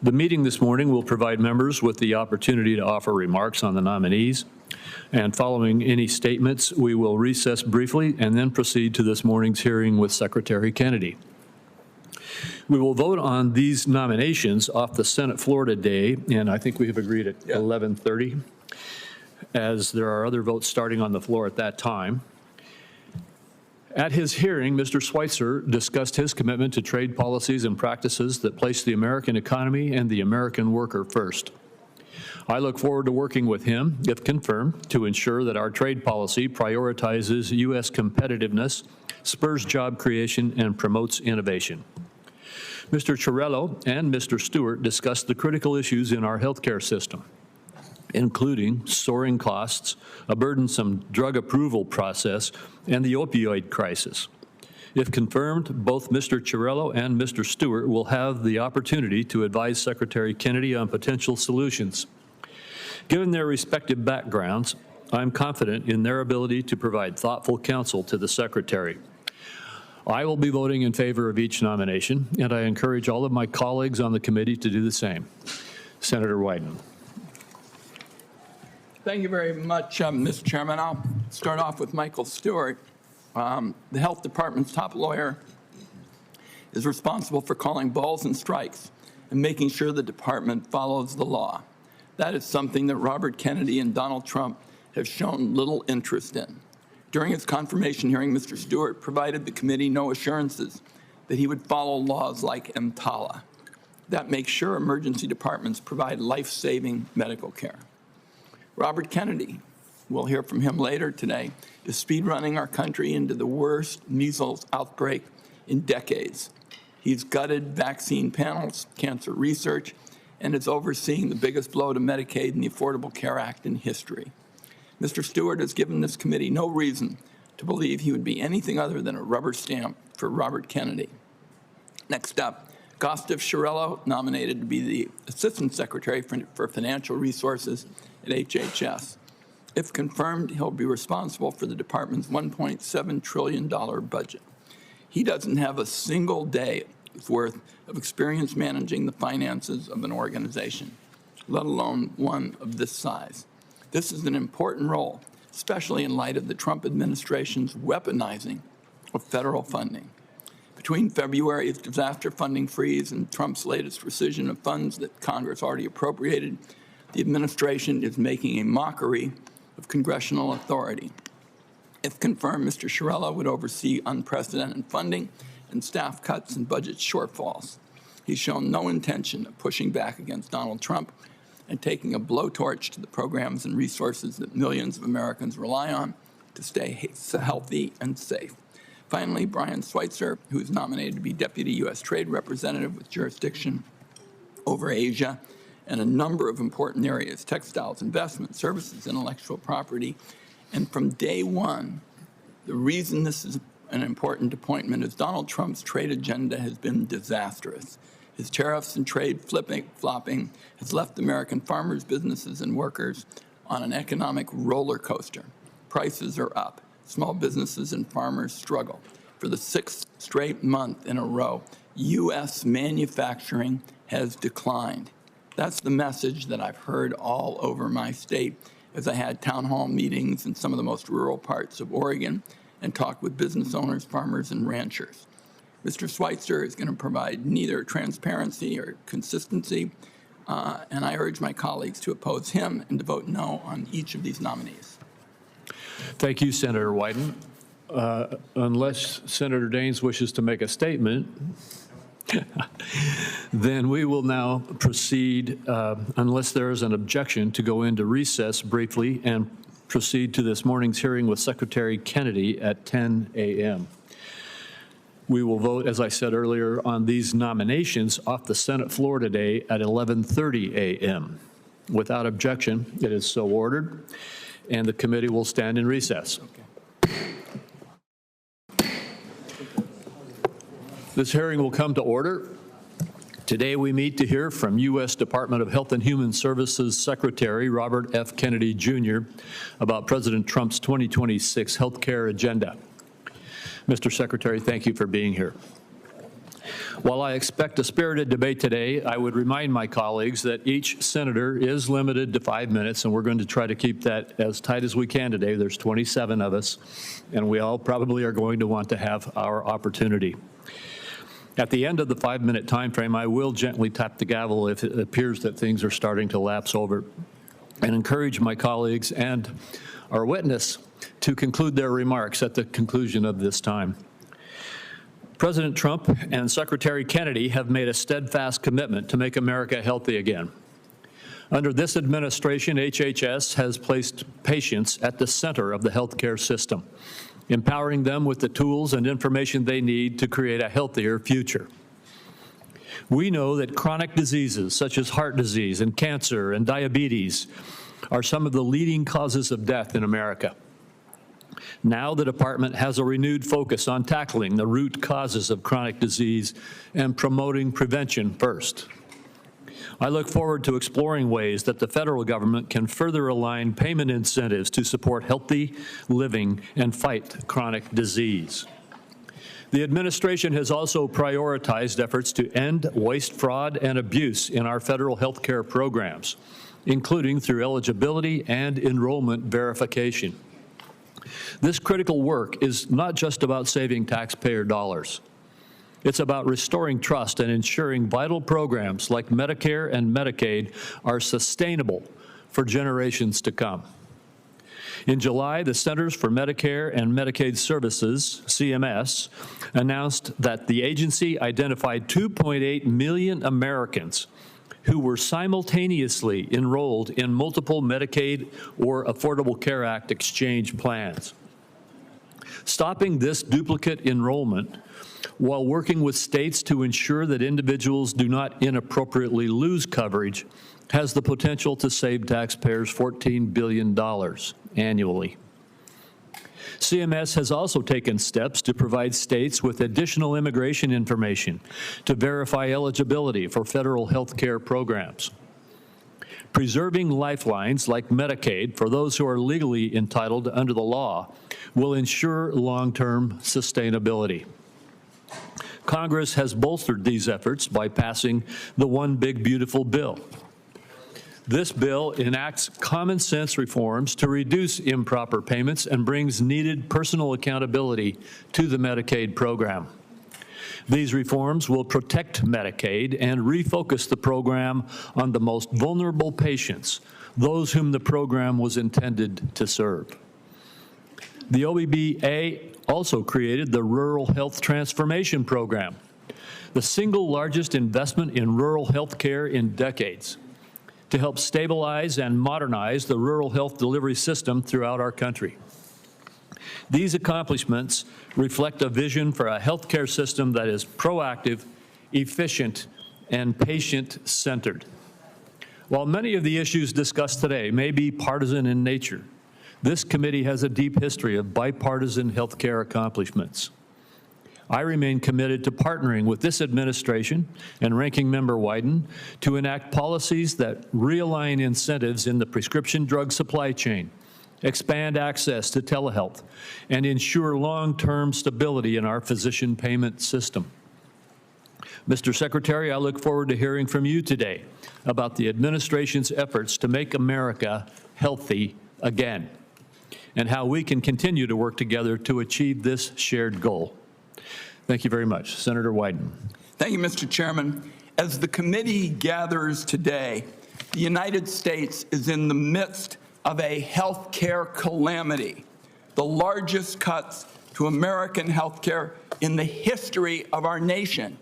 The meeting this morning will provide members with the opportunity to offer remarks on the nominees. And following any statements, we will recess briefly and then proceed to this morning's hearing with Secretary Kennedy. We will vote on these nominations off the Senate floor today, and I think we have agreed at 11:30, as there are other votes starting on the floor at that time. At his hearing, Mr. Schweitzer discussed his commitment to trade policies and practices that place the American economy and the American worker first. I look forward to working with him, if confirmed, to ensure that our trade policy prioritizes U.S. competitiveness, spurs job creation, and promotes innovation. Mr. Chiarello and Mr. Stewart discussed the critical issues in our healthcare system, including soaring costs, a burdensome drug approval process, and the opioid crisis. If confirmed, both Mr. Chiarello and Mr. Stewart will have the opportunity to advise Secretary Kennedy on potential solutions. Given their respective backgrounds, I'm confident in their ability to provide thoughtful counsel to the Secretary. I will be voting in favor of each nomination, and I encourage all of my colleagues on the committee to do the same. Senator Wyden. Thank you very much, Mr. Chairman. I'll start off with Michael Stewart. The Health Department's top lawyer is responsible for calling balls and strikes and making sure the department follows the law. That is something that Robert Kennedy and Donald Trump have shown little interest in. During his confirmation hearing, Mr. Stewart provided the committee no assurances that he would follow laws like EMTALA. That makes sure emergency departments provide life-saving medical care. Robert Kennedy, we'll hear from him later today, is speed-running our country into the worst measles outbreak in decades. He's gutted vaccine panels, cancer research, and is overseeing the biggest blow to Medicaid and the Affordable Care Act in history. Mr. Stewart has given this committee no reason to believe he would be anything other than a rubber stamp for Robert Kennedy. Next up, Gustav Chiarello, nominated to be the Assistant Secretary for Financial Resources at HHS. If confirmed, he'll be responsible for the department's $1.7 trillion budget. He doesn't have a single day's worth of experience managing the finances of an organization, let alone one of this size. This is an important role, especially in light of the Trump administration's weaponizing of federal funding. Between February's disaster funding freeze and Trump's latest rescission of funds that Congress already appropriated, the administration is making a mockery of congressional authority. If confirmed, Mr. Chiarello would oversee unprecedented funding and staff cuts and budget shortfalls. He's shown no intention of pushing back against Donald Trump and taking a blowtorch to the programs and resources that millions of Americans rely on to stay healthy and safe. Finally, Brian Schweitzer, who is nominated to be Deputy U.S. Trade Representative with jurisdiction over Asia and a number of important areas: textiles, investment, services, intellectual property. And from day one, the reason this is an important appointment is Donald Trump's trade agenda has been disastrous. His tariffs and trade flopping has left American farmers, businesses, and workers on an economic roller coaster. Prices are up. Small businesses and farmers struggle. For the sixth straight month in a row, U.S. manufacturing has declined. That's the message that I've heard all over my state as I had town hall meetings in some of the most rural parts of Oregon and talked with business owners, farmers, and ranchers. Mr. Schweitzer is going to provide neither transparency or consistency, and I urge my colleagues to oppose him and to vote no on each of these nominees. Thank you, Senator Wyden. Unless Senator Daines wishes to make a statement, then we will now proceed, unless there is an objection, to go into recess briefly and proceed to this morning's hearing with Secretary Kennedy at 10 a.m. We will vote, as I said earlier, on these nominations off the Senate floor today at 11:30 a.m. Without objection, it is so ordered, and the committee will stand in recess. This hearing will come to order. Today we meet to hear from U.S. Department of Health and Human Services Secretary Robert F. Kennedy, Jr. about President Trump's 2026 health care agenda. Mr. Secretary, thank you for being here. While I expect a spirited debate today, I would remind my colleagues that each senator is limited to 5 minutes, and we're going to try to keep that as tight as we can today. There's 27 of us, and we all probably are going to want to have our opportunity. At the end of the 5-minute time frame, I will gently tap the gavel if it appears that things are starting to lapse over, and encourage my colleagues and our witness to conclude their remarks at the conclusion of this time. President Trump and Secretary Kennedy have made a steadfast commitment to make America healthy again. Under this administration, HHS has placed patients at the center of the healthcare system, empowering them with the tools and information they need to create a healthier future. We know that chronic diseases such as heart disease and cancer and diabetes are some of the leading causes of death in America. Now the department has a renewed focus on tackling the root causes of chronic disease and promoting prevention first. I look forward to exploring ways that the federal government can further align payment incentives to support healthy living and fight chronic disease. The administration has also prioritized efforts to end waste, fraud, and abuse in our federal health care programs, including through eligibility and enrollment verification. This critical work is not just about saving taxpayer dollars. It's about restoring trust and ensuring vital programs like Medicare and Medicaid are sustainable for generations to come. In July, the Centers for Medicare and Medicaid Services, CMS, announced that the agency identified 2.8 million Americans who were simultaneously enrolled in multiple Medicaid or Affordable Care Act exchange plans. Stopping this duplicate enrollment while working with states to ensure that individuals do not inappropriately lose coverage has the potential to save taxpayers $14 billion annually. CMS has also taken steps to provide states with additional immigration information to verify eligibility for federal health care programs. Preserving lifelines like Medicaid for those who are legally entitled under the law will ensure long-term sustainability. Congress has bolstered these efforts by passing the One Big Beautiful Bill. This bill enacts common sense reforms to reduce improper payments and brings needed personal accountability to the Medicaid program. These reforms will protect Medicaid and refocus the program on the most vulnerable patients, those whom the program was intended to serve. The OBBA also created the Rural Health Transformation Program, the single largest investment in rural health care in decades, to help stabilize and modernize the rural health delivery system throughout our country. These accomplishments reflect a vision for a healthcare system that is proactive, efficient, and patient-centered. While many of the issues discussed today may be partisan in nature, this committee has a deep history of bipartisan healthcare accomplishments. I remain committed to partnering with this administration and Ranking Member Wyden to enact policies that realign incentives in the prescription drug supply chain, expand access to telehealth, and ensure long-term stability in our physician payment system. Mr. Secretary, I look forward to hearing from you today about the administration's efforts to make America healthy again, and how we can continue to work together to achieve this shared goal. Thank you very much. Senator Wyden. Thank you, Mr. Chairman. As the committee gathers today, the United States is in the midst of a health care calamity, the largest cuts to American health care in the history of our nation,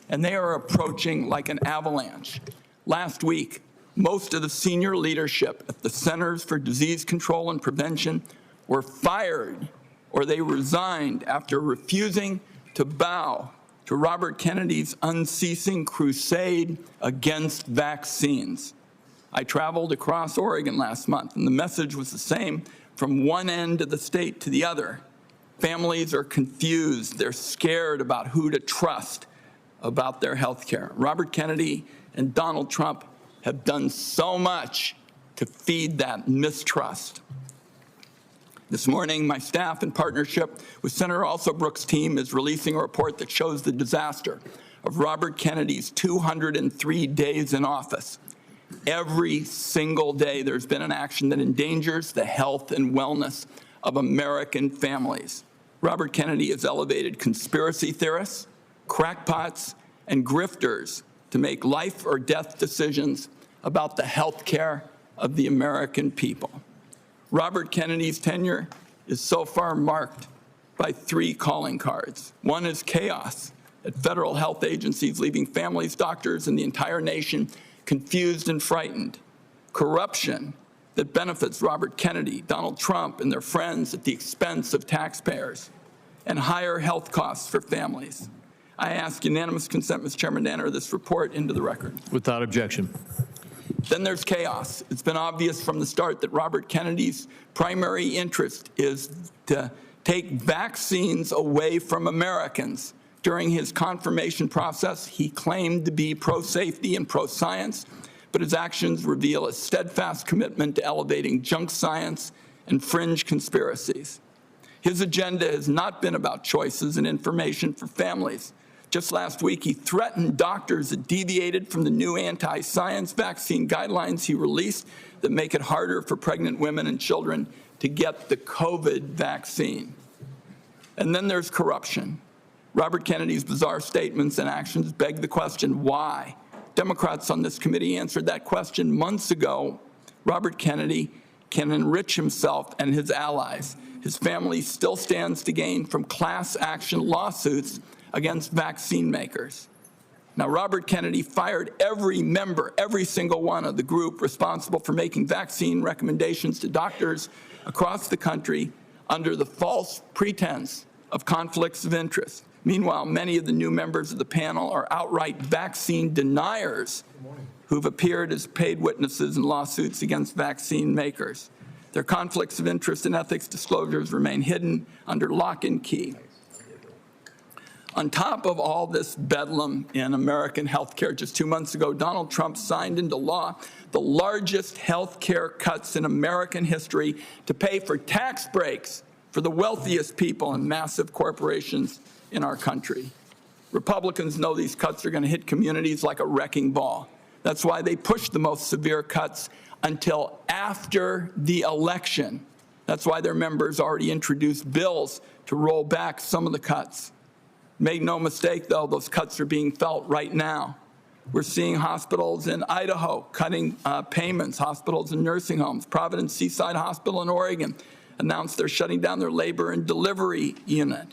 and they are approaching like an avalanche. Last week, most of the senior leadership at the Centers for Disease Control and Prevention were fired or they resigned after refusing to bow to Robert Kennedy's unceasing crusade against vaccines. I traveled across Oregon last month, and the message was the same from one end of the state to the other. Families are confused. They're scared about who to trust about their health care. Robert Kennedy and Donald Trump have done so much to feed that mistrust. This morning, my staff, in partnership with Senator Alsobrook's team, is releasing a report that shows the disaster. of Robert Kennedy's 203 days in office. Every single day there's been an action that endangers the health and wellness of American families. Robert Kennedy has elevated conspiracy theorists, crackpots, and grifters to make life or death decisions about the health care of the American people. Robert Kennedy's tenure is so far marked by 3 calling cards. One is chaos at federal health agencies, leaving families, doctors, and the entire nation confused and frightened. Corruption that benefits Robert Kennedy, Donald Trump, and their friends at the expense of taxpayers, and higher health costs for families. I ask unanimous consent, Mr. Chairman, to enter this report into the record. Without objection. Then there's chaos. It's been obvious from the start that Robert Kennedy's primary interest is to take vaccines away from Americans. During his confirmation process, he claimed to be pro-safety and pro-science, but his actions reveal a steadfast commitment to elevating junk science and fringe conspiracies. His agenda has not been about choices and information for families. Just last week, he threatened doctors that deviated from the new anti-science vaccine guidelines he released that make it harder for pregnant women and children to get the COVID vaccine. And then there's corruption. Robert Kennedy's bizarre statements and actions beg the question, why? Democrats on this committee answered that question months ago. Robert Kennedy can enrich himself and his allies. His family still stands to gain from class action lawsuits against vaccine makers. Now, Robert Kennedy fired every member, every single one of the group responsible for making vaccine recommendations to doctors across the country under the false pretense of conflicts of interest. Meanwhile, many of the new members of the panel are outright vaccine deniers who've appeared as paid witnesses in lawsuits against vaccine makers. Their conflicts of interest and ethics disclosures remain hidden under lock and key. On top of all this bedlam in American health care, just 2 months ago, Donald Trump signed into law the largest health care cuts in American history to pay for tax breaks for the wealthiest people and massive corporations in our country. Republicans know these cuts are going to hit communities like a wrecking ball. That's why they pushed the most severe cuts until after the election. That's why their members already introduced bills to roll back some of the cuts. Make no mistake, though, those cuts are being felt right now. We're seeing hospitals in Idaho cutting payments, hospitals and nursing homes. Providence Seaside Hospital in Oregon announced they're shutting down their labor and delivery unit.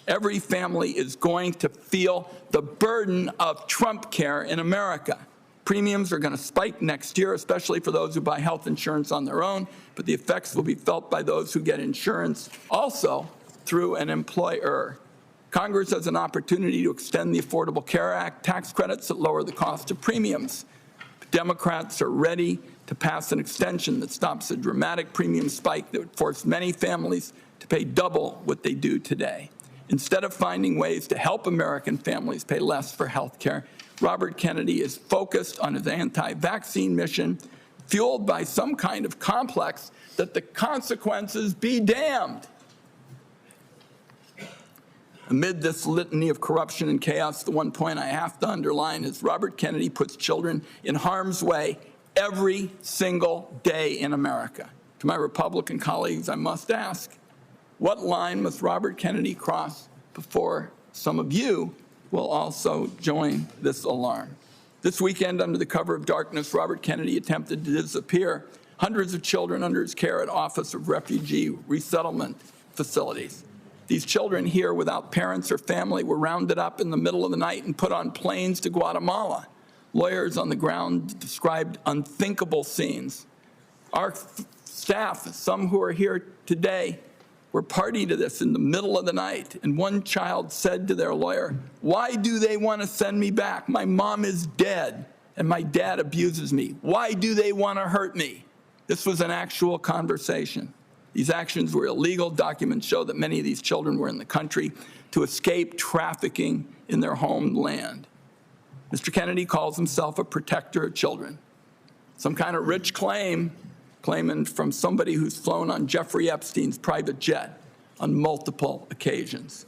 Every family is going to feel the burden of Trump care in America. Premiums are going to spike next year, especially for those who buy health insurance on their own, but the effects will be felt by those who get insurance also through an employer. Congress has an opportunity to extend the Affordable Care Act tax credits that lower the cost of premiums. Democrats are ready to pass an extension that stops a dramatic premium spike that would force many families to pay double what they do today. Instead of finding ways to help American families pay less for health care, Robert Kennedy is focused on his anti-vaccine mission, fueled by some kind of complex that the consequences be damned. Amid this litany of corruption and chaos, the one point I have to underline is Robert Kennedy puts children in harm's way every single day in America. To my Republican colleagues, I must ask, what line must Robert Kennedy cross before some of you will also join this alarm? This weekend, under the cover of darkness, Robert Kennedy attempted to disappear hundreds of children under his care at Office of Refugee Resettlement facilities. These children here without parents or family were rounded up in the middle of the night and put on planes to Guatemala. Lawyers on the ground described unthinkable scenes. Our staff, some who are here today, were party to this in the middle of the night. And one child said to their lawyer, "Why do they want to send me back? My mom is dead and my dad abuses me. Why do they want to hurt me?" This was an actual conversation. These actions were illegal. Documents show that many of these children were in the country to escape trafficking in their homeland. Mr. Kennedy calls himself a protector of children. Some kind of rich claiming from somebody who's flown on Jeffrey Epstein's private jet on multiple occasions.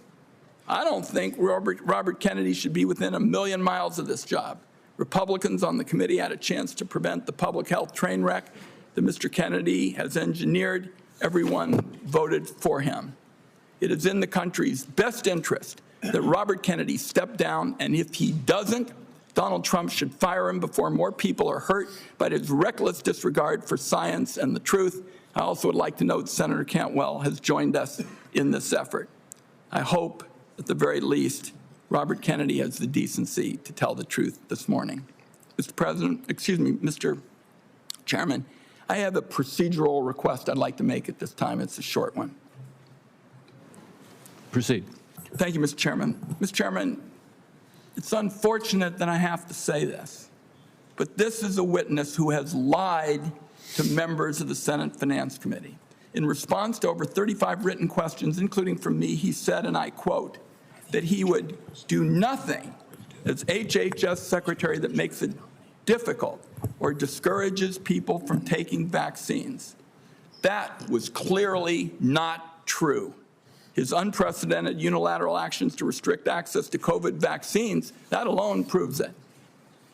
I don't think Robert Kennedy should be within a million miles of this job. Republicans on the committee had a chance to prevent the public health train wreck that Mr. Kennedy has engineered. Everyone voted for him. It is in the country's best interest that Robert Kennedy step down, and if he doesn't, Donald Trump should fire him before more people are hurt by his reckless disregard for science and the truth. I also would like to note Senator Cantwell has joined us in this effort. I hope, at the very least, Robert Kennedy has the decency to tell the truth this morning. Mr. Chairman, I have a procedural request I'd like to make at this time. It's a short one. Proceed. Thank you, Mr. Chairman. Mr. Chairman, it's unfortunate that I have to say this, but this is a witness who has lied to members of the Senate Finance Committee. In response to over 35 written questions, including from me, he said, and I quote, that he would do nothing as HHS Secretary that makes it difficult or discourages people from taking vaccines. That was clearly not true. His unprecedented unilateral actions to restrict access to COVID vaccines, that alone proves it.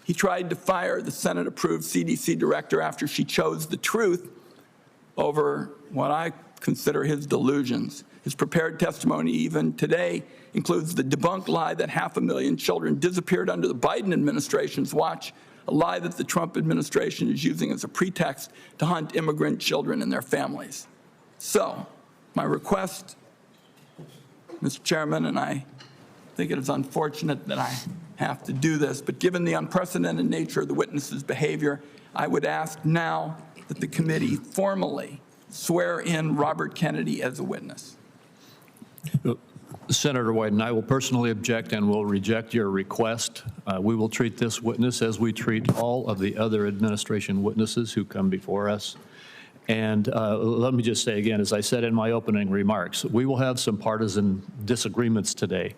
He tried to fire the Senate-approved CDC director after she chose the truth over what I consider his delusions. His prepared testimony even today includes the debunked lie that 500,000 children disappeared under the Biden administration's watch, a lie that the Trump administration is using as a pretext to hunt immigrant children and their families. So, my request, Mr. Chairman, and I think it is unfortunate that I have to do this, but given the unprecedented nature of the witness's behavior, I would ask now that the committee formally swear in Robert Kennedy as a witness. Senator Wyden, I will personally object and will reject your request. We will treat this witness as we treat all of the other administration witnesses who come before us. And let me just say again, as I said in my opening remarks, we will have some partisan disagreements today.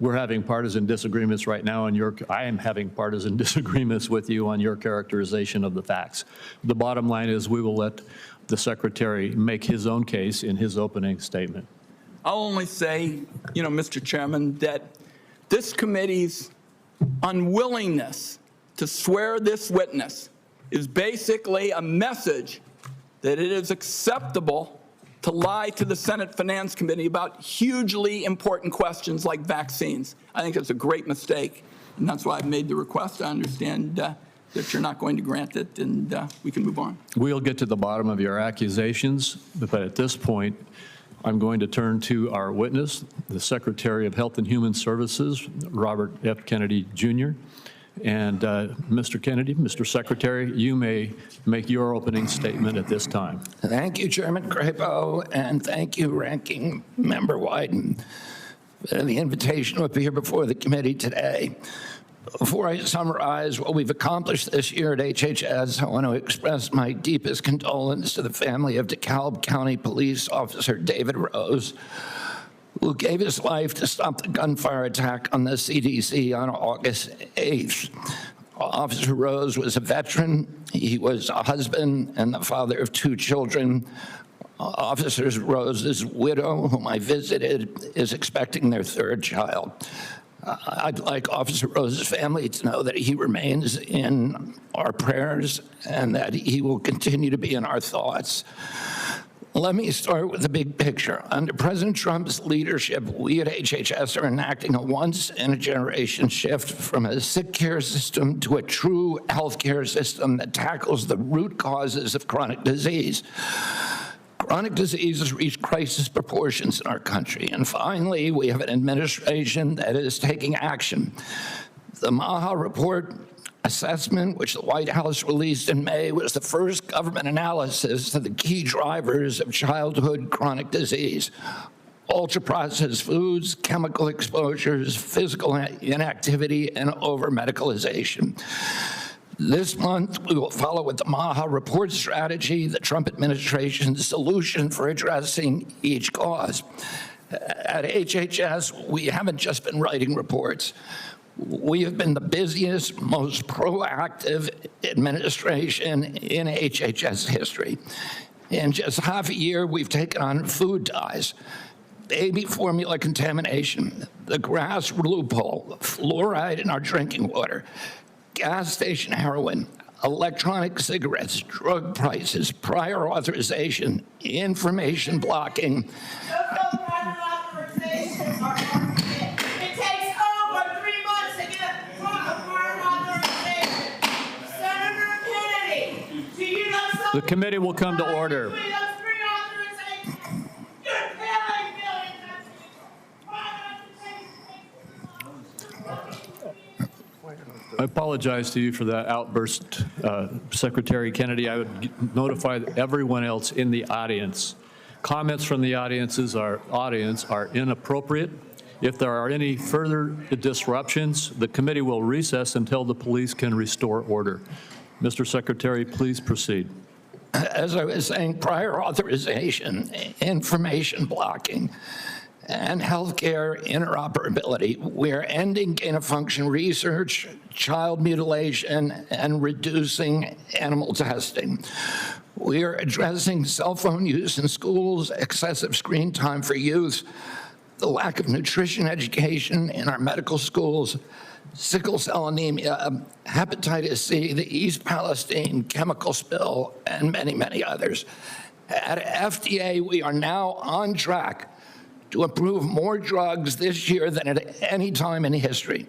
We're having partisan disagreements right now, and I am having partisan disagreements with you on your characterization of the facts. The bottom line is we will let the Secretary make his own case in his opening statement. I'll only say, Mr. Chairman, that this committee's unwillingness to swear this witness is basically a message that it is acceptable to lie to the Senate Finance Committee about hugely important questions like vaccines. I think it's a great mistake, and that's why I've made the request. I understand that you're not going to grant it, and we can move on. We'll get to the bottom of your accusations, but at this point, I'm going to turn to our witness, the Secretary of Health and Human Services, Robert F. Kennedy, Jr. And Mr. Kennedy, Mr. Secretary, you may make your opening statement at this time. Thank you, Chairman Crapo, and thank you, Ranking Member Wyden, for the invitation to appear before the committee today. Before I summarize what we've accomplished this year at HHS, I want to express my deepest condolence to the family of DeKalb County Police Officer David Rose, who gave his life to stop the gunfire attack on the CDC on August 8th. Officer Rose was a veteran. He was a husband and the father of 2 children. Officer Rose's widow, whom I visited, is expecting their 3rd child. I'd like Officer Rose's family to know that he remains in our prayers and that he will continue to be in our thoughts. Let me start with the big picture. Under President Trump's leadership, we at HHS are enacting a once-in-a-generation shift from a sick care system to a true healthcare system that tackles the root causes of chronic disease. Chronic disease has reached crisis proportions in our country. And finally, we have an administration that is taking action. The MAHA report assessment, which the White House released in May, was the first government analysis of the key drivers of childhood chronic disease: ultra-processed foods, chemical exposures, physical inactivity, and over-medicalization. This month, we will follow with the MAHA report strategy, the Trump administration's solution for addressing each cause. At HHS, we haven't just been writing reports. We have been the busiest, most proactive administration in HHS history. In just half a year, we've taken on food dyes. baby formula contamination, the grass loophole, fluoride in our drinking water, gas station heroin, electronic cigarettes, drug prices, prior authorization, information blocking. It takes over 3 months to get a prior authorization. Senator Kennedy, do you know something? The committee will come to order. Between those 3 authorizations, you're killing millions of people. Prior authorization. I apologize to you for that outburst, Secretary Kennedy. I would notify everyone else in the audience. Comments from the audience are inappropriate. If there are any further disruptions, the committee will recess until the police can restore order. Mr. Secretary, please proceed. As I was saying, prior authorization, information blocking, and healthcare interoperability. We're ending gain-of-function research, child mutilation, and reducing animal testing. We are addressing cell phone use in schools, excessive screen time for youth, the lack of nutrition education in our medical schools, sickle cell anemia, hepatitis C, the East Palestine chemical spill, and many, many others. At FDA, we are now on track to approve more drugs this year than at any time in history.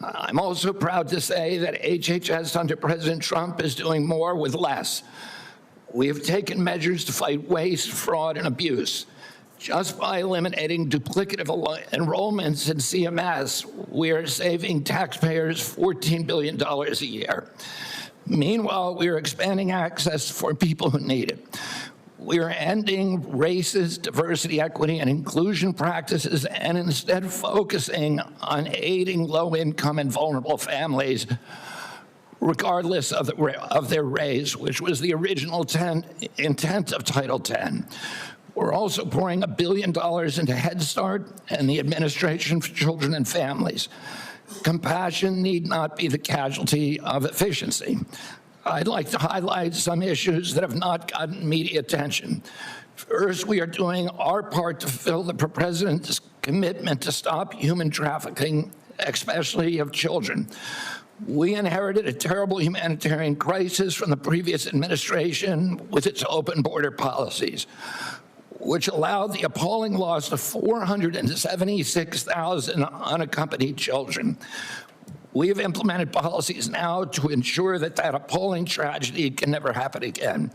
I'm also proud to say that HHS under President Trump is doing more with less. We have taken measures to fight waste, fraud, and abuse. Just by eliminating duplicative enrollments in CMS, we are saving taxpayers $14 billion a year. Meanwhile, we are expanding access for people who need it. We are ending racist diversity, equity, and inclusion practices and instead focusing on aiding low-income and vulnerable families, regardless of their race, which was the original intent of Title X. We're also pouring $1 billion into Head Start and the Administration for Children and Families. Compassion need not be the casualty of efficiency. I'd like to highlight some issues that have not gotten media attention. First, we are doing our part to fulfill the President's commitment to stop human trafficking, especially of children. We inherited a terrible humanitarian crisis from the previous administration with its open border policies, which allowed the appalling loss of 476,000 unaccompanied children. We have implemented policies now to ensure that that appalling tragedy can never happen again.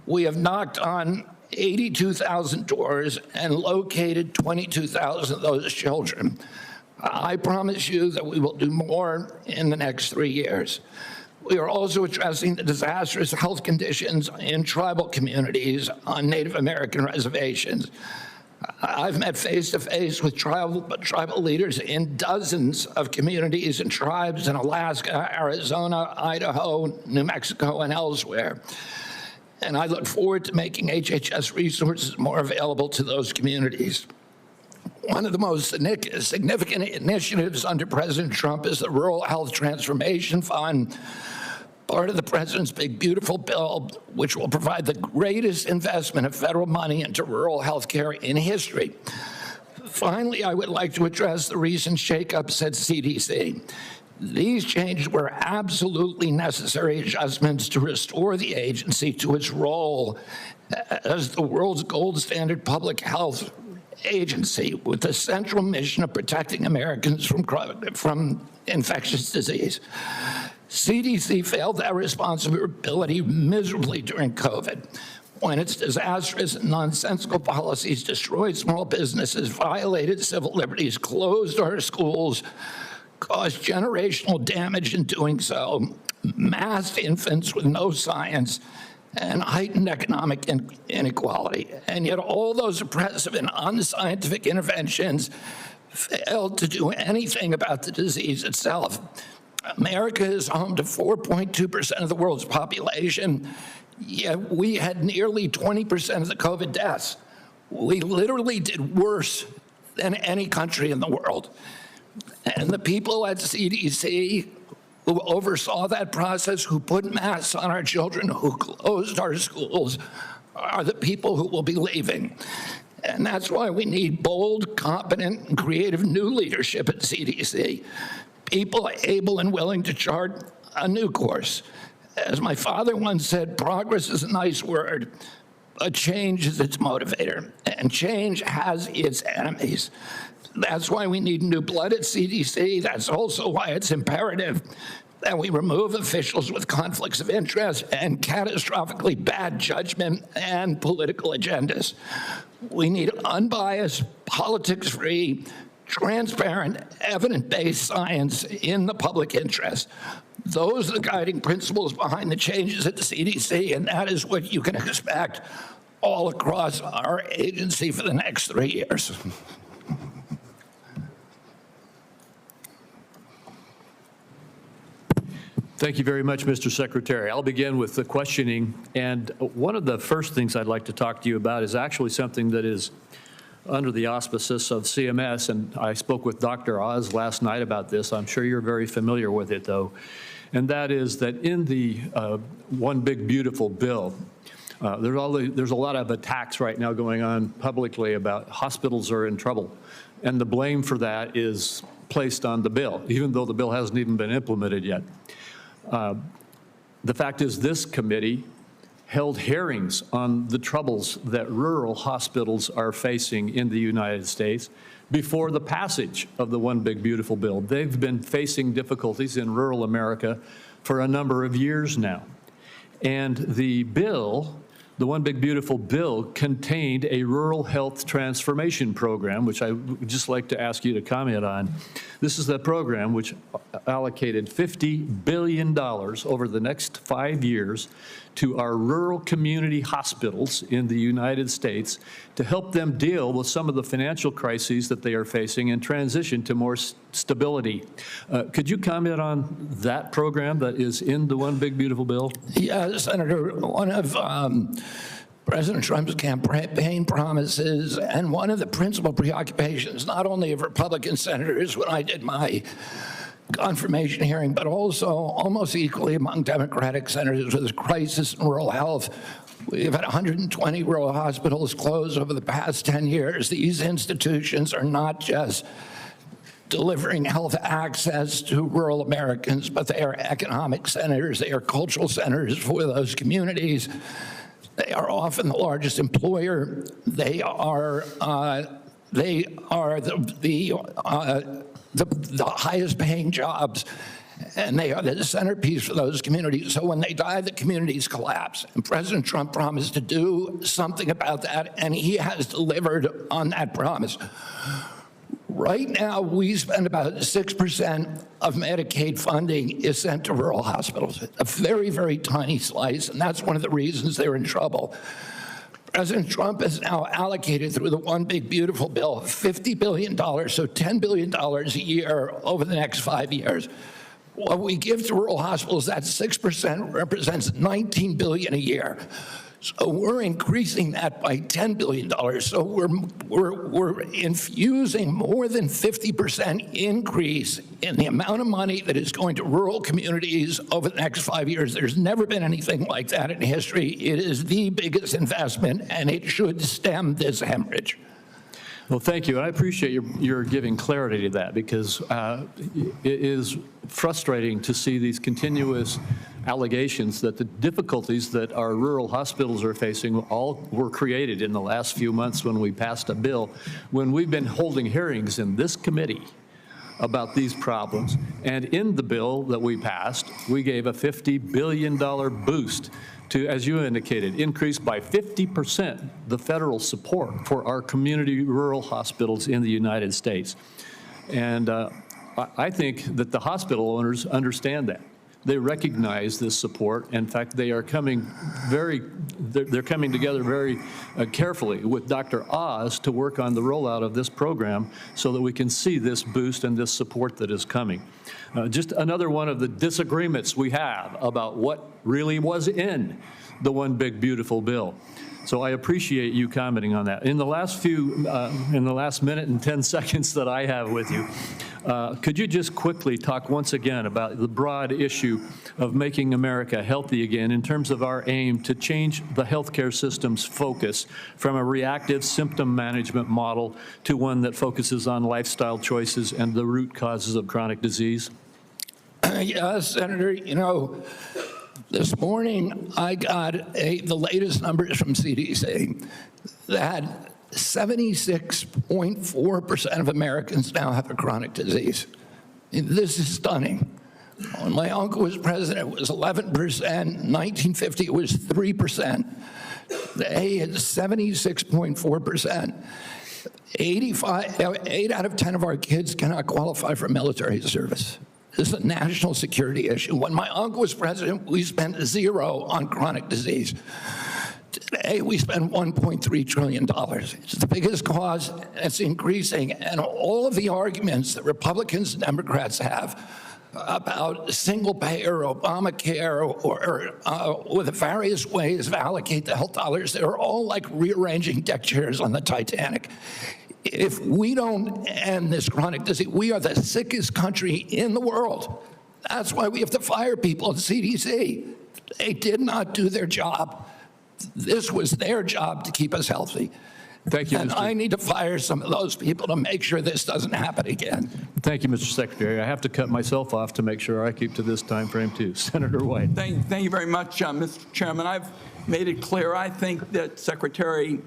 We have knocked on 82,000 doors and located 22,000 of those children. I promise you that we will do more in the next 3 years. We are also addressing the disastrous health conditions in tribal communities on Native American reservations. I've met face-to-face with tribal leaders in dozens of communities and tribes in Alaska, Arizona, Idaho, New Mexico, and elsewhere. And I look forward to making HHS resources more available to those communities. One of the most significant initiatives under President Trump is the Rural Health Transformation Fund, part of the President's Big Beautiful Bill, which will provide the greatest investment of federal money into rural health care in history. Finally, I would like to address the recent shakeups at CDC. These changes were absolutely necessary adjustments to restore the agency to its role as the world's gold standard public health agency with the central mission of protecting Americans from infectious disease. CDC failed that responsibility miserably during COVID, when its disastrous and nonsensical policies destroyed small businesses, violated civil liberties, closed our schools, caused generational damage in doing so, massed infants with no science, and heightened economic inequality. And yet all those oppressive and unscientific interventions failed to do anything about the disease itself. America is home to 4.2% of the world's population, yet we had nearly 20% of the COVID deaths. We literally did worse than any country in the world. And the people at CDC who oversaw that process, who put masks on our children, who closed our schools, are the people who will be leaving. And that's why we need bold, competent, and creative new leadership at CDC. People able and willing to chart a new course. As my father once said, progress is a nice word, but change is its motivator, and change has its enemies. That's why we need new blood at CDC. That's also why it's imperative that we remove officials with conflicts of interest and catastrophically bad judgment and political agendas. We need unbiased, politics-free, transparent, evidence-based science in the public interest. Those are the guiding principles behind the changes at the CDC, and that is what you can expect all across our agency for the next 3 years. Thank you very much, Mr. Secretary. I'll begin with the questioning. And one of the first things I'd like to talk to you about is actually something that is under the auspices of CMS. And I spoke with Dr. Oz last night about this. I'm sure you're very familiar with it, though. And that is that in the One Big Beautiful Bill, there's a lot of attacks right now going on publicly about hospitals are in trouble. And the blame for that is placed on the bill, even though the bill hasn't even been implemented yet. The fact is, this committee held hearings on the troubles that rural hospitals are facing in the United States before the passage of the One Big Beautiful Bill. They've been facing difficulties in rural America for a number of years now. And the bill, the One Big Beautiful Bill, contained a rural health transformation program, which I would just like to ask you to comment on. This is the program which allocated $50 billion over the next 5 years to our rural community hospitals in the United States to help them deal with some of the financial crises that they are facing and transition to more stability. Could you comment on that program that is in the One Big Beautiful Bill? Yeah, Senator, one of President Trump's campaign promises and one of the principal preoccupations, not only of Republican senators when I did my confirmation hearing, but also almost equally among Democratic senators, was crisis in rural health. We've had 120 rural hospitals close over the past 10 years. These institutions are not just delivering health access to rural Americans, but they are economic centers, they are cultural centers for those communities. They are often the largest employer. They are the highest paying jobs, and they are the centerpiece for those communities. So when they die, the communities collapse. And President Trump promised to do something about that, and he has delivered on that promise. Right now, we spend about 6% of Medicaid funding is sent to rural hospitals, a very, very tiny slice, and that's one of the reasons they're in trouble. President Trump has now allocated through the One Big Beautiful Bill $50 billion, so $10 billion a year over the next 5 years. What we give to rural hospitals, that 6% represents $19 billion a year. So we're increasing that by $10 billion. So we're infusing more than 50% increase in the amount of money that is going to rural communities over the next 5 years. There's never been anything like that in history. It is the biggest investment, and it should stem this hemorrhage. Well, thank you. I appreciate your giving clarity to that, because it is frustrating to see these continuous allegations that the difficulties that our rural hospitals are facing all were created in the last few months when we passed a bill, when we've been holding hearings in this committee about these problems. And in the bill that we passed, we gave a $50 billion boost to, as you indicated, increase by 50% the federal support for our community rural hospitals in the United States. And I think that the hospital owners understand that. They recognize this support. In fact, they are coming they're coming together very carefully with Dr. Oz to work on the rollout of this program so that we can see this boost and this support that is coming. Just another one of the disagreements we have about what really was in the one big beautiful bill. So I appreciate you commenting on that. In the last minute and 10 seconds that I have with you, could you just quickly talk once again about the broad issue of making America healthy again in terms of our aim to change the healthcare system's focus from a reactive symptom management model to one that focuses on lifestyle choices and the root causes of chronic disease? Yes, Senator, you know, this morning I got the latest numbers from CDC that 76.4% of Americans now have a chronic disease. This is stunning. When my uncle was president, it was 11%. In 1950, it was 3%. Today, it's 76.4%. 8 out of 10 of our kids cannot qualify for military service. This is a national security issue. When my uncle was president, we spent $0 on chronic disease. Today, we spend $1.3 trillion. It's the biggest cause, it's increasing. And all of the arguments that Republicans and Democrats have about single payer, Obamacare, or the various ways to allocate the health dollars, they're all like rearranging deck chairs on the Titanic. If we don't end this chronic disease, we are the sickest country in the world. That's why we have to fire people at CDC. They did not do their job. This was their job to keep us healthy. Thank you, and Mr. I need to fire some of those people to make sure this doesn't happen again. Thank you, Mr. Secretary. I have to cut myself off to make sure I keep to this time frame too. Senator White. Thank you very much, Mr. Chairman. I've made it clear I think that Secretary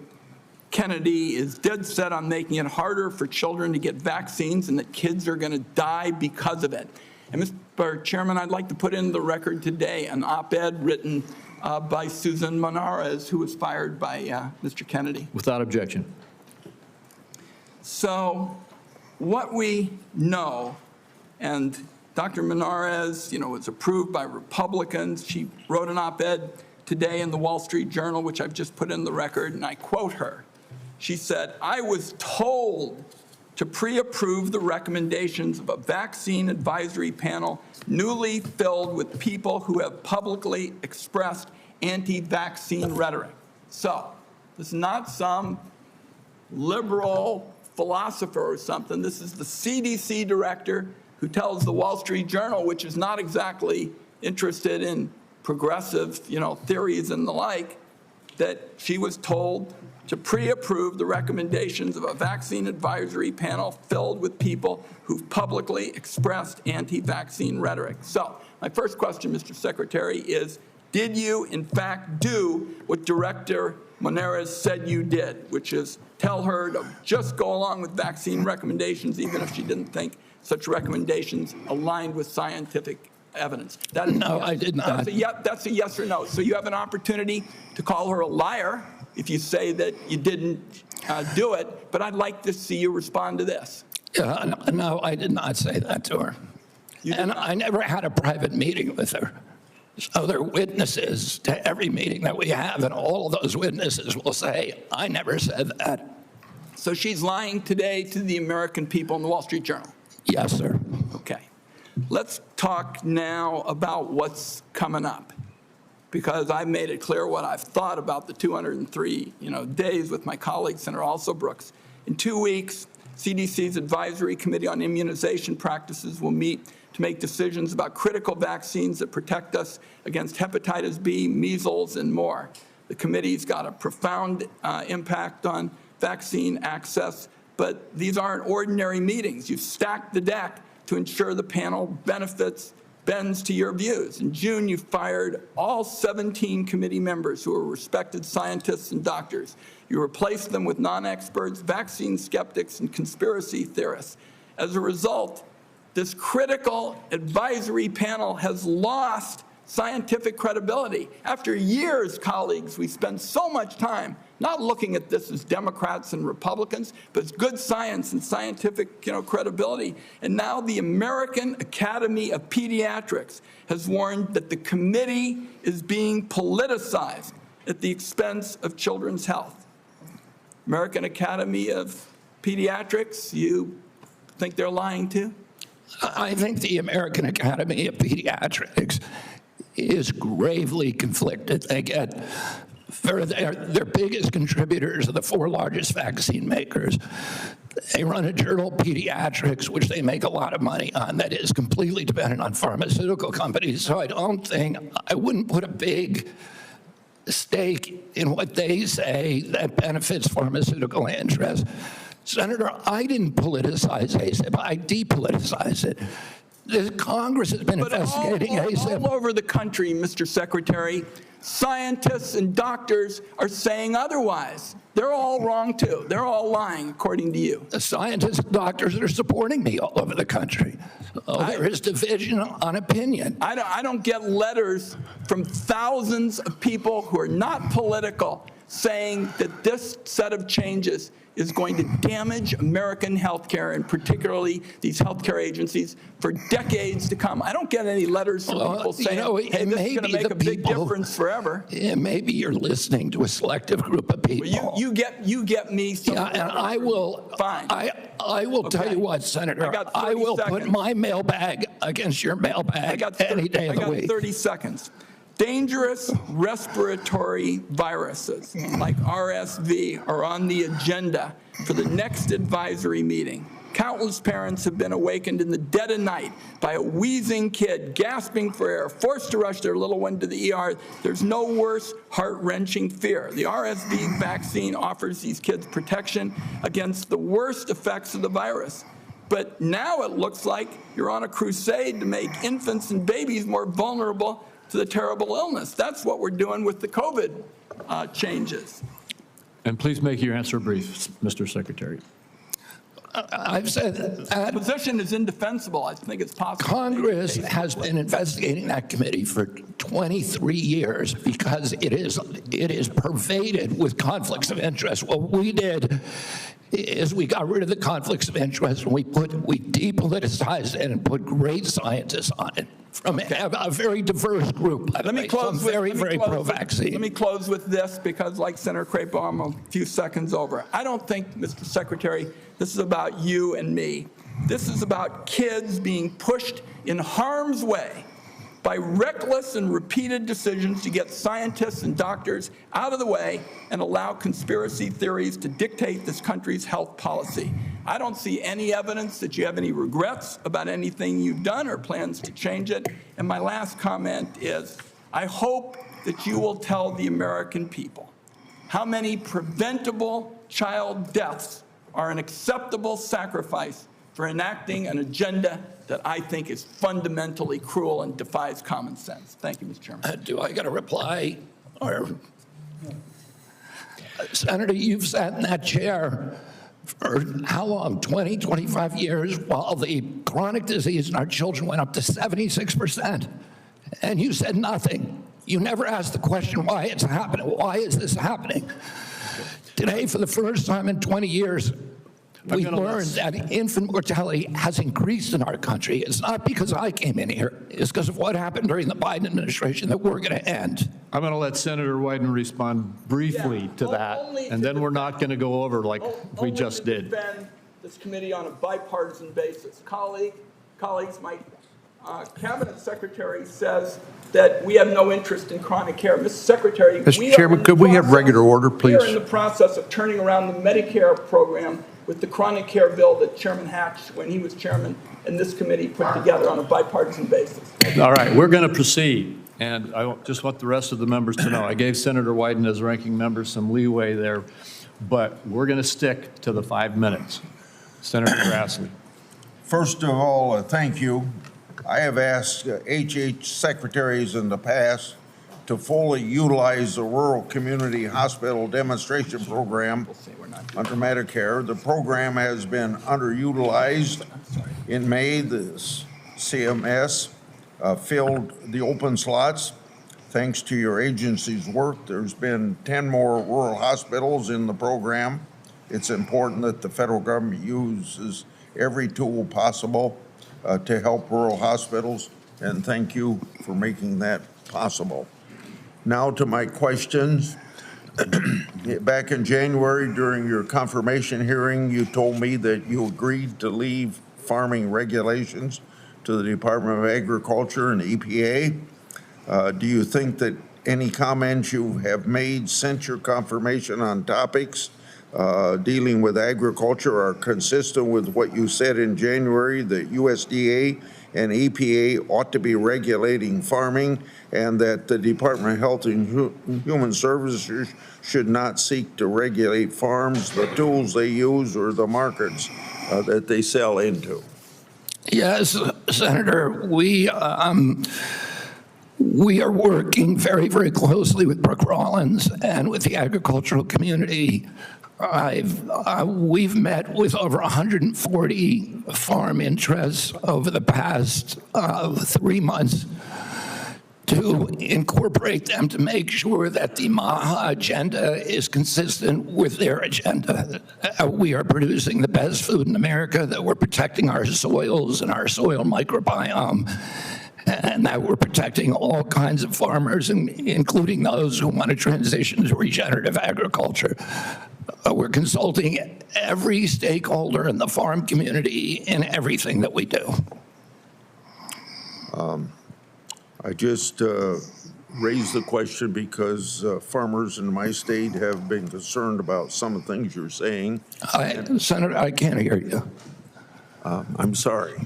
Kennedy is dead set on making it harder for children to get vaccines and that kids are going to die because of it. And Mr. Chairman, I'd like to put in the record today an op-ed written by Susan Monarez, who was fired by Mr. Kennedy. Without objection. So what we know, and Dr. Monarez, was approved by Republicans. She wrote an op-ed today in the Wall Street Journal, which I've just put in the record, and I quote her. She said, "I was told to pre-approve the recommendations of a vaccine advisory panel newly filled with people who have publicly expressed anti-vaccine rhetoric." So this is not some liberal philosopher or something. This is the CDC director who tells the Wall Street Journal, which is not exactly interested in progressive, theories and the like, that she was told to pre-approve the recommendations of a vaccine advisory panel filled with people who've publicly expressed anti-vaccine rhetoric. So my first question, Mr. Secretary, is did you in fact do what Director Monarez said you did, which is tell her to just go along with vaccine recommendations even if she didn't think such recommendations aligned with scientific evidence? That is no, I did not. That's a yes or no. So you have an opportunity to call her a liar if you say that you didn't do it, but I'd like to see you respond to this. No, I did not say that to her. And I never had a private meeting with her. So there are witnesses to every meeting that we have, and all of those witnesses will say, I never said that. So she's lying today to the American people in the Wall Street Journal? Yes, sir. Okay. Let's talk now about what's coming up, because I've made it clear what I've thought about the 203 days with my colleague, Senator Also Brooks. In 2 weeks, CDC's Advisory Committee on Immunization Practices will meet to make decisions about critical vaccines that protect us against hepatitis B, measles, and more. The committee's got a profound impact on vaccine access, but these aren't ordinary meetings. You've stacked the deck to ensure the panel bends to your views. In June, you fired all 17 committee members who are respected scientists and doctors. You replaced them with non-experts, vaccine skeptics, and conspiracy theorists. As a result, this critical advisory panel has lost scientific credibility. After years, colleagues, we spend so much time not looking at this as Democrats and Republicans, but as good science and scientific credibility. And now the American Academy of Pediatrics has warned that the committee is being politicized at the expense of children's health. American Academy of Pediatrics, you think they're lying too? I think the American Academy of Pediatrics is gravely conflicted. They get their biggest contributors are the 4 largest vaccine makers. They run a journal, Pediatrics, which they make a lot of money on, that is completely dependent on pharmaceutical companies. So I wouldn't put a big stake in what they say that benefits pharmaceutical interests. Senator, I didn't politicize ASAP, I depoliticize it. The Congress has been investigating ASAP. All over the country, Mr. Secretary, scientists and doctors are saying otherwise. They're all wrong, too. They're all lying, according to you. The scientists and doctors are supporting me all over the country. There is division on opinion. I don't get letters from thousands of people who are not political saying that this set of changes is going to damage American healthcare, and particularly these healthcare agencies, for decades to come. I don't get any letters from people saying, hey, this is going to make a big difference forever. Maybe you're listening to a selective group of people. Well, you get me. Yeah, and I will. Fine. I will tell you what, Senator. I will put my mailbag against your mailbag any day of the week. I got 30 seconds. Dangerous respiratory viruses like RSV are on the agenda for the next advisory meeting. Countless parents have been awakened in the dead of night by a wheezing kid gasping for air, forced to rush their little one to the ER. There's no worse heart-wrenching fear. The RSV vaccine offers these kids protection against the worst effects of the virus. But now it looks like you're on a crusade to make infants and babies more vulnerable to the terrible illness. That's what we're doing with the COVID changes. And please make your answer brief, Mr. Secretary. I've said that the position is indefensible. I think it's possible. Congress has been investigating that committee for 23 years because it is pervaded with conflicts of interest. What we did is we got rid of the conflicts of interest and we depoliticized it and put great scientists on it from a very diverse group. Let me close very pro-vaccine. Let me close with this because, like Senator Crapo, I'm a few seconds over. I don't think, Mr. Secretary, this is about you and me. This is about kids being pushed in harm's way by reckless and repeated decisions to get scientists and doctors out of the way and allow conspiracy theories to dictate this country's health policy. I don't see any evidence that you have any regrets about anything you've done or plans to change it. And my last comment is, I hope that you will tell the American people how many preventable child deaths are an acceptable sacrifice for enacting an agenda that I think is fundamentally cruel and defies common sense. Thank you, Mr. Chairman. Do I get a reply? Or Senator, you've sat in that chair for how long? 20, 25 years, while the chronic disease in our children went up to 76%. And you said nothing. You never asked the question why it's happening. Why is this happening? Today, for the first time in 20 years, we learned that infant mortality has increased in our country. It's not because I came in here. It's because of what happened during the Biden administration that we're going to end. I'm going to let Senator Wyden respond briefly to that, and then we're not going to go over like we just did. Defend this committee on a bipartisan basis. Colleagues, my cabinet secretary says that we have no interest in chronic care. Mr. Secretary, Mr. Chairman, could we have regular order, please? We are in the process of turning around the Medicare program with the chronic care bill that Chairman Hatch, when he was chairman, and this committee put together on a bipartisan basis. All right, we're going to proceed. And I just want the rest of the members to know, I gave Senator Wyden as ranking member some leeway there, but we're going to stick to the 5 minutes. Senator Grassley. First of all, thank you. I have asked HHS secretaries in the past to fully utilize the Rural Community Hospital Demonstration Program under Medicare. The program has been underutilized. In May, the CMS filled the open slots. Thanks to your agency's work, there's been 10 more rural hospitals in the program. It's important that the federal government uses every tool possible to help rural hospitals, and thank you for making that possible. Now to my questions. Back in January, during your confirmation hearing, you told me that you agreed to leave farming regulations to the Department of Agriculture and EPA. Do you think that any comments you have made since your confirmation on topics dealing with agriculture are consistent with what you said in January, that USDA and EPA ought to be regulating farming, and that the Department of Health and Human Services should not seek to regulate farms, the tools they use, or the markets that they sell into? Yes, Senator, we are working very, very closely with Brooke Rollins and with the agricultural community. We've met with over 140 farm interests over the past 3 months to incorporate them to make sure that the MAHA agenda is consistent with their agenda. We are producing the best food in America, that we're protecting our soils and our soil microbiome, and that we're protecting all kinds of farmers, including those who want to transition to regenerative agriculture. We're consulting every stakeholder in the farm community in everything that we do. I just raised the question because farmers in my state have been concerned about some of the things you're saying. Senator, I can't hear you. I'm sorry.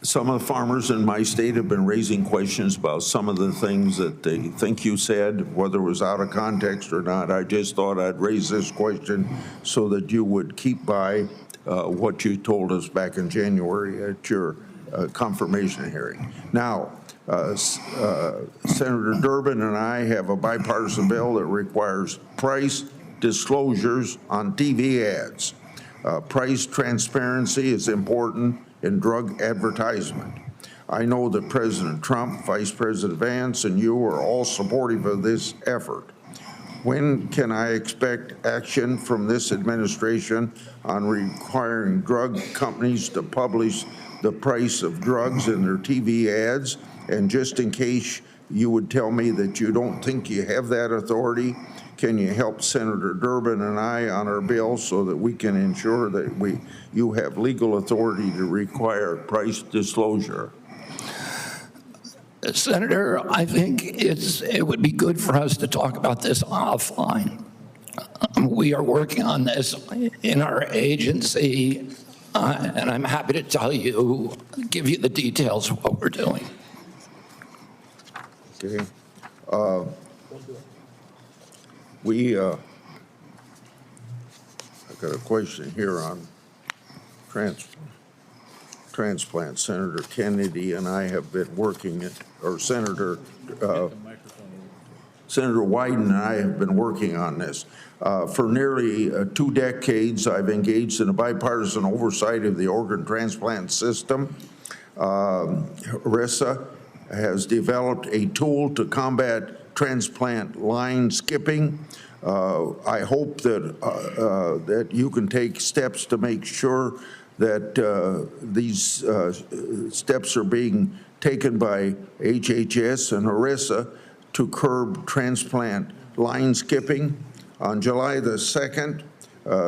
Some of the farmers in my state have been raising questions about some of the things that they think you said, whether it was out of context or not. I just thought I'd raise this question so that you would keep by what you told us back in January at your confirmation hearing. Now, Senator Durbin and I have a bipartisan bill that requires price disclosures on TV ads. Price transparency is important in drug advertisement. I know that President Trump, Vice President Vance, and you are all supportive of this effort. When can I expect action from this administration on requiring drug companies to publish the price of drugs in their TV ads? And just in case you would tell me that you don't think you have that authority, can you help Senator Durbin and I on our bill so that we can ensure that you have legal authority to require price disclosure? Senator, I think it would be good for us to talk about this offline. We are working on this in our agency, and I'm happy to give you the details of what we're doing. Okay. I've got a question here on transplant. Senator Kennedy and I have been working, or Senator Wyden and I have been working on this. For nearly 2 decades, I've engaged in a bipartisan oversight of the organ transplant system. HRSA has developed a tool to combat transplant line skipping. I hope that you can take steps to make sure that these steps are being taken by HHS and HRSA to curb transplant line skipping. On July the 2nd,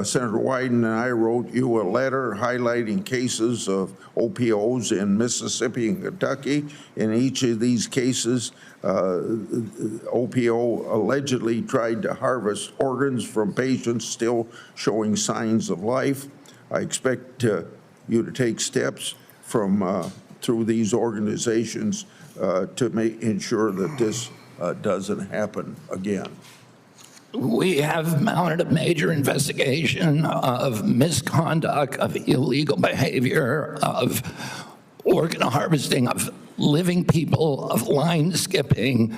Senator Wyden and I wrote you a letter highlighting cases of OPOs in Mississippi and Kentucky. In each of these cases, OPO allegedly tried to harvest organs from patients still showing signs of life. I expect you to take steps through these organizations to ensure that this doesn't happen again. We have mounted a major investigation of misconduct, of illegal behavior, of organ harvesting, of living people, of line skipping,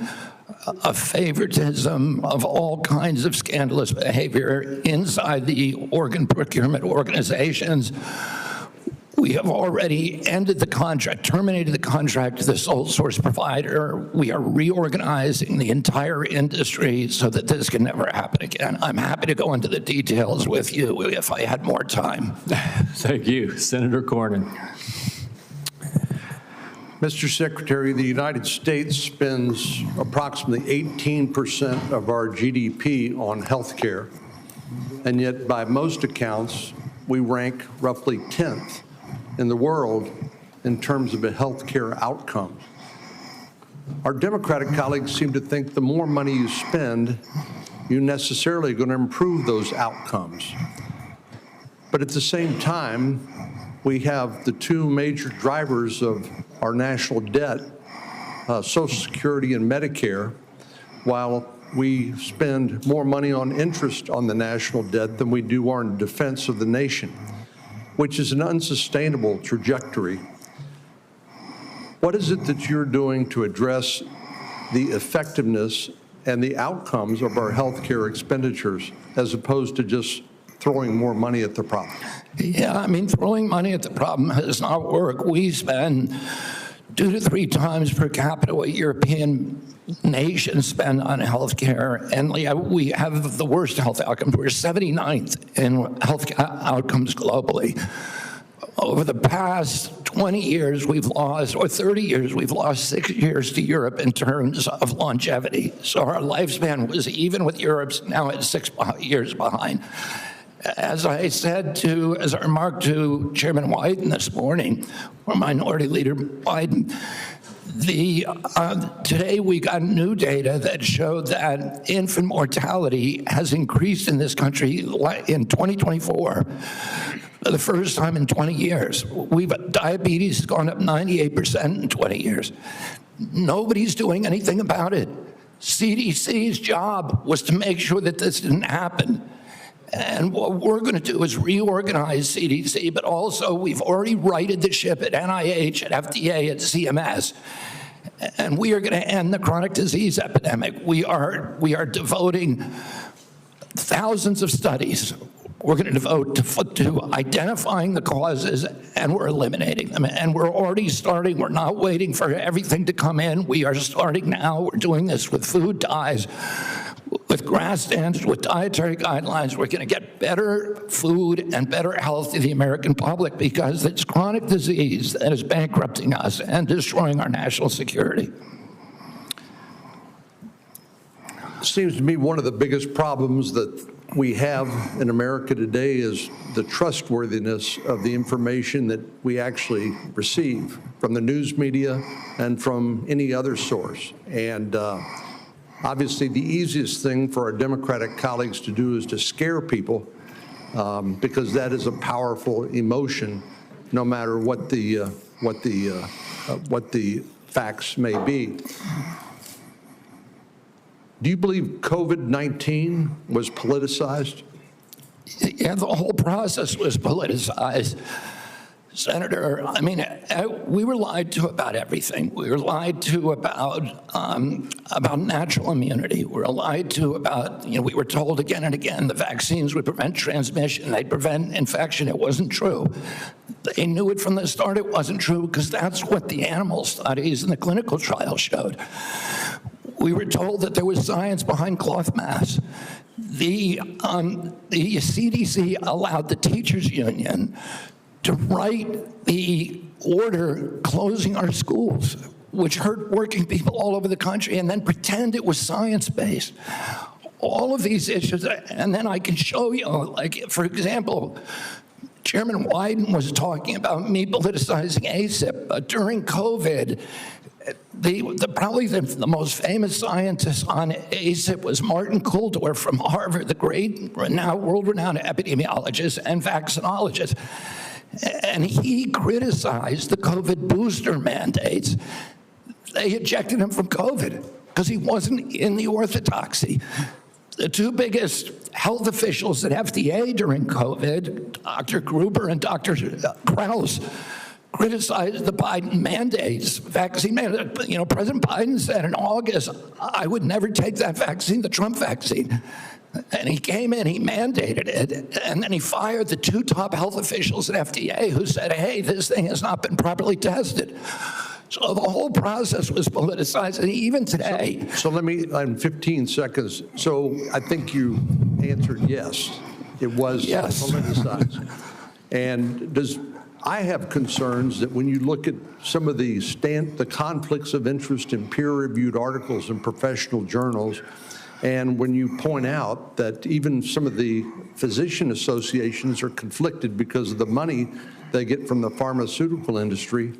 of favoritism, of all kinds of scandalous behavior inside the organ procurement organizations. We have already ended the contract, terminated the contract to the sole source provider. We are reorganizing the entire industry so that this can never happen again. I'm happy to go into the details with you if I had more time. Thank you. Senator Cornyn. Mr. Secretary, the United States spends approximately 18% of our GDP on health care, and yet by most accounts, we rank roughly 10th in the world in terms of health care outcomes. Our Democratic colleagues seem to think the more money you spend, you're necessarily going to improve those outcomes. But at the same time, we have the two major drivers of our national debt, Social Security and Medicare, while we spend more money on interest on the national debt than we do on defense of the nation, which is an unsustainable trajectory. What is it that you're doing to address the effectiveness and the outcomes of our healthcare expenditures as opposed to just throwing more money at the problem? Yeah, I mean, throwing money at the problem does not work. We spend 2 to 3 times per capita what European nations spend on healthcare, and we have the worst health outcomes. We're 79th in health outcomes globally. Over the past 20 years, we've lost, or 30 years, we've lost 6 years to Europe in terms of longevity. So our lifespan was even with Europe's now at 6 years behind. As I remarked to Chairman Wyden this morning, or Minority Leader Wyden, today we got new data that showed that infant mortality has increased in this country in 2024 for the first time in 20 years. Diabetes has gone up 98% in 20 years. Nobody's doing anything about it. CDC's job was to make sure that this didn't happen. And what we're going to do is reorganize CDC, but also we've already righted the ship at NIH, at FDA, at CMS. And we are going to end the chronic disease epidemic. We are devoting thousands of studies. We're going to devote to identifying the causes, and we're eliminating them. And we're already starting. We're not waiting for everything to come in. We are starting now. We're doing this with food dyes, with grass standards, with dietary guidelines. We're going to get better food and better health to the American public because it's chronic disease that is bankrupting us and destroying our national security. It seems to me one of the biggest problems that we have in America today is the trustworthiness of the information that we actually receive from the news media and from any other source. And obviously, the easiest thing for our Democratic colleagues to do is to scare people because that is a powerful emotion, no matter what the facts may be. Do you believe COVID-19 was politicized? Yeah, the whole process was politicized. Senator, I mean, we were lied to about everything. We were lied to about natural immunity. We were lied to about, we were told again and again the vaccines would prevent transmission, they'd prevent infection. It wasn't true. They knew it from the start. It wasn't true because that's what the animal studies and the clinical trials showed. We were told that there was science behind cloth masks. The CDC allowed the teachers union to write the order closing our schools, which hurt working people all over the country, and then pretend it was science-based. All of these issues, and then I can show you, like, for example, Chairman Wyden was talking about me politicizing ACIP, but during COVID, probably the most famous scientist on ACIP was Martin Kulldorff from Harvard, the great, world-renowned epidemiologist and vaccinologist. And he criticized the COVID booster mandates. They ejected him from COVID because he wasn't in the orthodoxy. The two biggest health officials at FDA during COVID, Dr. Gruber and Dr. Krause, criticized the Biden mandates, vaccine mandates. President Biden said in August, I would never take that vaccine, the Trump vaccine. And he came in, he mandated it, and then he fired the two top health officials at FDA who said, hey, this thing has not been properly tested. So the whole process was politicized, and even today. So let me, in 15 seconds, so I think you answered yes. It was politicized. And I have concerns that when you look at some of the conflicts of interest in peer-reviewed articles in professional journals, and when you point out that even some of the physician associations are conflicted because of the money they get from the pharmaceutical industry,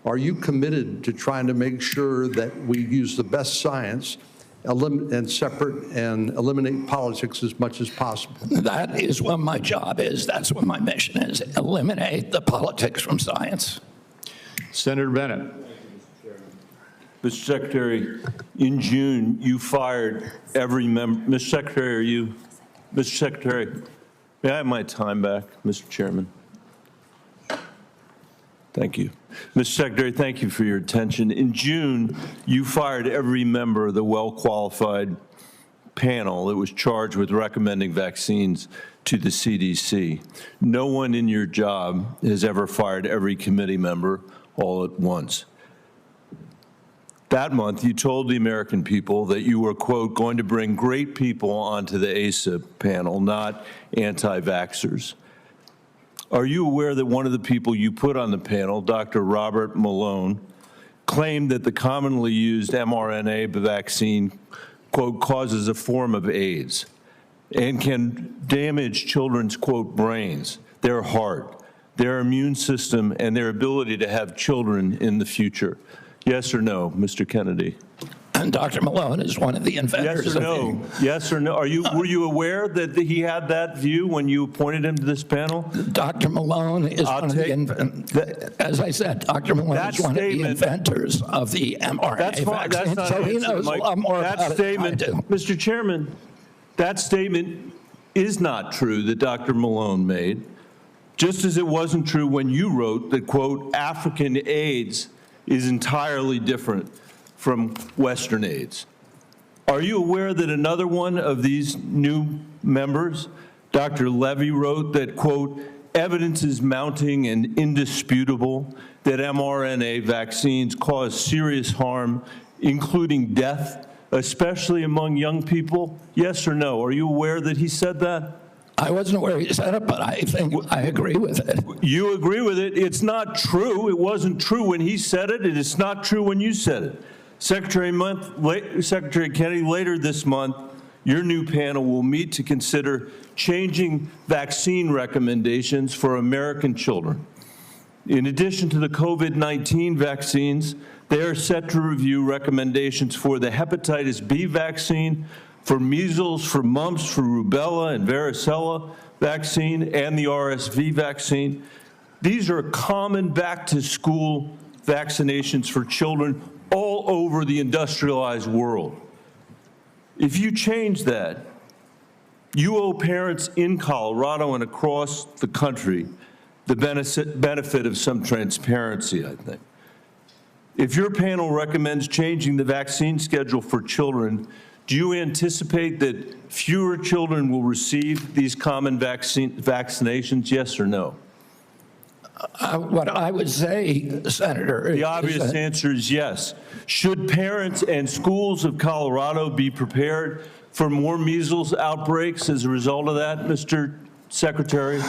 Are you committed to trying to make sure that we use the best science and separate and eliminate politics as much as possible? That is what my job is. That's what my mission is. Eliminate the politics from science. Senator Bennett. Mr. Secretary, in June, you fired every member. Mr. Secretary, Mr. Secretary, may I have my time back, Mr. Chairman? Thank you. Mr. Secretary, thank you for your attention. In June, you fired every member of the well-qualified panel that was charged with recommending vaccines to the CDC. No one in your job has ever fired every committee member all at once. That month, you told the American people that you were, quote, going to bring great people onto the ACIP panel, not anti-vaxxers. Are you aware that one of the people you put on the panel, Dr. Robert Malone, claimed that the commonly used mRNA vaccine, quote, causes a form of AIDS and can damage children's, quote, brains, their heart, their immune system, and their ability to have children in the future? Yes or no, Mr. Kennedy? And Dr. Malone is one of the inventors. Yes or no? Yes or no? Were you aware that he had that view when you appointed him to this panel? Dr. Malone is one of the inventors. As I said, Dr. Malone is one of the inventors of the mRNA vaccine, so he knows a lot more about it than I do. Mr. Chairman, that statement is not true that Dr. Malone made, just as it wasn't true when you wrote that, quote, African AIDS is entirely different from Western AIDS. Are you aware that another one of these new members, Dr. Levy, wrote that, quote, evidence is mounting and indisputable that mRNA vaccines cause serious harm, including death, especially among young people? Yes or no? Are you aware that he said that? I wasn't aware he said it, but I think I agree with it. You agree with it? It's not true. It wasn't true when he said it, and it's not true when you said it. Secretary Kennedy, later this month, your new panel will meet to consider changing vaccine recommendations for American children. In addition to the COVID-19 vaccines, they are set to review recommendations for the hepatitis B vaccine, for measles, for mumps, for rubella and varicella vaccine, and the RSV vaccine. These are common back-to-school vaccinations for children all over the industrialized world. If you change that, you owe parents in Colorado and across the country the benefit of some transparency, I think. If your panel recommends changing the vaccine schedule for children, do you anticipate that fewer children will receive these common vaccinations, yes or no? What I would say, Senator, the obvious answer is yes. Should parents and schools of Colorado be prepared for more measles outbreaks as a result of that, Mr. Secretary?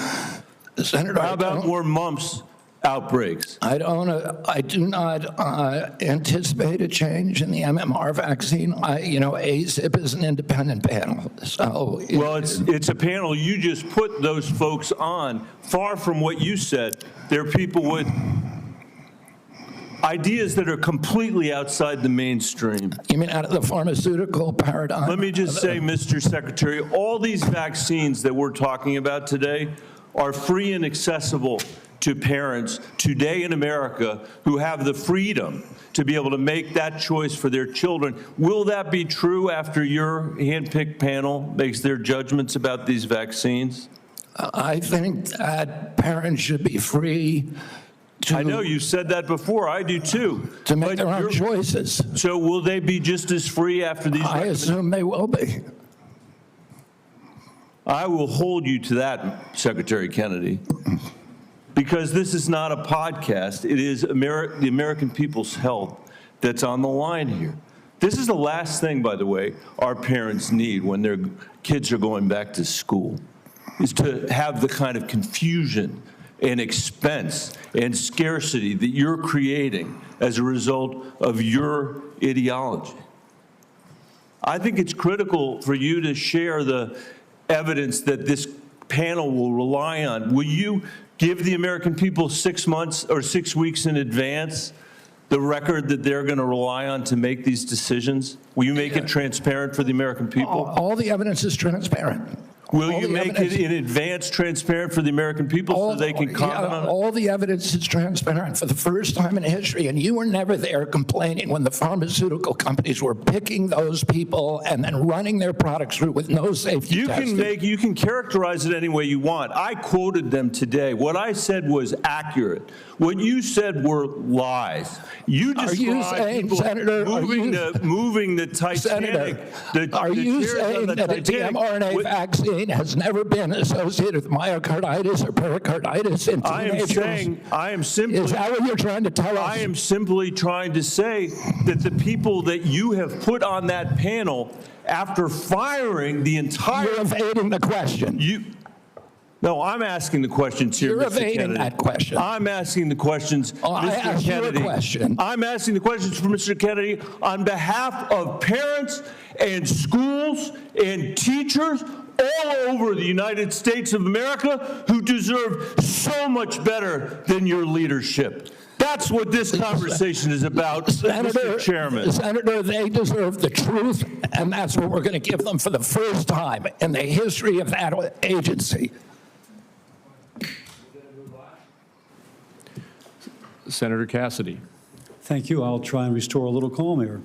Senator, how about more mumps outbreaks? I do not anticipate a change in the MMR vaccine. ACIP is an independent panel. So well, it's a panel you just put those folks on. Far from what you said, they're people with ideas that are completely outside the mainstream. You mean out of the pharmaceutical paradigm? Let me just say, Mr. Secretary, all these vaccines that we're talking about today are free and accessible to parents today in America who have the freedom to be able to make that choice for their children. Will that be true after your handpicked panel makes their judgments about these vaccines? I think that parents should be free to... I know you said that before. I do too. To make their own choices. So will they be just as free after these? I assume they will be. I will hold you to that, Secretary Kennedy. Because this is not a podcast. It is the American people's health that's on the line here. This is the last thing, by the way, our parents need when their kids are going back to school, is to have the kind of confusion and expense and scarcity that you're creating as a result of your ideology. I think it's critical for you to share the evidence that this panel will rely on. Will you give the American people 6 months or 6 weeks in advance the record that they're going to rely on to make these decisions? Will you make it transparent for the American people? All the evidence is transparent. Will you make it in advance transparent for the American people so they can comment on it? All the evidence is transparent for the first time in history, and you were never there complaining when the pharmaceutical companies were picking those people and then running their products through with no safety testing. You can characterize it any way you want. I quoted them today. What I said was accurate. What you said were lies. You described people moving the Titanic. Senator, are you saying that the mRNA vaccine has never been associated with myocarditis or pericarditis in teenagers? I am simply. Is that what you're trying to tell us? I am simply trying to say that the people that you have put on that panel, after firing the entire. You're evading the question. No, I'm asking the questions here, You're Mr. Kennedy. evading that question. I'm asking the questions, I Mr. asked Kennedy. you a question. I'm asking the questions for Mr. Kennedy on behalf of parents and schools and teachers all over the United States of America who deserve so much better than your leadership. That's what this conversation is about, Mr. Chairman. Senator, they deserve the truth, and that's what we're going to give them for the first time in the history of that agency. Senator Cassidy. Thank you. I'll try and restore a little calm here.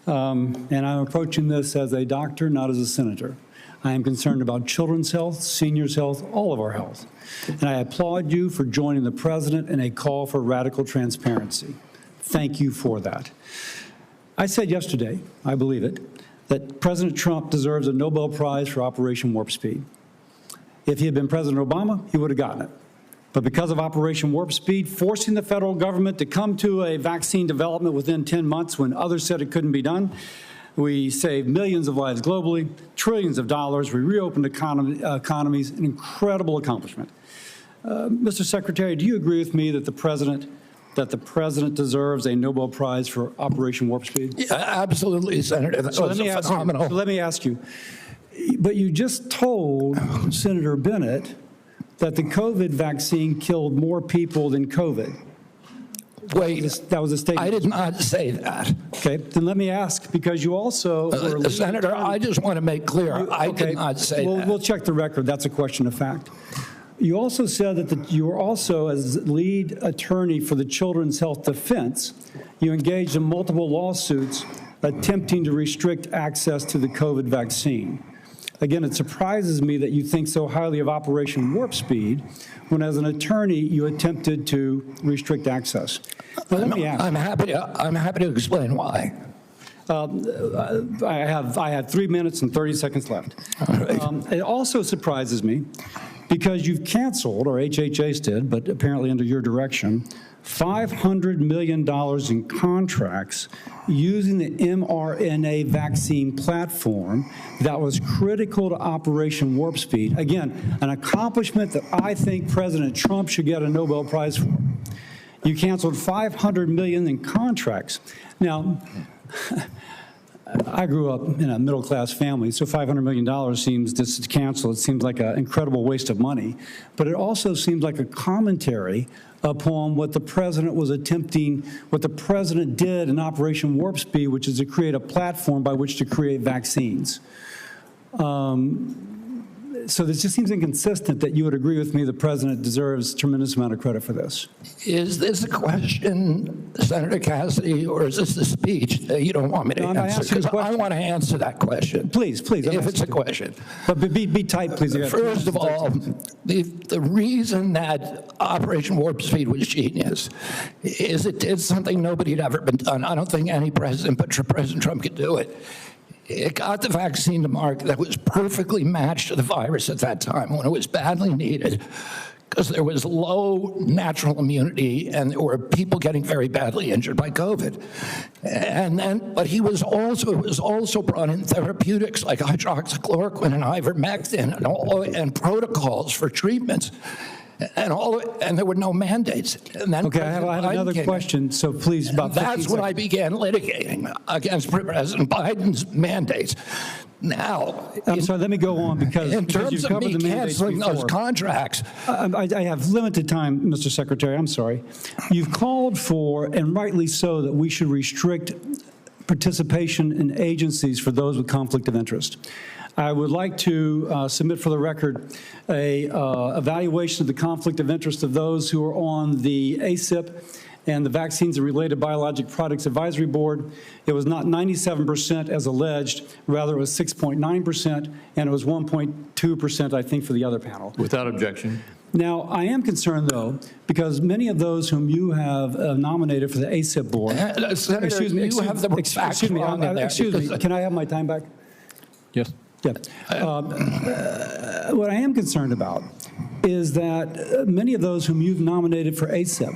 And I'm approaching this as a doctor, not as a senator. I am concerned about children's health, seniors' health, all of our health. And I applaud you for joining the president in a call for radical transparency. Thank you for that. I said yesterday, I believe it, that President Trump deserves a Nobel Prize for Operation Warp Speed. If he had been President Obama, he would have gotten it. But because of Operation Warp Speed, forcing the federal government to come to a vaccine development within 10 months when others said it couldn't be done, we saved millions of lives globally, trillions of dollars. We reopened economies, an incredible accomplishment. Mr. Secretary, do you agree with me that the president deserves a Nobel Prize for Operation Warp Speed? Yeah, absolutely, Senator. That was phenomenal. Let me ask you, but you just told Senator Bennett that the COVID vaccine killed more people than COVID. Wait, that was a statement. I did not say that. Okay, then let me ask, because you also were Senator, I just want to make clear, I did not say that. We'll check the record. That's a question of fact. You also said that you were also, as lead attorney for the Children's Health Defense, you engaged in multiple lawsuits attempting to restrict access to the COVID vaccine. Again, it surprises me that you think so highly of Operation Warp Speed when, as an attorney, you attempted to restrict access. Now, let me ask. I'm happy to explain why. I had 3 minutes and 30 seconds left. All right. It also surprises me because you've canceled, or HHS did, but apparently under your direction, $500 million in contracts using the mRNA vaccine platform that was critical to Operation Warp Speed. Again, an accomplishment that I think President Trump should get a Nobel Prize for. You canceled $500 million in contracts. Now, I grew up in a middle-class family, so $500 million seems, just to cancel, it seems like an incredible waste of money. But it also seems like a commentary upon what the president was attempting, what the president did in Operation Warp Speed, which is to create a platform by which to create vaccines. So this just seems inconsistent that you would agree with me the president deserves a tremendous amount of credit for this. Is this a question, Senator Cassidy, or is this a speech that you don't want me to answer? Because I want to answer that question. Please. If it's a question. But be tight, please. First of all, the reason that Operation Warp Speed was genius is it did something nobody had ever been done. I don't think any president but President Trump could do it. It got the vaccine to market that was perfectly matched to the virus at that time when it was badly needed, because there was low natural immunity and there were people getting very badly injured by COVID. But it was also brought in therapeutics like hydroxychloroquine and ivermectin and protocols for treatments. And there were no mandates. And then okay, I have another question, so please, about 15 That's when I began litigating against President Biden's mandates. Now, I'm sorry, let me go on because in because terms you've of covered me the mandates canceling those before. contracts, I have limited time, Mr. Secretary, I'm sorry. You've called for, and rightly so, that we should restrict participation in agencies for those with conflict of interest. I would like to submit for the record a evaluation of the conflict of interest of those who are on the ACIP and the Vaccines and Related Biologic Products Advisory Board. It was not 97% as alleged, rather it was 6.9%, and it was 1.2%, I think, for the other panel. Without objection. Now, I am concerned, though, because many of those whom you have nominated for the ACIP board, Senator, excuse me, you have the facts excuse me, wrong in there. excuse me, can I have my time back? Yes. Yeah. What I am concerned about is that many of those whom you've nominated for ACIP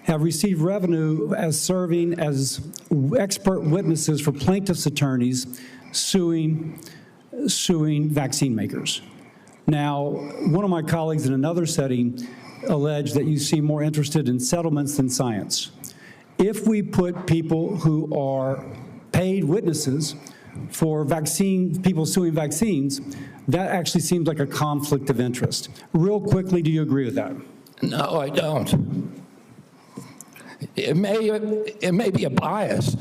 have received revenue as serving as expert witnesses for plaintiffs' attorneys suing vaccine makers. Now, one of my colleagues in another setting alleged that you seem more interested in settlements than science. If we put people who are paid witnesses for people suing vaccines, that actually seems like a conflict of interest. Real quickly, do you agree with that? No, I don't. It may be a bias,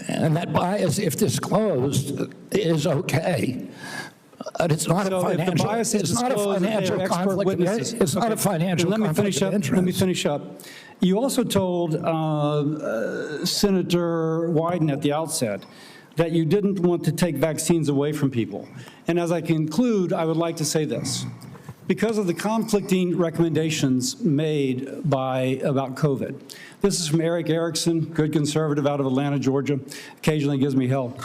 and that bias, if disclosed, is okay. But it's not a financial. It's not a financial conflict. It's not a financial conflict of interest. Let me finish up. You also told Senator Wyden at the outset that you didn't want to take vaccines away from people. And as I conclude, I would like to say this. Because of the conflicting recommendations made about COVID. This is from Eric Erickson, good conservative out of Atlanta, Georgia, occasionally gives me hell.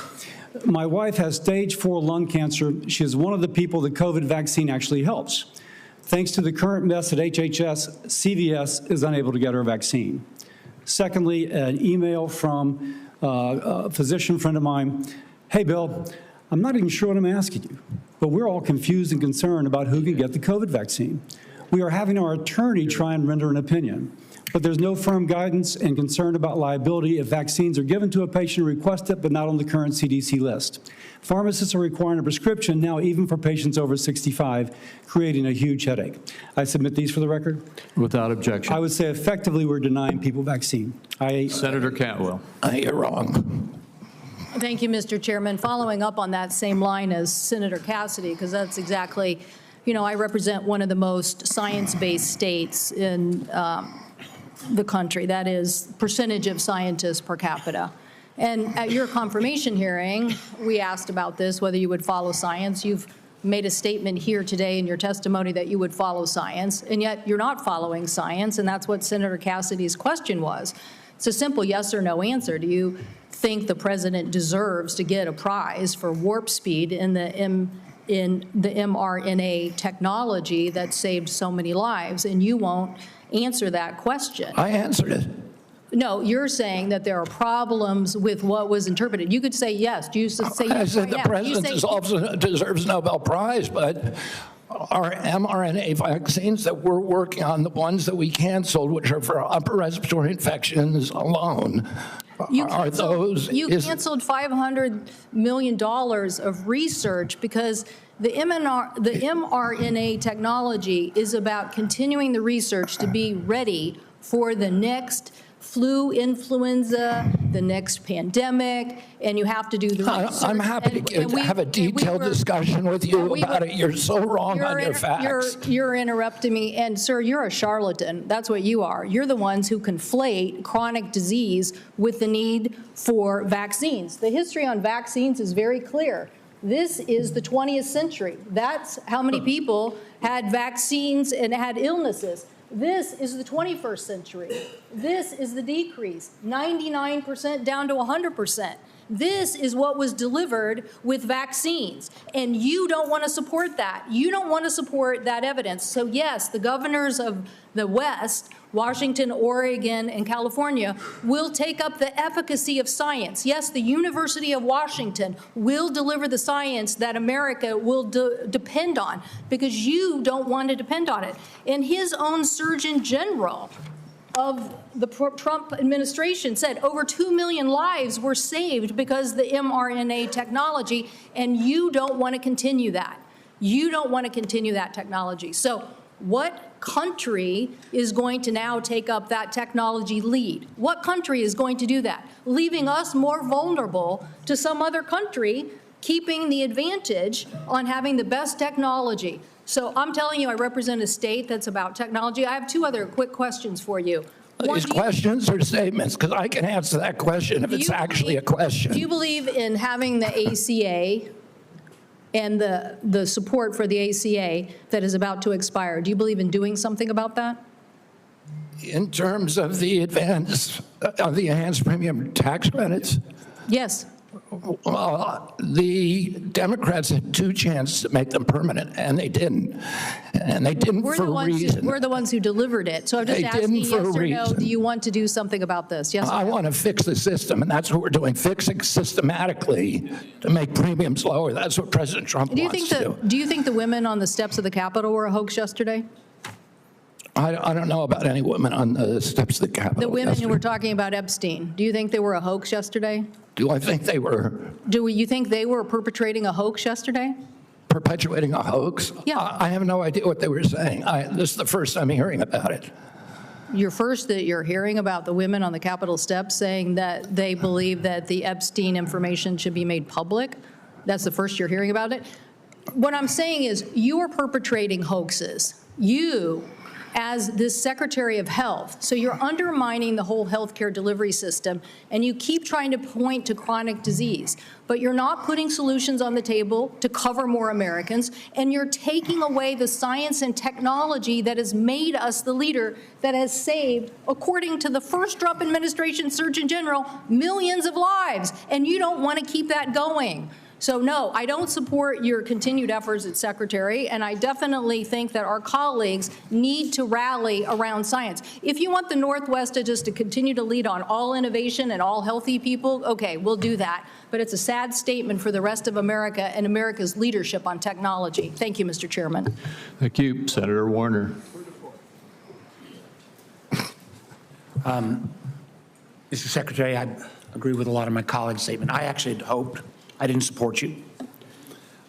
My wife has stage 4 lung cancer. She is one of the people the COVID vaccine actually helps. Thanks to the current mess at HHS, CVS is unable to get her vaccine. Secondly, an email from a physician friend of mine. Hey, Bill, I'm not even sure what I'm asking you, but we're all confused and concerned about who can get the COVID vaccine. We are having our attorney try and render an opinion, but there's no firm guidance and concern about liability if vaccines are given to a patient who requests it, but not on the current CDC list. Pharmacists are requiring a prescription now even for patients over 65, creating a huge headache. I submit these for the record. Without objection. I would say effectively we're denying people vaccine. Senator Cantwell. You're wrong. Thank you, Mr. Chairman. Following up on that same line as Senator Cassidy, because that's exactly, I represent one of the most science-based states in the country. That is percentage of scientists per capita. And at your confirmation hearing, we asked about this, whether you would follow science. You've made a statement here today in your testimony that you would follow science, and yet you're not following science, and that's what Senator Cassidy's question was. It's a simple yes or no answer. Do you think the president deserves to get a prize for warp speed in the mRNA technology that saved so many lives? And you won't answer that question. I answered it. No, you're saying that there are problems with what was interpreted. You could say yes. Do you say yes? I said the president also deserves a Nobel Prize, but our mRNA vaccines that we're working on, the ones that we canceled, which are for upper respiratory infections alone, you canceled $500 million of research because the mRNA technology is about continuing the research to be ready for the next flu, influenza, the next pandemic, and you have to do the research. I'm happy to have a detailed discussion with you about it. You're so wrong on your facts. You're interrupting me, and sir, you're a charlatan. That's what you are. You're the ones who conflate chronic disease with the need for vaccines. The history on vaccines is very clear. This is the 20th century. That's how many people had vaccines and had illnesses. This is the 21st century. This is the decrease, 99% down to 100%. This is what was delivered with vaccines, and you don't want to support that. You don't want to support that evidence. So yes, the governors of the West, Washington, Oregon, and California, will take up the efficacy of science. Yes, the University of Washington will deliver the science that America will depend on, because you don't want to depend on it. And his own Surgeon General of the Trump administration said over 2 million lives were saved because of the mRNA technology, and you don't want to continue that. You don't want to continue that technology. So what country is going to now take up that technology lead? What country is going to do that? Leaving us more vulnerable to some other country, keeping the advantage on having the best technology. So I'm telling you, I represent a state that's about technology. I have two other quick questions for you. These questions or statements? Because I can answer that question if it's actually a question. Do you believe in having the ACA and the support for the ACA that is about to expire? Do you believe in doing something about that? In terms of the enhanced premium tax credits? Yes. Well, the Democrats had two chances to make them permanent, and they didn't. And they didn't for a reason. We're the ones who delivered it. So I'm just asking, yes or no, do you want to do something about this? Yes or no? I want to fix the system, and that's what we're doing, fixing systematically to make premiums lower. That's what President Trump wants to do. Do you think the women on the steps of the Capitol were a hoax yesterday? I don't know about any women on the steps of the Capitol. The women who were talking about Epstein, do you think they were a hoax yesterday? Do I think they were? Do you think they were perpetrating a hoax yesterday? Perpetuating a hoax? Yeah. I have no idea what they were saying. This is the first time hearing about it. You're hearing about the women on the Capitol steps saying that they believe that the Epstein information should be made public? That's the first you're hearing about it? What I'm saying is you are perpetrating hoaxes. You, as this Secretary of Health. So you're undermining the whole healthcare delivery system, and you keep trying to point to chronic disease, but you're not putting solutions on the table to cover more Americans, and you're taking away the science and technology that has made us the leader that has saved, according to the first Trump administration Surgeon General, millions of lives, and you don't want to keep that going. So no, I don't support your continued efforts as Secretary, and I definitely think that our colleagues need to rally around science. If you want the Northwest to continue to lead on all innovation and all healthy people, okay, we'll do that. But it's a sad statement for the rest of America and America's leadership on technology. Thank you, Mr. Chairman. Thank you. Senator Warner. Mr. Secretary, I agree with a lot of my colleagues' statement. I actually had hoped I didn't support you.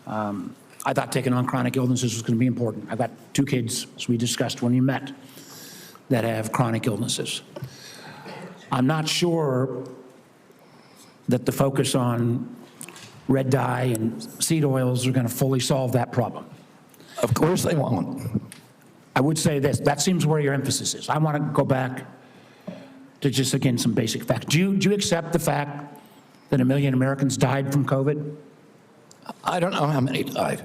I thought taking on chronic illnesses was going to be important. I've got 2 kids, as we discussed when we met, that have chronic illnesses. I'm not sure that the focus on red dye and seed oils are going to fully solve that problem. Of course they won't. I would say this, that seems where your emphasis is. I want to go back to just, again, some basic facts. Do you accept the fact that 1 million Americans died from COVID? I don't know how many died.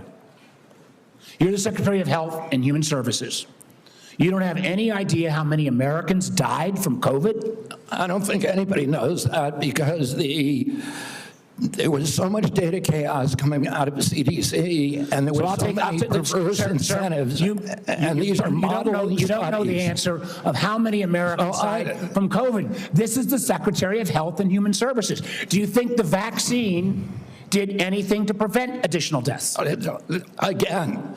You're the Secretary of Health and Human Services. You don't have any idea how many Americans died from COVID? I don't think anybody knows that because there was so much data chaos coming out of the CDC, and there were so many perverse incentives, and these are modeled You don't know the answer of how many Americans died from COVID. This is the Secretary of Health and Human Services. Do you think the vaccine did anything to prevent additional deaths? Again,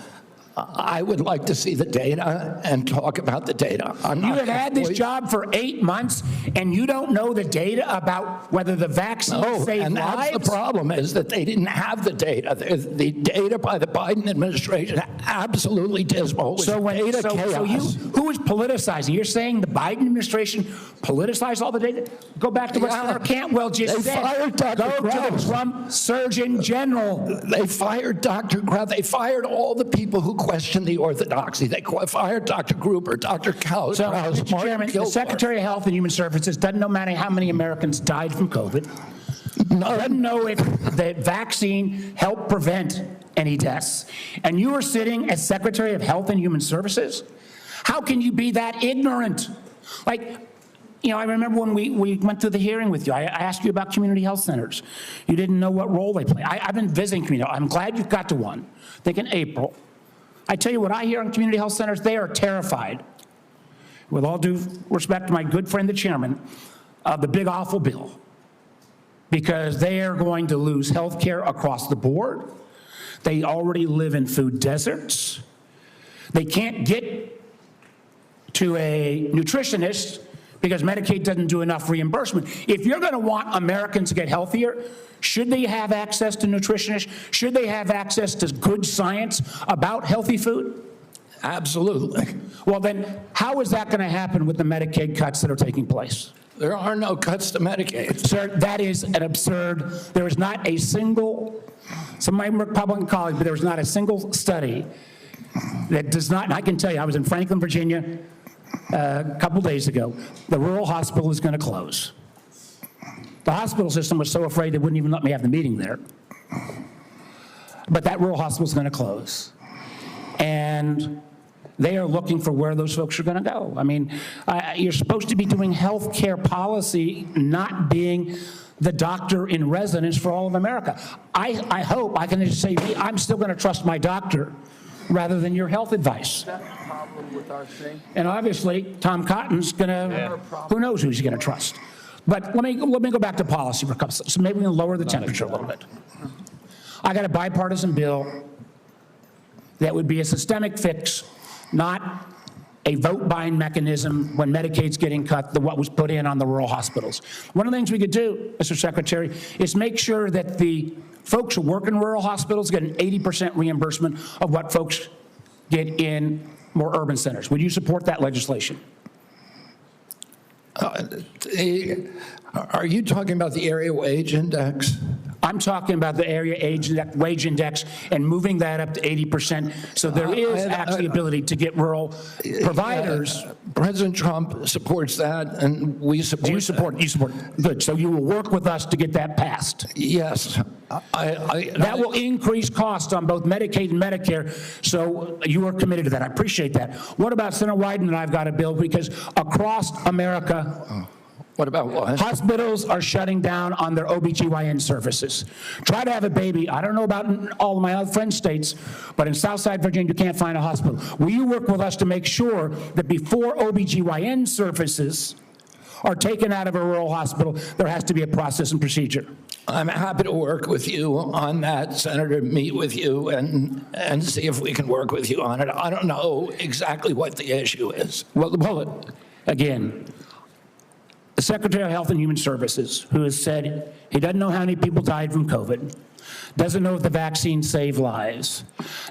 I would like to see the data and talk about the data. You have had this job for 8 months, and you don't know the data about whether the vaccine saved and lives? That's the problem, is that they didn't have the data. The data by the Biden administration absolutely dismal. So who is politicizing? You're saying the Biden administration politicized all the data? Go back to what Senator Cantwell just said. Fired Dr. Go to the Trump Surgeon General. They fired Dr. Krauss. They fired all the people who questioned the orthodoxy. They fired Dr. Gruber, Dr. Krauss, Mr. Chairman, the Secretary of Health and Human Services doesn't know how many Americans died from COVID. Doesn't know if the vaccine helped prevent any deaths. And you are sitting as Secretary of Health and Human Services? How can you be that ignorant? Like, you know, I remember when we went through the hearing with you, I asked you about community health centers. You didn't know what role they play. I've been visiting community. I'm glad you got to one, I think in April. I tell you what I hear on community health centers, they are terrified, with all due respect to my good friend, the chairman, of the big awful bill, because they are going to lose health care across the board. They already live in food deserts. They can't get to a nutritionist because Medicaid doesn't do enough reimbursement. If you're going to want Americans to get healthier, should they have access to nutritionists? Should they have access to good science about healthy food? Absolutely. Well, then how is that going to happen with the Medicaid cuts that are taking place? There are no cuts to Medicaid. Sir, that is an absurd. There is not a single, some of my Republican colleagues, but there is not a single study that does not, and I can tell you, I was in Franklin, Virginia a couple days ago. The rural hospital is going to close. The hospital system was so afraid they wouldn't even let me have the meeting there. But that rural hospital is going to close. And they are looking for where those folks are going to go. I mean, you're supposed to be doing health care policy, not being the doctor in residence for all of America. I hope I can just say, I'm still going to trust my doctor rather than your health advice. Is that a problem with our thing? And obviously, Tom Cotton's going to, who knows who he's going to trust. But let me go back to policy for a couple seconds. So maybe we can lower the temperature a little bit. I got a bipartisan bill that would be a systemic fix, not a vote-buying mechanism when Medicaid's getting cut, what was put in on the rural hospitals. One of the things we could do, Mr. Secretary, is make sure that the folks who work in rural hospitals get an 80% reimbursement of what folks get in more urban centers. Would you support that legislation? Are you talking about the area wage index? I'm talking about the area wage index and moving that up to 80%. So there is actually ability to get rural providers. President Trump supports that, and we support. Do you support? You support? Good. So you will work with us to get that passed. Yes. That will increase costs on both Medicaid and Medicare. So you are committed to that. I appreciate that. What about Senator Wyden and I've got a bill because across America. What about what? Hospitals are shutting down on their OBGYN services. Try to have a baby. I don't know about in all of my other friend states, but in Southside Virginia, you can't find a hospital. Will you work with us to make sure that before OBGYN services are taken out of a rural hospital, there has to be a process and procedure? I'm happy to work with you on that, Senator, meet with you and see if we can work with you on it. I don't know exactly what the issue is. Well, again, the Secretary of Health and Human Services, who has said he doesn't know how many people died from COVID, doesn't know if the vaccine saved lives,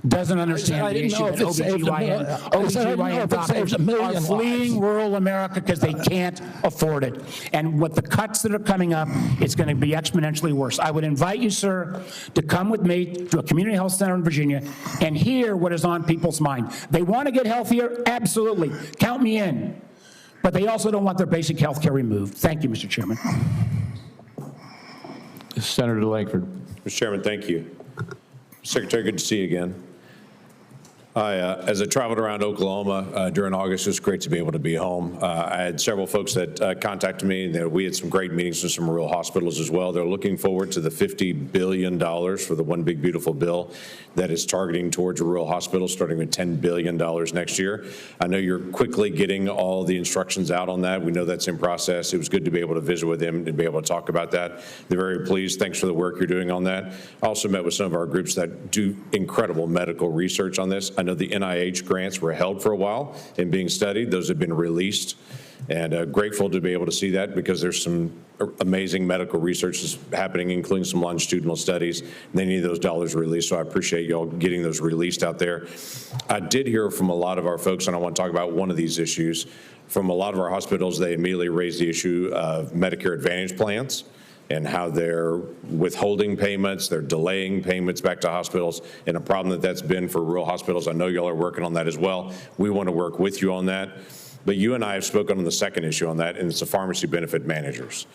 doesn't understand the issue that OBGYN doctors are fleeing rural America because they can't afford it. And with the cuts that are coming up, it's going to be exponentially worse. I would invite you, sir, to come with me to a community health center in Virginia and hear what is on people's mind. They want to get healthier? Absolutely. Count me in. But they also don't want their basic health care removed. Thank you, Mr. Chairman. Senator Langford. Mr. Chairman, thank you. Secretary, good to see you again. As I traveled around Oklahoma during August, it was great to be able to be home. I had several folks that contacted me, and we had some great meetings with some rural hospitals as well. They're looking forward to the $50 billion for the One Big Beautiful Bill that is targeting towards rural hospitals, starting with $10 billion next year. I know you're quickly getting all the instructions out on that. We know that's in process. It was good to be able to visit with them and be able to talk about that. They're very pleased. Thanks for the work you're doing on that. I also met with some of our groups that do incredible medical research on this. I know the NIH grants were held for a while and being studied. Those have been released, and grateful to be able to see that because there's some amazing medical research that's happening, including some longitudinal studies. And they need those dollars released, so I appreciate y'all getting those released out there. I did hear from a lot of our folks, and I want to talk about one of these issues. From a lot of our hospitals, they immediately raised the issue of Medicare Advantage plans and how they're withholding payments, they're delaying payments back to hospitals, and a problem that's been for rural hospitals. I know y'all are working on that as well. We want to work with you on that. But you and I have spoken on the second issue on that, and it's the pharmacy benefit managers.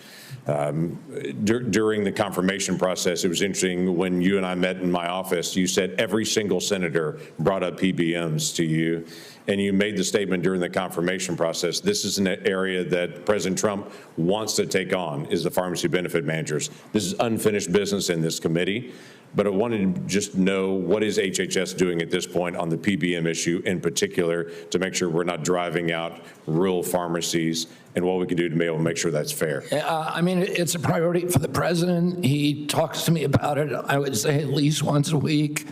During the confirmation process, it was interesting when you and I met in my office, you said every single senator brought up PBMs to you, and you made the statement during the confirmation process, this is an area that President Trump wants to take on, is the pharmacy benefit managers. This is unfinished business in this committee, but I wanted to just know what is HHS doing at this point on the PBM issue in particular to make sure we're not driving out rural pharmacies and what we can do to be able to make sure that's fair. I mean, it's a priority for the president. He talks to me about it, I would say at least once a week,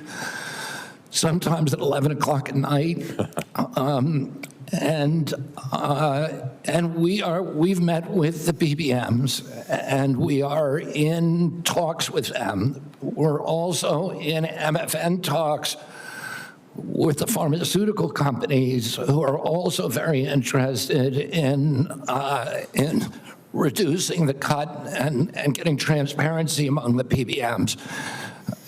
sometimes at 11 o'clock at night. And we've met with the PBMs, and we are in talks with them. We're also in MFN talks with the pharmaceutical companies, who are also very interested in reducing the cut and getting transparency among the PBMs.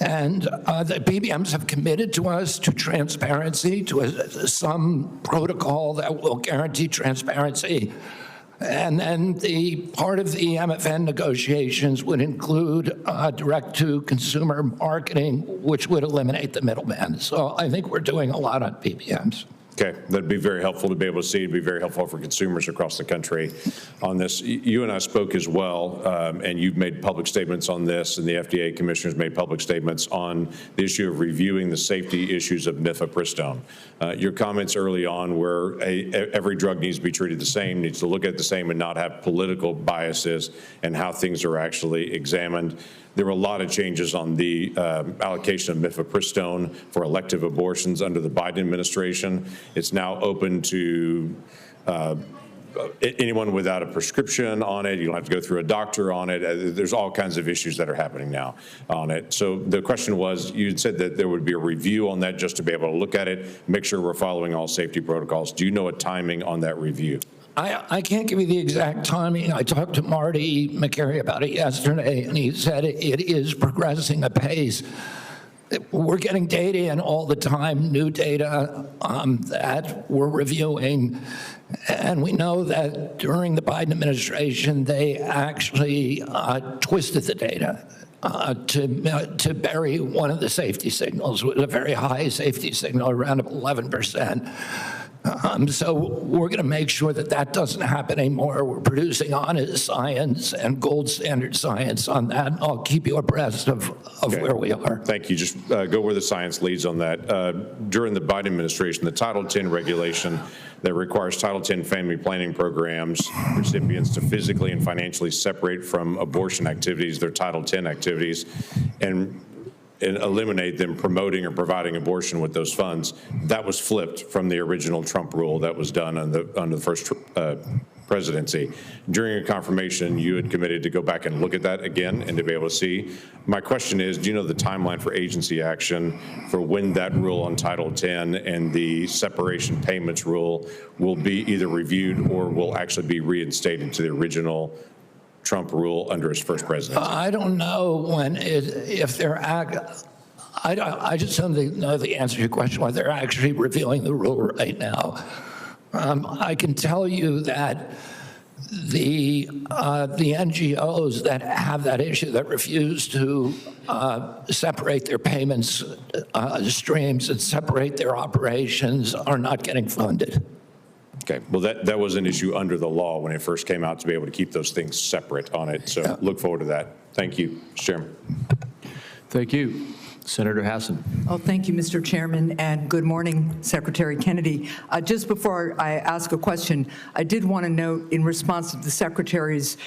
And the PBMs have committed to us to transparency, to some protocol that will guarantee transparency. And then the part of the MFN negotiations would include direct-to-consumer marketing, which would eliminate the middleman. So I think we're doing a lot on PBMs. Okay, that'd be very helpful to be able to see. It'd be very helpful for consumers across the country on this. You and I spoke as well, and you've made public statements on this, and the FDA commissioners made public statements on the issue of reviewing the safety issues of mifepristone. Your comments early on were every drug needs to be treated the same, needs to look at the same, and not have political biases and how things are actually examined. There were a lot of changes on the allocation of mifepristone for elective abortions under the Biden administration. It's now open to anyone without a prescription on it. You don't have to go through a doctor on it. There's all kinds of issues that are happening now on it. So the question was, you said that there would be a review on that just to be able to look at it, make sure we're following all safety protocols. Do you know a timing on that review? I can't give you the exact timing. I talked to Marty McCary about it yesterday, and he said it is progressing apace. We're getting data in all the time, new data that we're reviewing. And we know that during the Biden administration, they actually twisted the data to bury one of the safety signals with a very high safety signal, around 11%. So we're going to make sure that that doesn't happen anymore. We're producing honest science and gold standard science on that. I'll keep you abreast of where we are. Thank you. Just go where the science leads on that. During the Biden administration, the Title X regulation that requires Title X family planning programs recipients to physically and financially separate from abortion activities, their Title X activities, and eliminate them promoting or providing abortion with those funds. That was flipped from the original Trump rule that was done under the first presidency. During a confirmation, you had committed to go back and look at that again and to be able to see. My question is, do you know the timeline for agency action for when that rule on Title X and the separation payments rule will be either reviewed or will actually be reinstated to the original Trump rule under his first presidency? I don't know if they're I just don't know the answer to your question, whether they're actually reviewing the rule right now. I can tell you that the NGOs that have that issue, that refuse to separate their payments streams and separate their operations, are not getting funded. Okay, well, that was an issue under the law when it first came out, to be able to keep those things separate on it. So look forward to that. Thank you, Mr. Chairman. Thank you. Senator Hassan. Oh, thank you, Mr. Chairman, and good morning, Secretary Kennedy. Just before I ask a question, I did want to note, in response to the Secretary's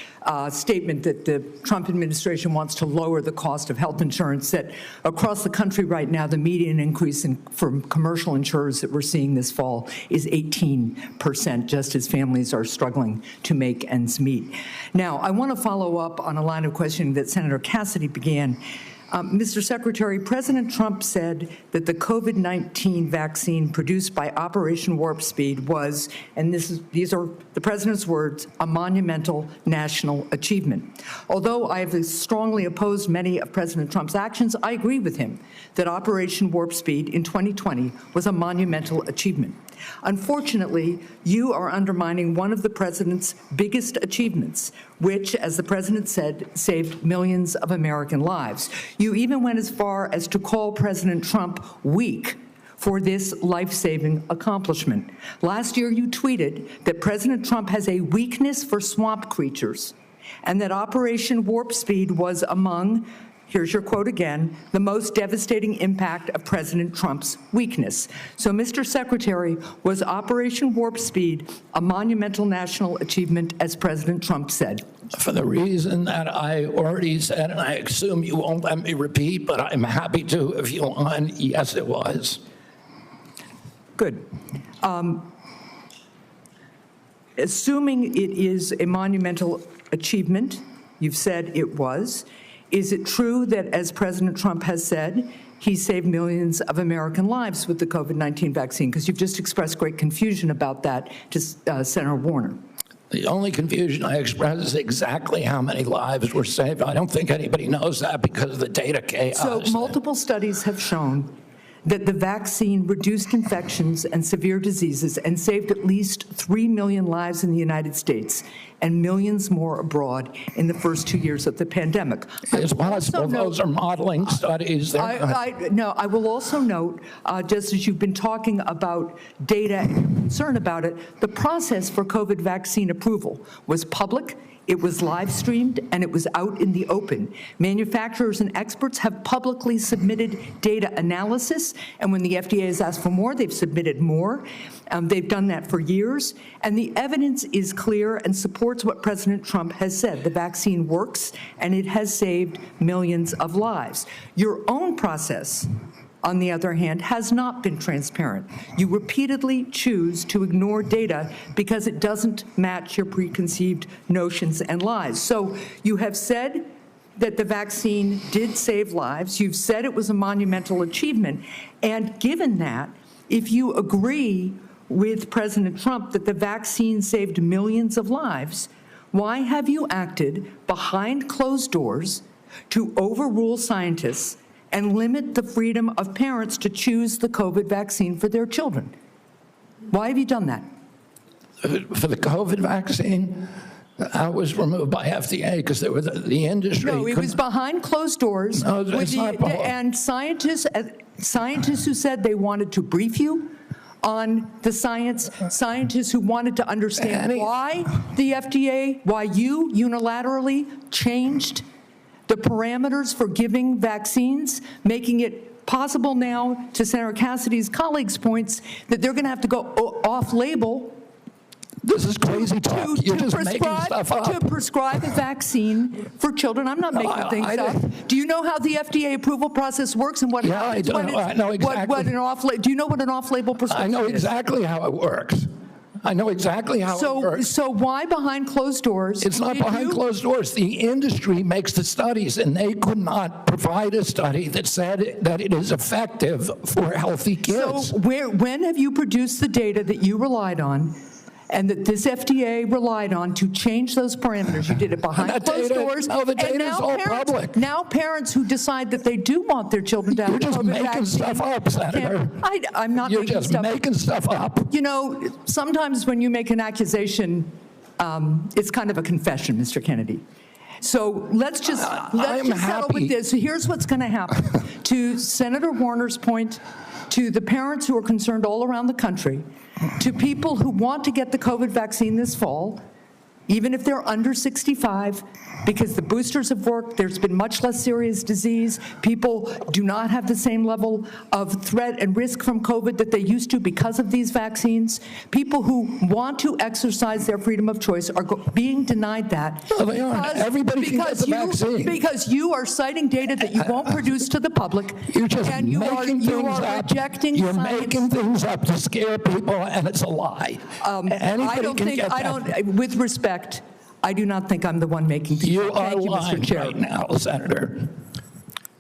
statement that the Trump administration wants to lower the cost of health insurance, that across the country right now, the median increase for commercial insurers that we're seeing this fall is 18%, just as families are struggling to make ends meet. Now, I want to follow up on a line of questioning that Senator Cassidy began. Mr. Secretary, President Trump said that the COVID-19 vaccine produced by Operation Warp Speed was, and these are the president's words, a monumental national achievement. Although I have strongly opposed many of President Trump's actions, I agree with him that Operation Warp Speed in 2020 was a monumental achievement. Unfortunately, you are undermining one of the president's biggest achievements, which, as the president said, saved millions of American lives. You even went as far as to call President Trump weak for this life-saving accomplishment. Last year, you tweeted that President Trump has a weakness for swamp creatures, and that Operation Warp Speed was among, here's your quote again, the most devastating impact of President Trump's weakness. So, Mr. Secretary, was Operation Warp Speed a monumental national achievement, as President Trump said? For the reason that I already said, and I assume you won't let me repeat, but I'm happy to if you want, yes, it was. Good. assuming it is a monumental achievement, you've said it was, is it true that, as President Trump has said, he saved millions of American lives with the COVID-19 vaccine? Because you've just expressed great confusion about that to Senator Warner. The only confusion I express is exactly how many lives were saved. I don't think anybody knows that because of the data chaos. So multiple studies have shown that the vaccine reduced infections and severe diseases and saved at least 3 million lives in the United States and millions more abroad in the first 2 years of the pandemic. It's possible those are modeling studies. I will also note, just as you've been talking about data and concern about it, the process for COVID vaccine approval was public, it was live streamed, and it was out in the open. Manufacturers and experts have publicly submitted data analysis, and when the FDA has asked for more, they've submitted more. They've done that for years, and the evidence is clear and supports what President Trump has said. The vaccine works, and it has saved millions of lives. Your own process, on the other hand, has not been transparent. You repeatedly choose to ignore data because it doesn't match your preconceived notions and lies. So you have said that the vaccine did save lives. You've said it was a monumental achievement. And given that, if you agree with President Trump that the vaccine saved millions of lives, why have you acted behind closed doors to overrule scientists and limit the freedom of parents to choose the COVID vaccine for their children? Why have you done that? For the COVID vaccine, I was removed by FDA because there was the industry. No, it was behind closed doors. No, it's not and scientists who said they wanted to brief you on the science, scientists who wanted to understand why the FDA, why you unilaterally changed the parameters for giving vaccines, making it possible now, to Senator Cassidy's colleagues' points, that they're going to have to go off-label. This is crazy talk. You're just making stuff up. To prescribe a vaccine for children. I'm not making things up. Do you know how the FDA approval process works and what happens when it's, I know exactly. What an off-label? Do you know what an off-label prescription is? I know exactly how it works. I know exactly how it works. So why behind closed doors? It's not behind closed doors. The industry makes the studies, and they could not provide a study that said that it is effective for healthy kids. So when have you produced the data that you relied on and that this FDA relied on to change those parameters? You did it behind closed doors. No, the data is all public. Now parents who decide that they do want their children to have You're just making stuff up, Senator. I'm not You're making just stuff making stuff up. You know, sometimes when you make an accusation, it's kind of a confession, Mr. Kennedy. So let's just settle with this. So here's what's going to happen. To Senator Warner's point, to the parents who are concerned all around the country, to people who want to get the COVID vaccine this fall, even if they're under 65, because the boosters have worked, there's been much less serious disease, people do not have the same level of threat and risk from COVID that they used to because of these vaccines. People who want to exercise their freedom of choice are being denied that. No, they aren't. Everybody can get the vaccine. Because you are citing data that you won't produce to the public. You're just and you are rejecting You're science. making things up to scare people, and it's a lie. With respect, I do not think I'm the one making things up. Thank you, Mr. Chair. Right now, Senator.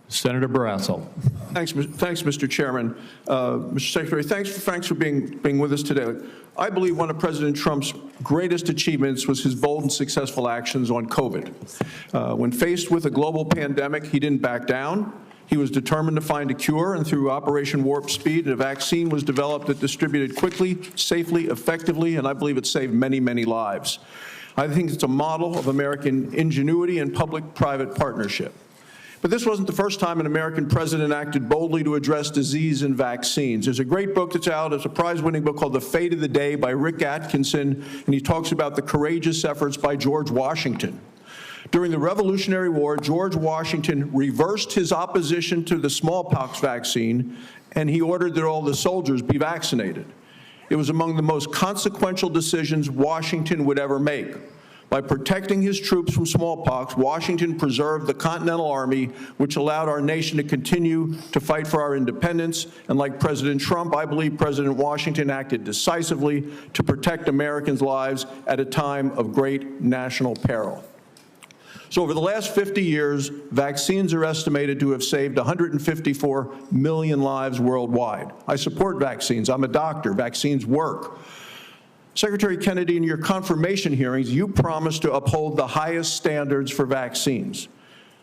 Senator Barrasso. Thanks, Mr. Chairman. Mr. Secretary, thanks for being with us today. I believe one of President Trump's greatest achievements was his bold and successful actions on COVID. When faced with a global pandemic, he didn't back down. He was determined to find a cure, and through Operation Warp Speed, a vaccine was developed that distributed quickly, safely, effectively, and I believe it saved many, many lives. I think it's a model of American ingenuity and public-private partnership. But this wasn't the first time an American president acted boldly to address disease and vaccines. There's a great book that's out. It's a prize-winning book called The Fate of the Day by Rick Atkinson, and he talks about the courageous efforts by George Washington. During the Revolutionary War, George Washington reversed his opposition to the smallpox vaccine, and he ordered that all the soldiers be vaccinated. It was among the most consequential decisions Washington would ever make. By protecting his troops from smallpox, Washington preserved the Continental Army, which allowed our nation to continue to fight for our independence. And like President Trump, I believe President Washington acted decisively to protect Americans' lives at a time of great national peril. So over the last 50 years, vaccines are estimated to have saved 154 million lives worldwide. I support vaccines. I'm a doctor. Vaccines work. Secretary Kennedy, in your confirmation hearings, you promised to uphold the highest standards for vaccines.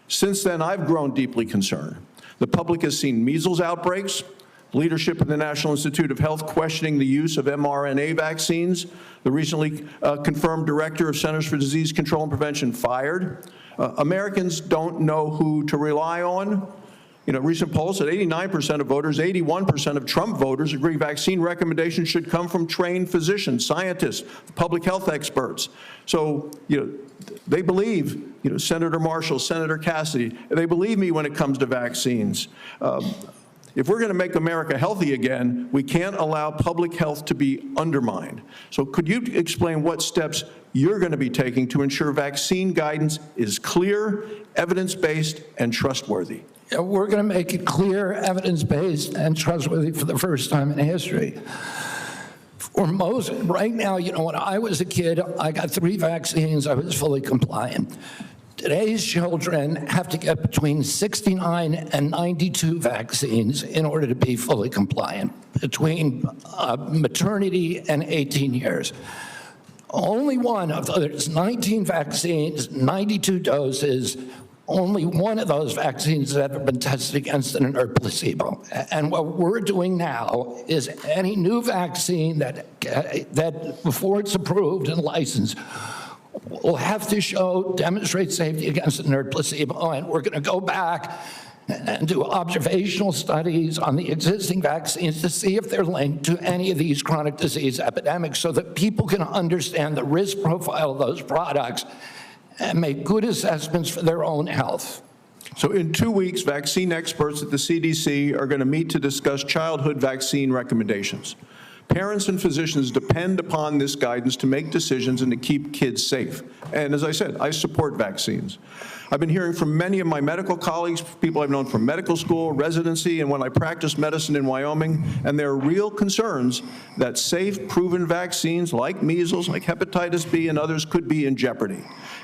Since then, I've grown deeply concerned. The public has seen measles outbreaks, leadership in the National Institute of Health questioning the use of mRNA vaccines, the recently confirmed director of Centers for Disease Control and Prevention fired. Americans don't know who to rely on. You know, recent polls said 89% of voters, 81% of Trump voters agree vaccine recommendations should come from trained physicians, scientists, public health experts. So, you know, they believe, you know, Senator Marshall, Senator Cassidy, they believe me when it comes to vaccines. If we're going to make America healthy again, we can't allow public health to be undermined. So could you explain what steps you're going to be taking to ensure vaccine guidance is clear, evidence-based, and trustworthy? Yeah, we're going to make it clear, evidence-based, and trustworthy for the first time in history. For most, right now, you know, when I was a kid, I got 3 vaccines, I was fully compliant. Today's children have to get between 69 and 92 vaccines in order to be fully compliant, between maternity and 18 years. Only one of those 19 vaccines, 92 doses, only one of those vaccines has ever been tested against an inert placebo. And what we're doing now is any new vaccine that before it's approved and licensed will have to demonstrate safety against an inert placebo. And we're going to go back and do observational studies on the existing vaccines to see if they're linked to any of these chronic disease epidemics so that people can understand the risk profile of those products and make good assessments for their own health. So in 2 weeks, vaccine experts at the CDC are going to meet to discuss childhood vaccine recommendations. Parents and physicians depend upon this guidance to make decisions and to keep kids safe. And as I said, I support vaccines. I've been hearing from many of my medical colleagues, people I've known from medical school, residency, and when I practiced medicine in Wyoming, and there are real concerns that safe, proven vaccines like measles, like hepatitis B, and others could be in jeopardy.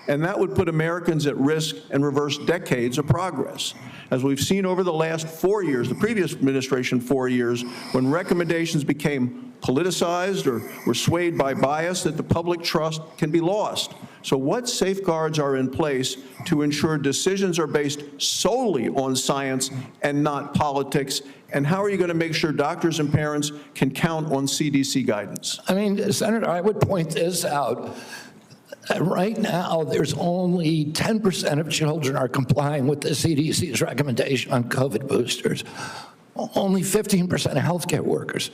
And that would put Americans at risk and reverse decades of progress. As we've seen over the last 4 years, the previous administration 4 years, when recommendations became politicized or were swayed by bias, that the public trust can be lost. So what safeguards are in place to ensure decisions are based solely on science and not politics? And how are you going to make sure doctors and parents can count on CDC guidance? I mean, Senator, I would point this out. Right now, there's only 10% of children are complying with the CDC's recommendation on COVID boosters. Only 15% of healthcare workers.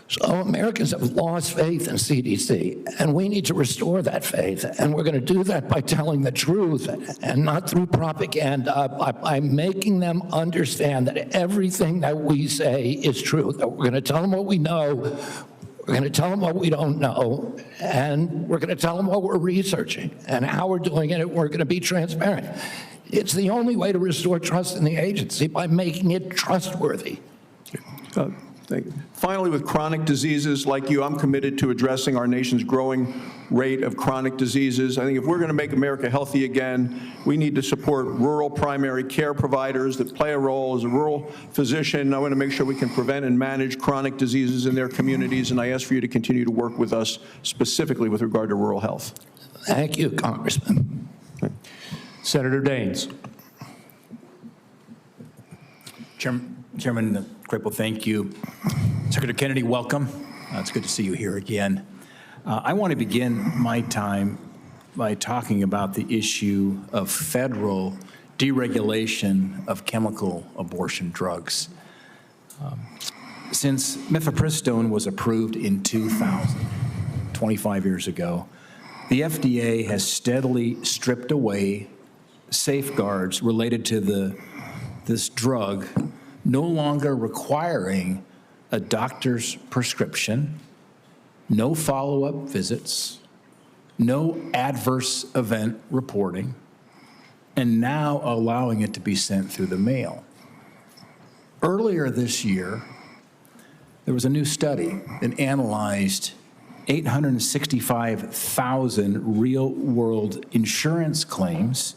So Americans have lost faith in CDC, and we need to restore that faith. And we're going to do that by telling the truth and not through propaganda, by making them understand that everything that we say is true, that we're going to tell them what we know, we're going to tell them what we don't know, and we're going to tell them what we're researching and how we're doing it, and we're going to be transparent. It's the only way to restore trust in the agency, by making it trustworthy. Thank you. Finally, with chronic diseases like you, I'm committed to addressing our nation's growing rate of chronic diseases. I think if we're going to make America healthy again, we need to support rural primary care providers that play a role. As a rural physician, I want to make sure we can prevent and manage chronic diseases in their communities, and I ask for you to continue to work with us specifically with regard to rural health. Thank you, Congressman. Senator Daines. Chairman Crapo, thank you. Secretary Kennedy, welcome. It's good to see you here again. I want to begin my time by talking about the issue of federal deregulation of chemical abortion drugs. Since mifepristone was approved in 2000, 25 years ago, the FDA has steadily stripped away safeguards related to this drug, no longer requiring a doctor's prescription, no follow-up visits, no adverse event reporting, and now allowing it to be sent through the mail. Earlier this year, there was a new study that analyzed 865,000 real-world insurance claims,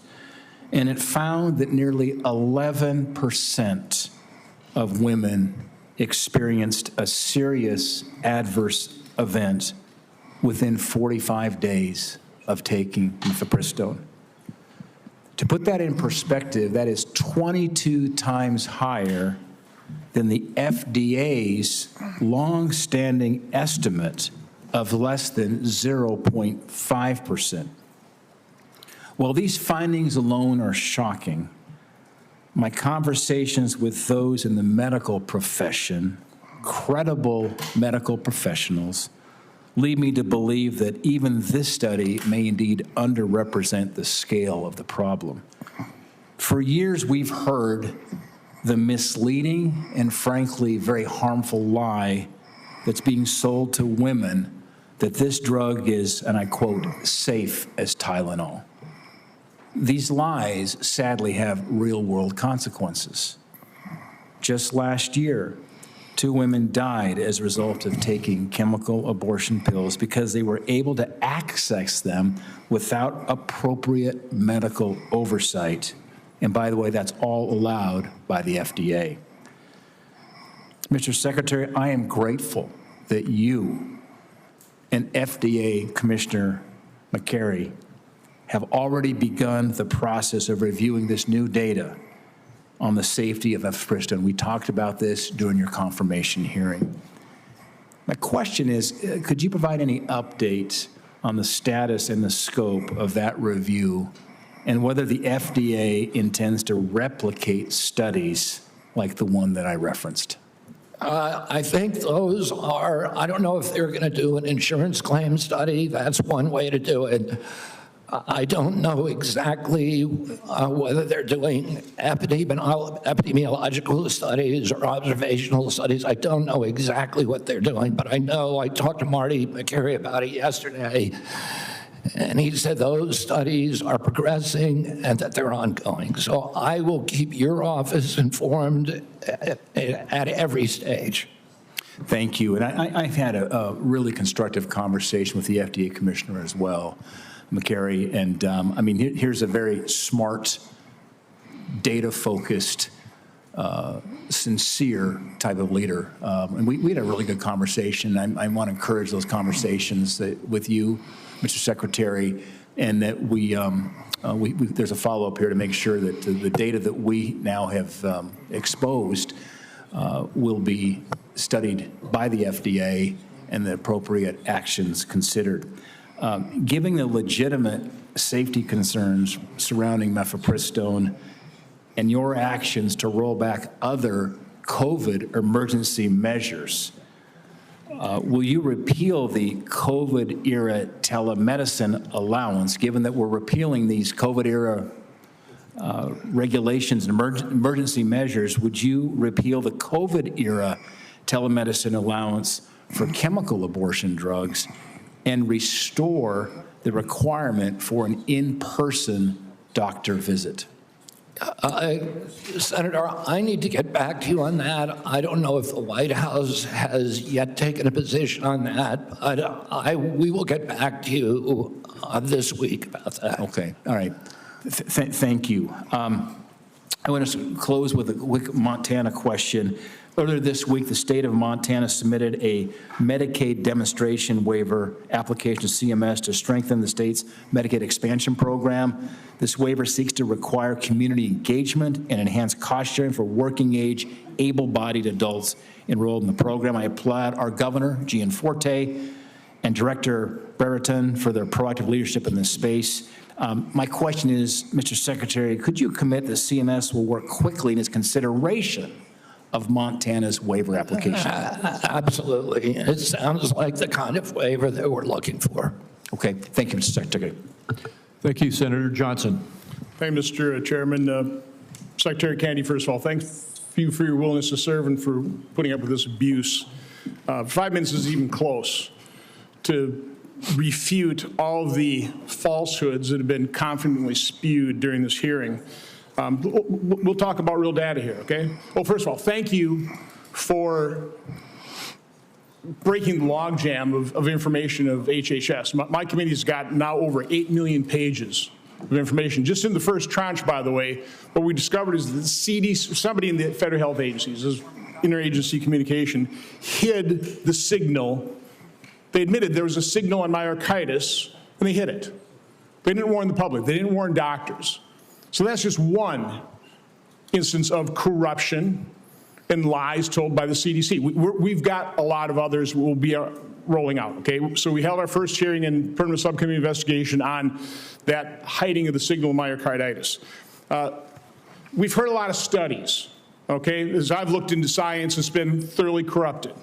and it found that nearly 11% of women experienced a serious adverse event within 45 days of taking mifepristone. To put that in perspective, that is 22 times higher than the FDA's long-standing estimate of less than 0.5%. While these findings alone are shocking, my conversations with those in the medical profession, credible medical professionals, lead me to believe that even this study may indeed underrepresent the scale of the problem. For years, we've heard the misleading and frankly very harmful lie that's being sold to women that this drug is, and I quote, safe as Tylenol. These lies sadly have real-world consequences. Just last year, 2 women died as a result of taking chemical abortion pills because they were able to access them without appropriate medical oversight. And by the way, that's all allowed by the FDA. Mr. Secretary, I am grateful that you and FDA Commissioner McCary have already begun the process of reviewing this new data on the safety of mifepristone. We talked about this during your confirmation hearing. My question is, could you provide any updates on the status and the scope of that review and whether the FDA intends to replicate studies like the one that I referenced? I think those are, I don't know if they're going to do an insurance claim study. That's one way to do it. I don't know exactly whether they're doing epidemiological studies or observational studies. I don't know exactly what they're doing, but I know I talked to Marty McCary about it yesterday, and he said those studies are progressing and that they're ongoing. So I will keep your office informed at every stage. Thank you. And I've had a really constructive conversation with the FDA Commissioner as well, McCary, and I mean, here's a very smart, data-focused, sincere type of leader. And we had a really good conversation. I want to encourage those conversations with you, Mr. Secretary, and that there's a follow-up here to make sure that the data that we now have exposed will be studied by the FDA and the appropriate actions considered. Given the legitimate safety concerns surrounding mifepristone and your actions to roll back other COVID emergency measures, will you repeal the COVID-era telemedicine allowance, given that we're repealing these COVID-era regulations and emergency measures? Would you repeal the COVID-era telemedicine allowance for chemical abortion drugs and restore the requirement for an in-person doctor visit? Senator, I need to get back to you on that. I don't know if the White House has yet taken a position on that, but we will get back to you this week about that. Okay, all right. Thank you. I want to close with a quick Montana question. Earlier this week, the state of Montana submitted a Medicaid demonstration waiver application to CMS to strengthen the state's Medicaid expansion program. This waiver seeks to require community engagement and enhance cost sharing for working-age, able-bodied adults enrolled in the program. I applaud our governor, Gianforte, and Director Brereton for their proactive leadership in this space. My question is, Mr. Secretary, could you commit that CMS will work quickly in its consideration of Montana's waiver application? Absolutely. It sounds like the kind of waiver that we're looking for. Okay. Thank you, Mr. Secretary. Thank you, Senator Johnson. Thank you, Mr. Chairman. Secretary Kennedy, first of all, thank you for your willingness to serve and for putting up with this abuse. 5 minutes is even close to refute all of the falsehoods that have been confidently spewed during this hearing. We'll talk about real data here, okay? Well, first of all, thank you for breaking the logjam of information of HHS. My committee's got now over 8 million pages of information. Just in the first tranche, by the way, what we discovered is that the CDC, somebody in the federal health agencies, this interagency communication, hid the signal. They admitted there was a signal on myocarditis, and they hid it. They didn't warn the public. They didn't warn doctors. So that's just one instance of corruption and lies told by the CDC. We've got a lot of others we'll be rolling out, okay? So we held our first hearing in permanent subcommittee investigation on that hiding of the signal of myocarditis. We've heard a lot of studies, okay? As I've looked into science, it's been thoroughly corrupted.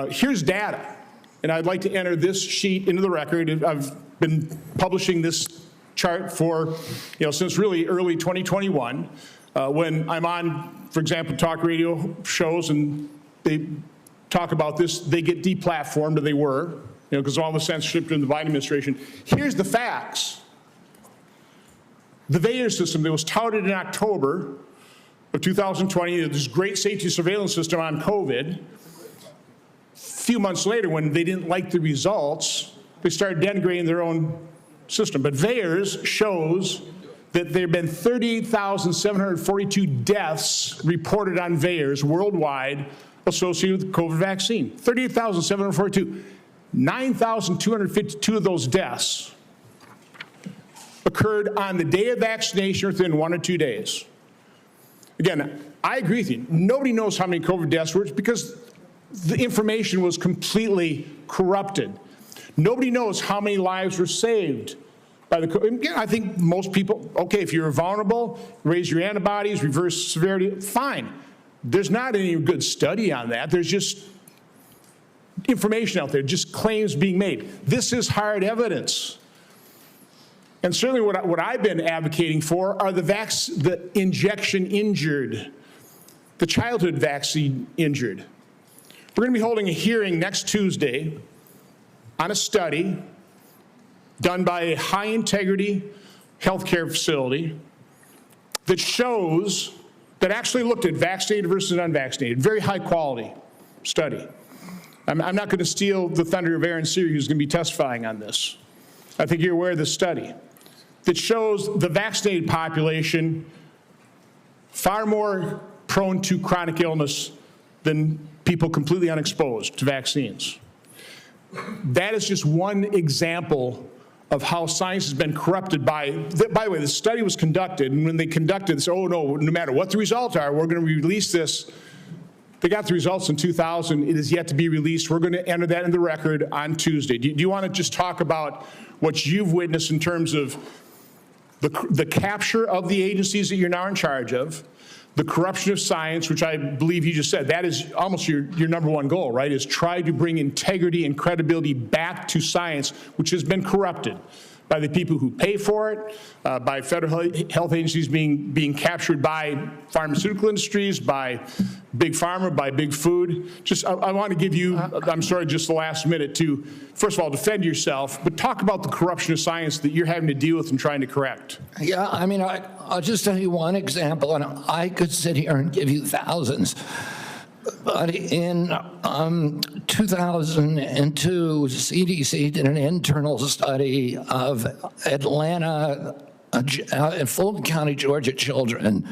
Here's data, and I'd like to enter this sheet into the record. I've been publishing this chart for, since really early 2021. When I'm on, for example, talk radio shows and they talk about this, they get deplatformed, or they were, because of all the censorship in the Biden administration. Here's the facts. The VAERS system that was touted in October of 2020, this great safety surveillance system on COVID, a few months later, when they didn't like the results, they started denigrating their own system. But VAERS shows that there have been 38,742 deaths reported on VAERS worldwide associated with the COVID vaccine. 38,742. 9,252 of those deaths occurred on the day of vaccination or within 1 or 2 days. Again, I agree with you. Nobody knows how many COVID deaths were because the information was completely corrupted. Nobody knows how many lives were saved by the COVID. Again, I think most people, okay, if you're vulnerable, raise your antibodies, reverse severity, fine. There's not any good study on that. There's just information out there, just claims being made. This is hard evidence. And certainly what I've been advocating for are the injection injured, the childhood vaccine injured. We're going to be holding a hearing next Tuesday on a study done by a high-integrity healthcare facility that shows, that actually looked at vaccinated versus unvaccinated, very high-quality study. I'm not going to steal the thunder of Aaron Seary, who's going to be testifying on this. I think you're aware of this study that shows the vaccinated population far more prone to chronic illness than people completely unexposed to vaccines. That is just one example of how science has been corrupted by the way, the study was conducted, and when they conducted this, oh no, no matter what the results are, we're going to release this. They got the results in 2000. It is yet to be released. We're going to enter that in the record on Tuesday. Do you want to just talk about what you've witnessed in terms of the capture of the agencies that you're now in charge of, the corruption of science, which I believe you just said, that is almost your number one goal, right, is try to bring integrity and credibility back to science, which has been corrupted by the people who pay for it, by federal health agencies being captured by pharmaceutical industries, by big pharma, by big food. Just, I want to give you, I'm sorry, just the last minute to, first of all, defend yourself, but talk about the corruption of science that you're having to deal with and trying to correct. Yeah, I mean, I'll just tell you one example, and I could sit here and give you thousands. But in 2002, CDC did an internal study of Atlanta and Fulton County, Georgia children,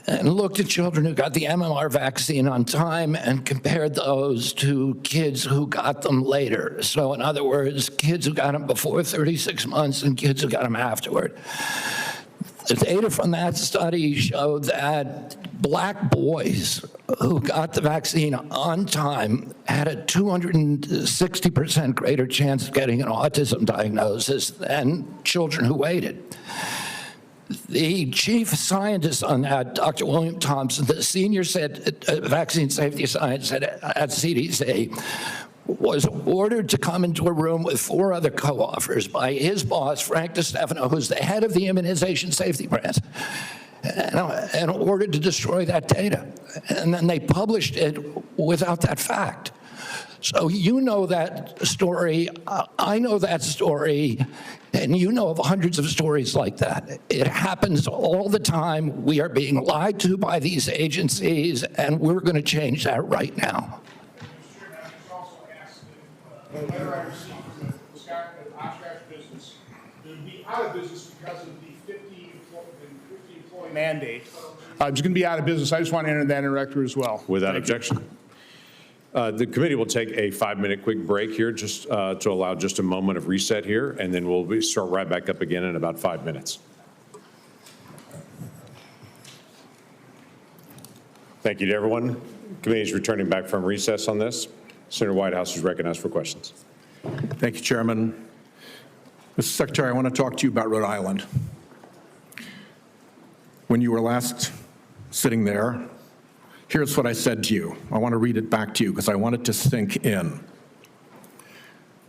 and looked at children who got the MMR vaccine on time and compared those to kids who got them later. So in other words, kids who got them before 36 months and kids who got them afterward. The data from that study showed that black boys who got the vaccine on time had a 260% greater chance of getting an autism diagnosis than children who waited. The chief scientist on that, Dr. William Thompson, the senior vaccine safety scientist at CDC, was ordered to come into a room with 4 other co-authors by his boss, Frank DeStefano, who's the head of the immunization safety branch, and ordered to destroy that data. And then they published it without that fact. So you know that story, I know that story, and you know of hundreds of stories like that. It happens all the time. We are being lied to by these agencies, and we're going to change that right now. The letter I received from the Oshkosh business, they would be out of business because of the 50 employee mandate. It's going to be out of business. I just want to enter that in the record as well. Without objection. The committee will take a 5-minute quick break here just to allow just a moment of reset here, and then we'll start right back up again in about 5 minutes. Thank you to everyone. The committee is returning back from recess on this. Senator Whitehouse is recognized for questions. Thank you, Chairman. Mr. Secretary, I want to talk to you about Rhode Island. When you were last sitting there, here's what I said to you. I want to read it back to you because I want it to sink in.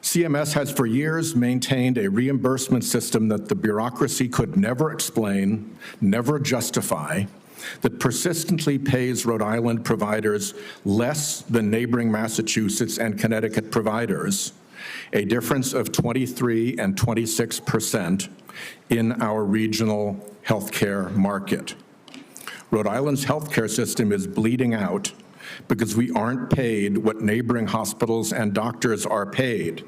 CMS has for years maintained a reimbursement system that the bureaucracy could never explain, never justify, that persistently pays Rhode Island providers less than neighboring Massachusetts and Connecticut providers, a difference of 23 and 26% in our regional healthcare market. Rhode Island's healthcare system is bleeding out because we aren't paid what neighboring hospitals and doctors are paid.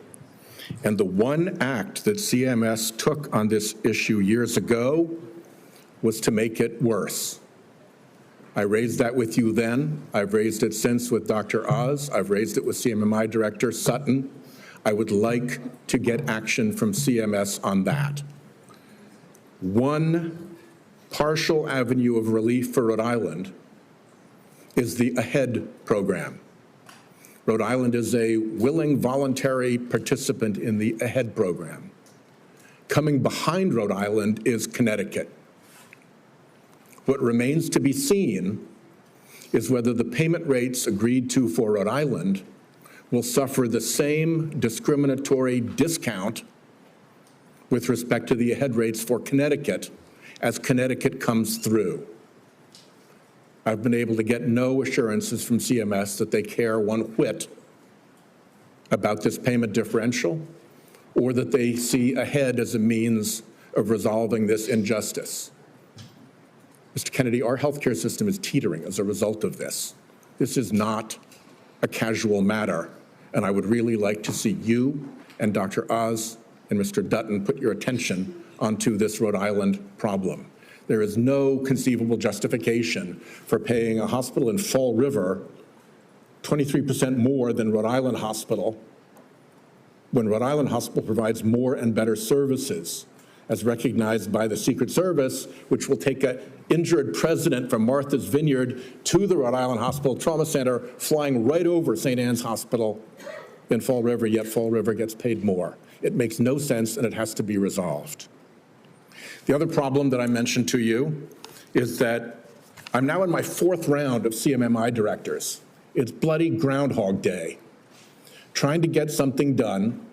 And the one act that CMS took on this issue years ago was to make it worse. I raised that with you then. I've raised it since with Dr. Oz. I've raised it with CMMI Director Sutton. I would like to get action from CMS on that. One partial avenue of relief for Rhode Island is the AHEAD program. Rhode Island is a willing voluntary participant in the AHEAD program. Coming behind Rhode Island is Connecticut. What remains to be seen is whether the payment rates agreed to for Rhode Island will suffer the same discriminatory discount with respect to the AHEAD rates for Connecticut as Connecticut comes through. I've been able to get no assurances from CMS that they care one whit about this payment differential or that they see AHEAD as a means of resolving this injustice. Mr. Kennedy, our healthcare system is teetering as a result of this. This is not a casual matter, and I would really like to see you and Dr. Oz and Mr. Dutton put your attention onto this Rhode Island problem. There is no conceivable justification for paying a hospital in Fall River 23% more than Rhode Island Hospital when Rhode Island Hospital provides more and better services, as recognized by the Secret Service, which will take an injured president from Martha's Vineyard to the Rhode Island Hospital Trauma Center, flying right over St. Anne's Hospital in Fall River, yet Fall River gets paid more. It makes no sense, and it has to be resolved. The other problem that I mentioned to you is that I'm now in my 4th round of CMMI directors. It's bloody Groundhog Day, trying to get something done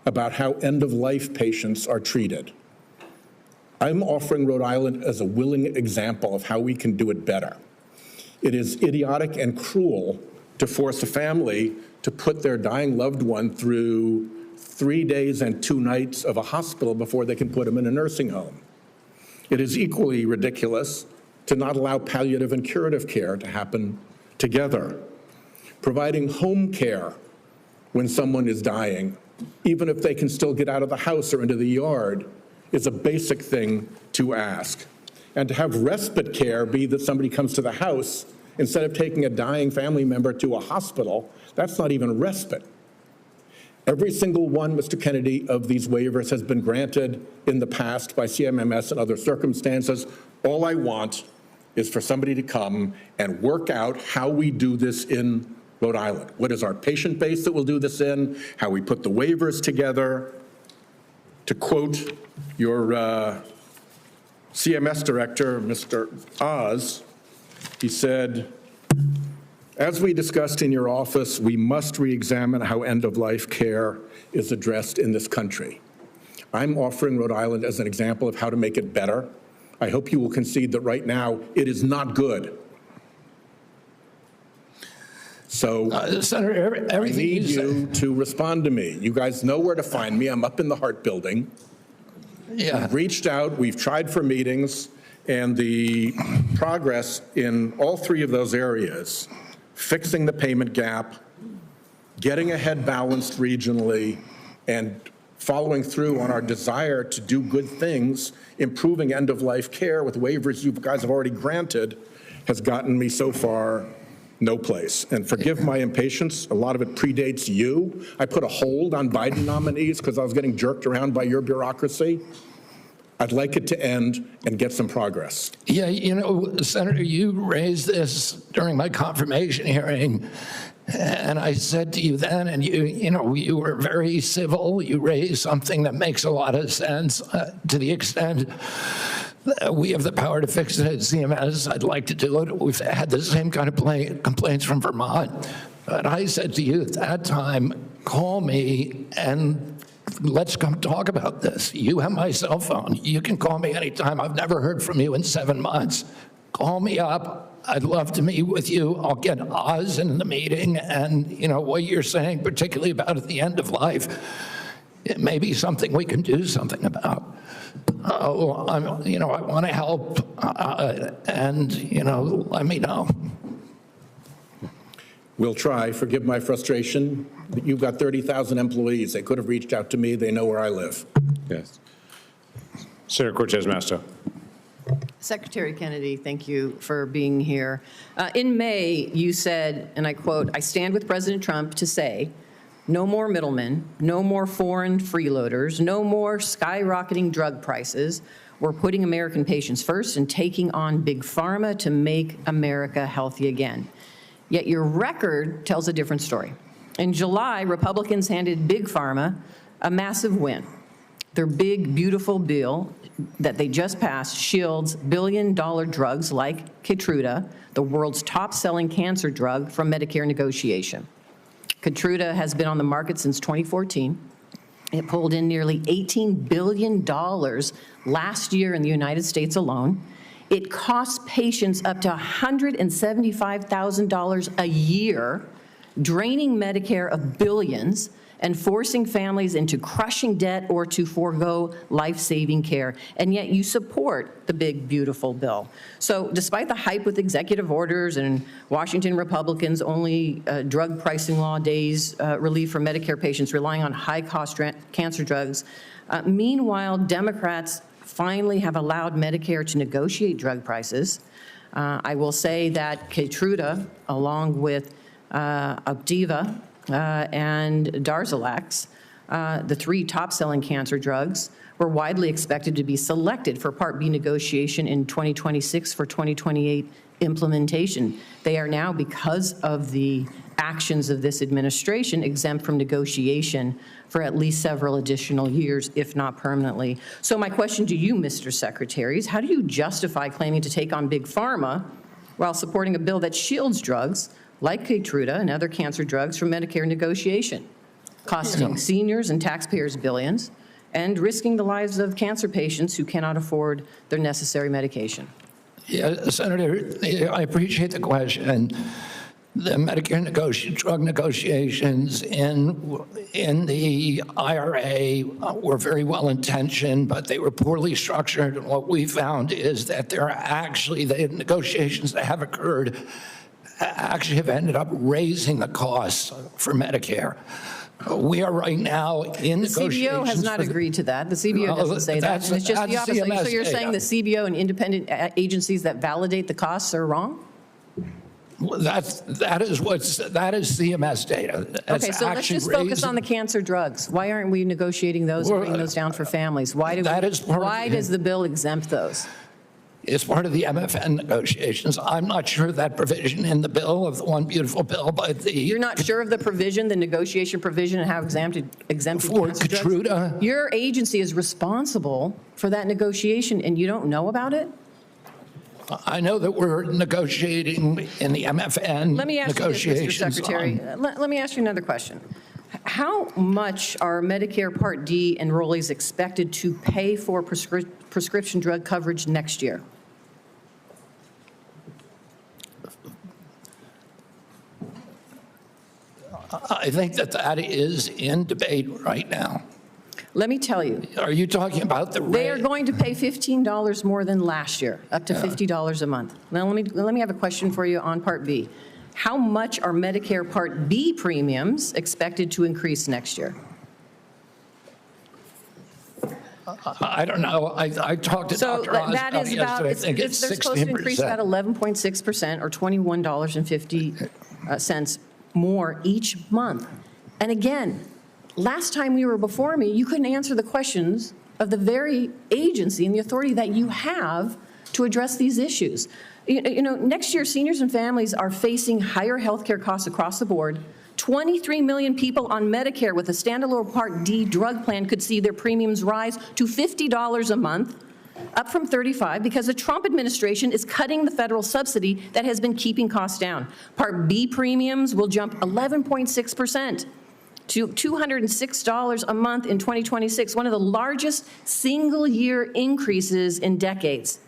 about how end-of-life patients are treated. I'm offering Rhode Island as a willing example of how we can do it better. It is idiotic and cruel to force a family to put their dying loved one through 3 days and 2 nights of a hospital before they can put them in a nursing home. It is equally ridiculous to not allow palliative and curative care to happen together. Providing home care when someone is dying, even if they can still get out of the house or into the yard, is a basic thing to ask. And to have respite care be that somebody comes to the house instead of taking a dying family member to a hospital, that's not even respite. Every single one, Mr. Kennedy, of these waivers has been granted in the past by CMMS and other circumstances. All I want is for somebody to come and work out how we do this in Rhode Island. What is our patient base that we'll do this in, how we put the waivers together. To quote your CMS director, Mr. Oz, he said, as we discussed in your office, we must re-examine how end-of-life care is addressed in this country. I'm offering Rhode Island as an example of how to make it better. I hope you will concede that right now it is not good. So Senator, I everything need you to respond to me. You guys know where to find me. I'm up in the Hart Building. Yeah. We've reached out, we've tried for meetings, and the progress in all three of those areas, fixing the payment gap, getting ahead balanced regionally, and following through on our desire to do good things, improving end-of-life care with waivers you guys have already granted, has gotten me so far no place. And forgive my impatience, a lot of it predates you. I put a hold on Biden nominees because I was getting jerked around by your bureaucracy. I'd like it to end and get some progress. Yeah, you know, Senator, you raised this during my confirmation hearing, and I said to you then, and you were very civil. You raised something that makes a lot of sense to the extent that we have the power to fix it at CMS. I'd like to do it. We've had the same kind of complaints from Vermont. But I said to you at that time, call me and let's come talk about this. You have my cell phone. You can call me anytime. I've never heard from you in 7 months. Call me up. I'd love to meet with you. I'll get Oz in the meeting, and what you're saying, particularly about at the end of life, it may be something we can do something about. I want to help, and let me know. We'll try. Forgive my frustration. You've got 30,000 employees. They could have reached out to me. They know where I live. Yes. Senator Cortez Masto. Secretary Kennedy, thank you for being here. In May, you said, and I quote, "I stand with President Trump to say, no more middlemen, no more foreign freeloaders, no more skyrocketing drug prices. We're putting American patients first and taking on big pharma to make America healthy again." Yet your record tells a different story. In July, Republicans handed big pharma a massive win. Their big, beautiful bill that they just passed shields billion-dollar drugs like Keytruda, the world's top-selling cancer drug, from Medicare negotiation. Keytruda has been on the market since 2014. It pulled in nearly $18 billion last year in the United States alone. It costs patients up to $175,000 a year, draining Medicare of billions and forcing families into crushing debt or to forego life-saving care. And yet you support the big, beautiful bill. So despite the hype with executive orders and Washington Republicans only drug pricing law days relief for Medicare patients relying on high-cost cancer drugs, meanwhile, Democrats finally have allowed Medicare to negotiate drug prices. I will say that Keytruda, along with Opdivo and Darzalex, the three top-selling cancer drugs, were widely expected to be selected for Part B negotiation in 2026 for 2028 implementation. They are now, because of the actions of this administration, exempt from negotiation for at least several additional years, if not permanently. So my question to you, Mr. Secretary, is how do you justify claiming to take on big pharma while supporting a bill that shields drugs like Keytruda and other cancer drugs from Medicare negotiation, costing seniors and taxpayers billions, and risking the lives of cancer patients who cannot afford their necessary medication? Yeah, Senator, I appreciate the question. The Medicare drug negotiations in the IRA were very well intentioned, but they were poorly structured. And what we found is that the negotiations that have occurred actually have ended up raising the costs for Medicare. We are right now in negotiations. The CBO has not agreed to that. The CBO doesn't say that. And it's just the opposite. So you're saying the CBO and independent agencies that validate the costs are wrong? Well, that is CMS data. Okay, so let's just focus on the cancer drugs. Why aren't we negotiating those and bringing those down for families? Why does the bill exempt those? It's part of the MFN negotiations. I'm not sure of that provision in the bill, of the one beautiful bill, but You're not sure of the provision, the negotiation provision, and how exempted for cancer Keytruda? drugs? Your agency is responsible for that negotiation, and you don't know about it? I know that we're negotiating in the MFN Let me ask you this, Mr. Secretary. Let me ask you another question. How much are Medicare Part D enrollees expected to pay for prescription drug coverage next year? I think that is in debate right now. Let me tell you. Are you talking about the They are going to pay $15 more than last year, up to $50 a month. Now, let me have a question for you on Part B. How much are Medicare Part B premiums expected to increase next year? I don't know. I talked to Dr. Oz that is about, yesterday. I think it's they're supposed to increase 16%. about 11.6% or $21.50 more each month. And again, last time you were before me, you couldn't answer the questions of the very agency and the authority that you have to address these issues. You know, next year, seniors and families are facing higher health care costs across the board. 23 million people on Medicare with a standalone Part D drug plan could see their premiums rise to $50 a month, up from $35, because the Trump administration is cutting the federal subsidy that has been keeping costs down. Part B premiums will jump 11.6% to $206 a month in 2026, one of the largest single-year increases in decades.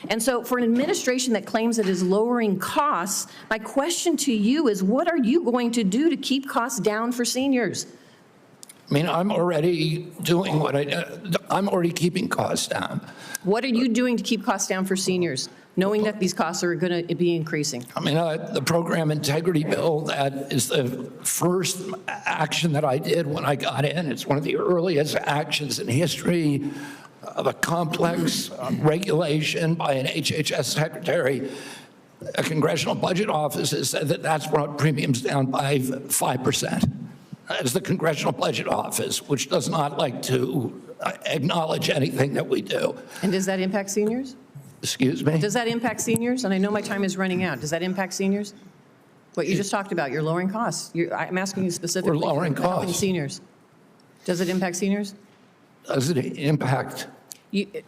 And so for an administration that claims it is lowering costs, my question to you is, what are you going to do to keep costs down for seniors? I mean, I'm already doing I'm already keeping costs down. What are you doing to keep costs down for seniors, knowing that these costs are going to be increasing? I mean, the program integrity bill, that is the first action that I did when I got in. It's one of the earliest actions in history of a complex regulation by an HHS secretary. A Congressional Budget Office has said that that's brought premiums down by 5%. That is the Congressional Budget Office, which does not like to acknowledge anything that we do. And does that impact seniors? Excuse me? Does that impact seniors? And I know my time is running out. Does that impact seniors? What you just talked about, you're lowering costs. I'm asking you specifically. We're lowering for helping costs. Seniors. Does it impact seniors? Does it impact?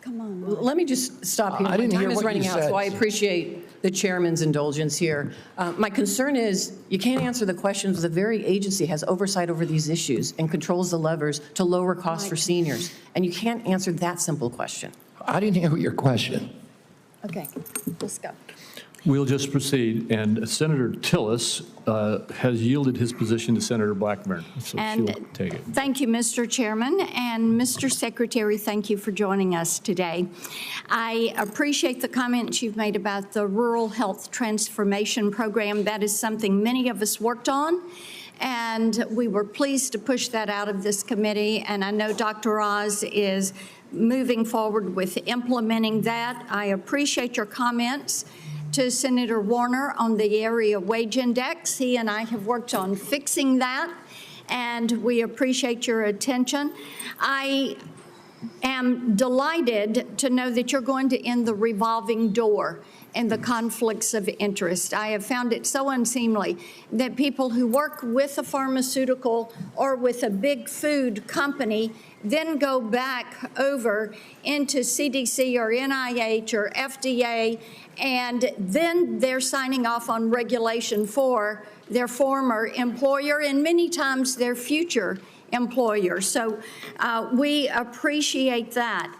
Come on. Let me just stop here. I didn't My time hear is what running you out, said. so I appreciate the chairman's indulgence here. My concern is you can't answer the questions. The very agency has oversight over these issues and controls the levers to lower costs for seniors. And you can't answer that simple question. I didn't hear your question. Okay, let's go. We'll just proceed, and Senator Tillis has yielded his position to Senator Blackburn, so she'll take it. Thank you, Mr. Chairman, and Mr. Secretary, thank you for joining us today. I appreciate the comments you've made about the Rural Health Transformation Program. That is something many of us worked on, and we were pleased to push that out of this committee, and I know Dr. Oz is moving forward with implementing that. I appreciate your comments to Senator Warner on the area wage index. He and I have worked on fixing that, and we appreciate your attention. I am delighted to know that you're going to end the revolving door and the conflicts of interest. I have found it so unseemly that people who work with a pharmaceutical or with a big food company then go back over into CDC or NIH or FDA, and then they're signing off on regulation for their former employer and many times their future employer. So we appreciate that.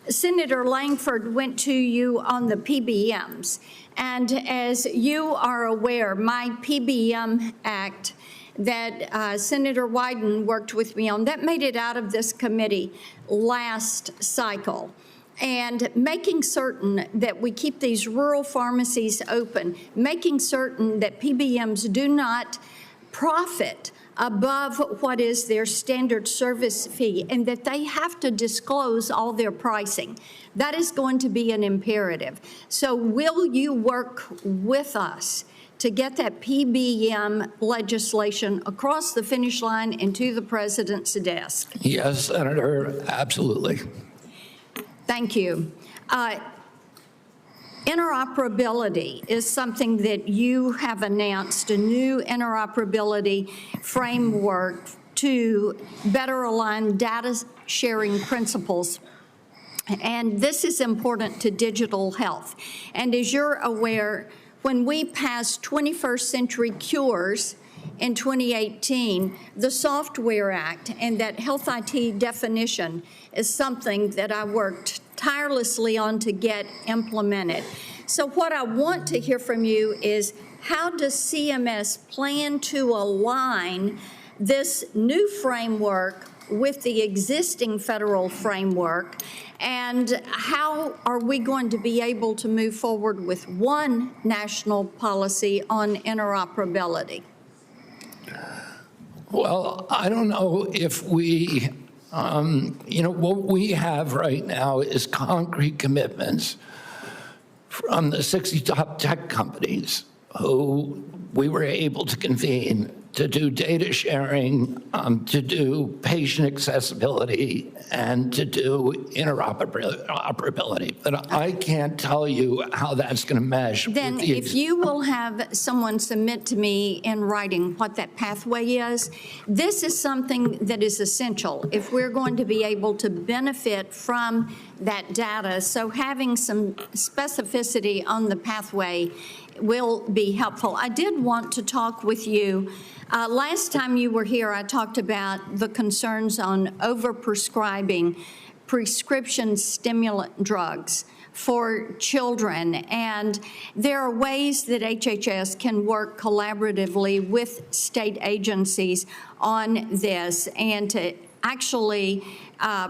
Senator Langford went to you on the PBMs, and as you are aware, my PBM Act that Senator Wyden worked with me on, that made it out of this committee last cycle. And making certain that we keep these rural pharmacies open, making certain that PBMs do not profit above what is their standard service fee, and that they have to disclose all their pricing. That is going to be an imperative. So will you work with us to get that PBM legislation across the finish line and to the president's desk? Yes, Senator, absolutely. Thank you. Interoperability is something that you have announced, a new interoperability framework to better align data sharing principles. And this is important to digital health. And as you're aware, when we passed 21st Century Cures in 2018, the Software Act and that health IT definition is something that I worked tirelessly on to get implemented. So what I want to hear from you is, how does CMS plan to align this new framework with the existing federal framework? And how are we going to be able to move forward with one national policy on interoperability? Well, I don't know if we, what we have right now is concrete commitments from the 60 top tech companies who we were able to convene to do data sharing, to do patient accessibility, and to do interoperability. But I can't tell you how that's going to mesh. Then if you will have someone submit to me in writing what that pathway is, this is something that is essential if we're going to be able to benefit from that data. So having some specificity on the pathway will be helpful. I did want to talk with you. Last time you were here, I talked about the concerns on overprescribing prescription stimulant drugs for children. And there are ways that HHS can work collaboratively with state agencies on this and to actually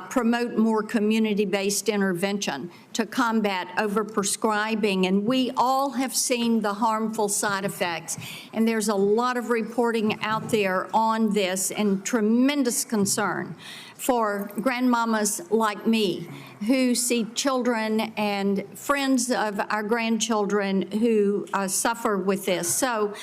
promote more community-based intervention to combat overprescribing. And we all have seen the harmful side effects. And there's a lot of reporting out there on this and tremendous concern for grandmamas like me who see children and friends of our grandchildren who suffer with this. So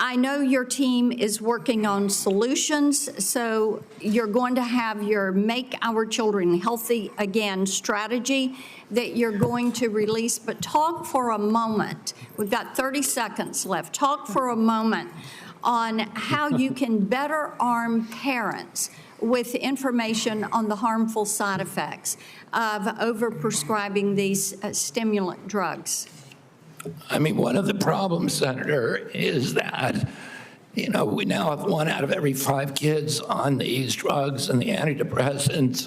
I know your team is working on solutions, so you're going to have your Make Our Children Healthy Again strategy that you're going to release, but talk for a moment. We've got 30 seconds left. Talk for a moment on how you can better arm parents with information on the harmful side effects of overprescribing these stimulant drugs. I mean, one of the problems, Senator, is that, we now have 1 out of every 5 kids on these drugs and the antidepressants,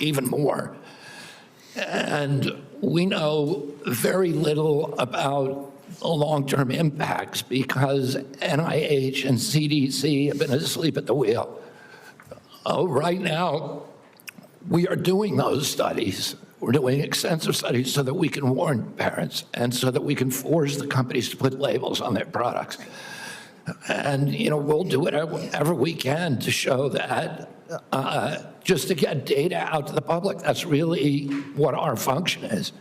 even more. And we know very little about the long-term impacts because NIH and CDC have been asleep at the wheel. Right now, we are doing those studies. We're doing extensive studies so that we can warn parents and so that we can force the companies to put labels on their products. And, we'll do whatever we can to show that, just to get data out to the public. That's really what our function is.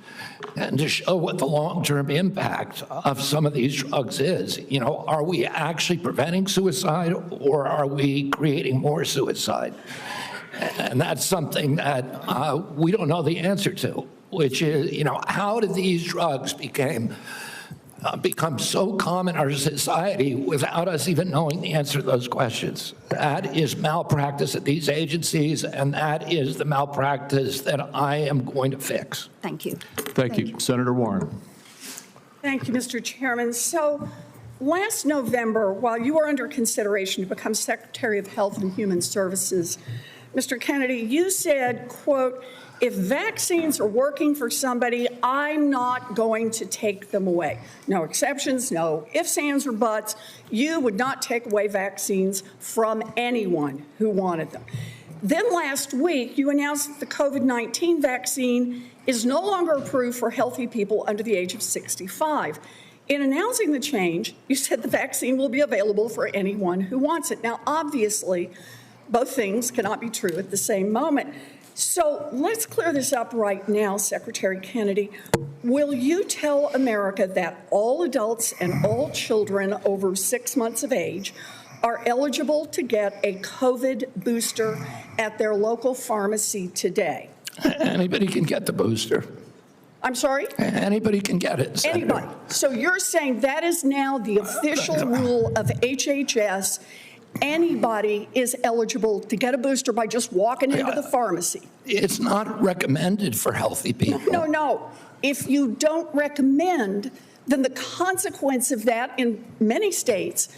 And to show what the long-term impact of some of these drugs is. Are we actually preventing suicide or are we creating more suicide? And that's something that we don't know the answer to, which is, how did these drugs become so common in our society without us even knowing the answer to those questions? That is malpractice at these agencies, and that is the malpractice that I am going to fix. Thank you. Thank you. Senator Warren. Thank you, Mr. Chairman. So last November, while you were under consideration to become Secretary of Health and Human Services, Mr. Kennedy, you said, quote, if vaccines are working for somebody, I'm not going to take them away. No exceptions, no ifs, ands, or buts. You would not take away vaccines from anyone who wanted them. Then last week, you announced that the COVID-19 vaccine is no longer approved for healthy people under the age of 65. In announcing the change, you said the vaccine will be available for anyone who wants it. Now, obviously, both things cannot be true at the same moment. So let's clear this up right now, Secretary Kennedy. Will you tell America that all adults and all children over 6 months of age are eligible to get a COVID booster at their local pharmacy today? Anybody can get the booster. I'm sorry? Anybody can get it, Senator. Anybody. So you're saying that is now the official rule of HHS. Anybody is eligible to get a booster by just walking into the pharmacy. It's not recommended for healthy people. No. If you don't recommend, then the consequence of that in many states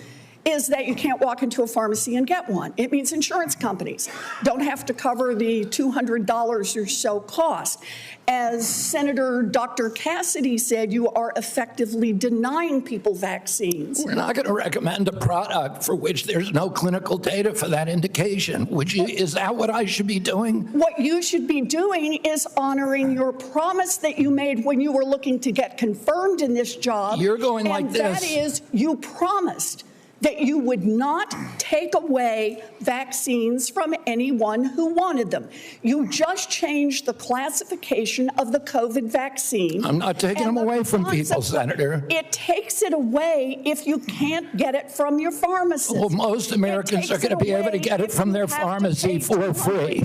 is that you can't walk into a pharmacy and get one. It means insurance companies don't have to cover the $200 or so cost. As Senator Dr. Cassidy said, you are effectively denying people vaccines. We're not going to recommend a product for which there's no clinical data for that indication. Is that what I should be doing? What you should be doing is honoring your promise that you made when you were looking to get confirmed in this job. You're going like this. And that is, you promised that you would not take away vaccines from anyone who wanted them. You just changed the classification of the COVID vaccine. I'm not taking them away from people, Senator. It takes it away if you can't get it from your pharmacist. Well, most Americans are going to be able to get it from their pharmacy for free.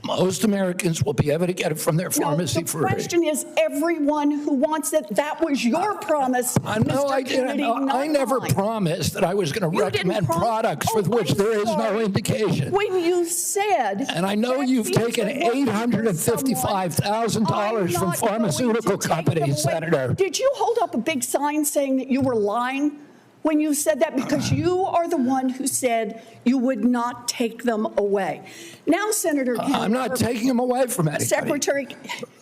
Most Americans will be able to get it from their pharmacy for free. The question is everyone who wants it. That was your promise, No, I didn't. I never promised that I was going to recommend products for which there is no indication. When you said... And I know you've taken $855,000 from pharmaceutical companies, Senator. Did you hold up a big sign saying that you were lying when you said that? Because you are the one who said you would not take them away. Now, Senator Kennedy, I'm not taking them away from anybody. Secretary,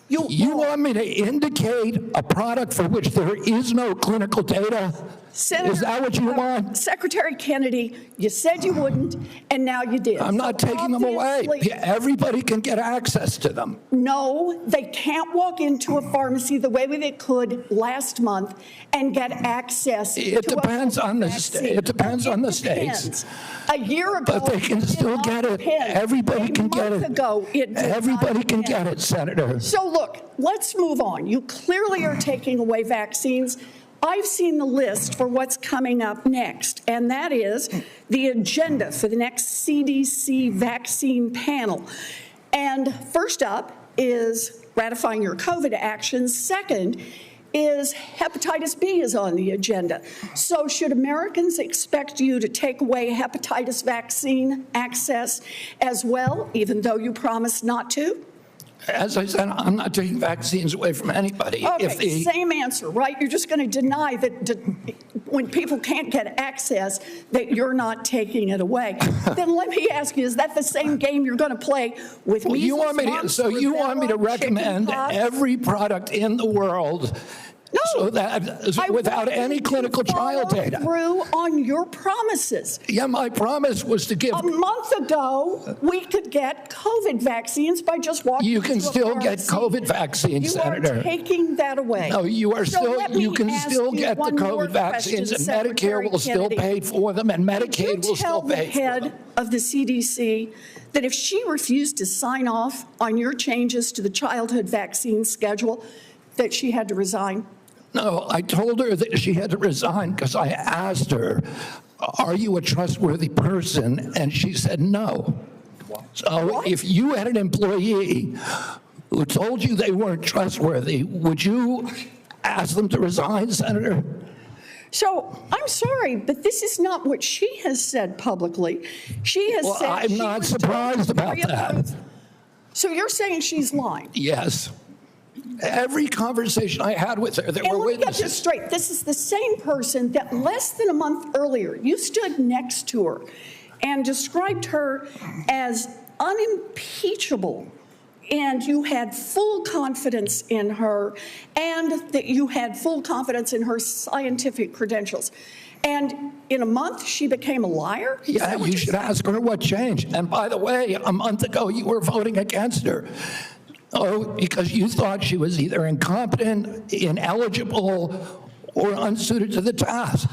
you want me to indicate a product for which there is no clinical data? Senator, is that what you want? Secretary Kennedy, you said you wouldn't, and now you did. I'm not taking them away. Everybody can get access to them. No, they can't walk into a pharmacy the way they could last month and get access to It depends on the states. A year ago, but they can still get it. Everybody can get it. Everybody can get it, Senator. So look, let's move on. You clearly are taking away vaccines. I've seen the list for what's coming up next, and that is the agenda for the next CDC vaccine panel. And first up is ratifying your COVID actions. Second is hepatitis B is on the agenda. So should Americans expect you to take away hepatitis vaccine access as well, even though you promised not to? As I said, I'm not taking vaccines away from anybody. Okay, same answer, right? You're just going to deny that when people can't get access, that you're not taking it away. Then let me ask you, is that the same game you're going to play with measles, you want me to recommend every product in the world so that without any clinical trial data. Through on your promises. Yeah, my promise was to give. A month ago, we could get COVID vaccines by just walking. You can still get COVID vaccines, Senator. You are taking that away. No, you are still. You can still get the COVID vaccines, and Medicare will still pay for them, and Medicaid will still pay for them. Tell the head of the CDC that if she refused to sign off on your changes to the childhood vaccine schedule, that she had to resign. No, I told her that she had to resign because I asked her, are you a trustworthy person? And she said no. So if you had an employee who told you they weren't trustworthy, would you ask them to resign, Senator? So I'm sorry, but this is not what she has said publicly. She has said I'm not surprised about that. So you're saying she's lying? Yes. Every conversation I had with her, there were witnesses. Let me get this straight. This is the same person that less than a month earlier, you stood next to her and described her as unimpeachable, and you had full confidence in her, and that you had full confidence in her scientific credentials. And in a month, she became a liar? Yeah, you should ask her what changed. And by the way, a month ago, you were voting against her. Oh, because you thought she was either incompetent, ineligible, or unsuited to the task.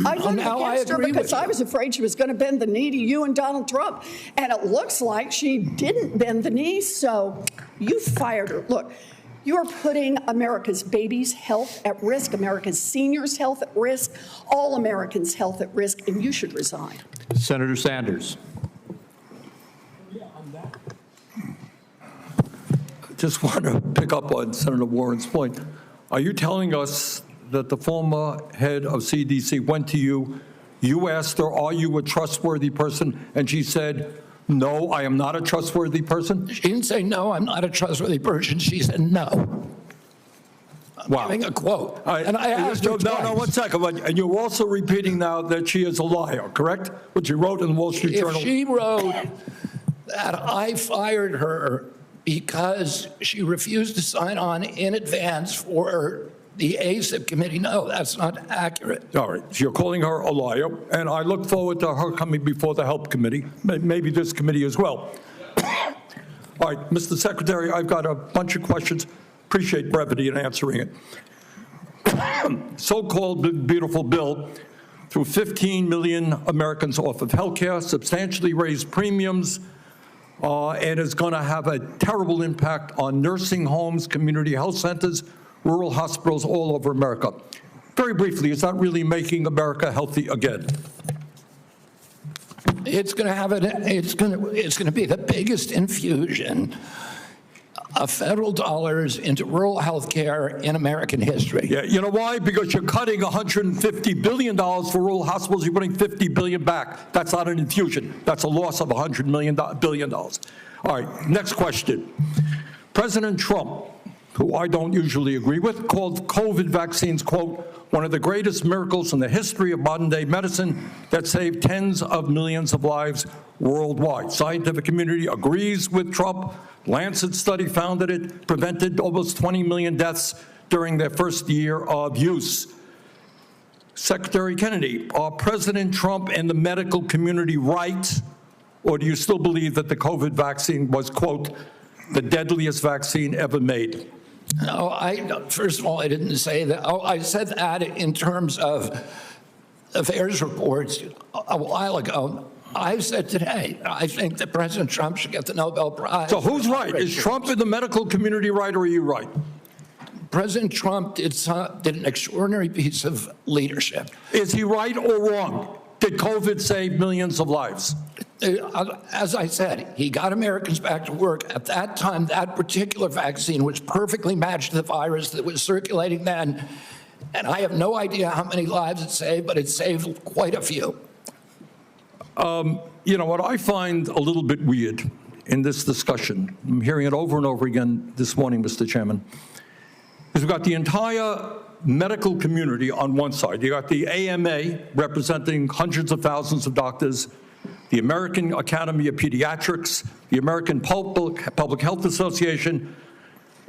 I voted against her because I was afraid she was going to bend the knee to you and Donald Trump. And it looks like she didn't bend the knee, so you fired her. Look, you're putting America's babies' health at risk, America's seniors' health at risk, all Americans' health at risk, and you should resign. Senator Sanders. Just want to pick up on Senator Warren's point. Are you telling us that the former head of CDC went to you, you asked her, are you a trustworthy person? And she said, no, I am not a trustworthy person? She didn't say, no, I'm not a trustworthy person. She said, no. Wow. giving a quote. And I asked her twice. No, 1 second. And you're also repeating now that she is a liar, correct? What she wrote in the Wall Street Journal. If she wrote that I fired her because she refused to sign on in advance for the ACIP committee, no, that's not accurate. All right, so you're calling her a liar, and I look forward to her coming before the Health Committee, maybe this committee as well. All right, Mr. Secretary, I've got a bunch of questions. Appreciate brevity in answering it. So-called beautiful bill threw 15 million Americans off of health care, substantially raised premiums, and is going to have a terrible impact on nursing homes, community health centers, rural hospitals all over America. Very briefly, is that really making America healthy again? It's going to have it's going to be the biggest infusion of federal dollars into rural health care in American history. Yeah, you know why? Because you're cutting $150 billion for rural hospitals. You're putting $50 billion back. That's not an infusion. That's a loss of $100 billion. All right, next question. President Trump, who I don't usually agree with, called COVID vaccines, quote, one of the greatest miracles in the history of modern-day medicine that saved tens of millions of lives worldwide. Scientific community agrees with Trump. Lancet study found that it prevented almost 20 million deaths during their first year of use. Secretary Kennedy, are President Trump and the medical community right, or do you still believe that the COVID vaccine was, quote, the deadliest vaccine ever made? No, first of all, I didn't say that. Oh, I said that in terms of affairs reports a while ago. I said today, I think that President Trump should get the Nobel Prize. So who's right? Is Trump in the medical community right, or are you right? President Trump did an extraordinary piece of leadership. Is he right or wrong? Did COVID save millions of lives? As I said, he got Americans back to work. At that time, that particular vaccine was perfectly matched to the virus that was circulating then. And I have no idea how many lives it saved, but it saved quite a few. You know, what I find a little bit weird in this discussion, I'm hearing it over and over again this morning, Mr. Chairman, is we've got the entire medical community on one side. You got the AMA representing hundreds of thousands of doctors, the American Academy of Pediatrics, the American Public Health Association.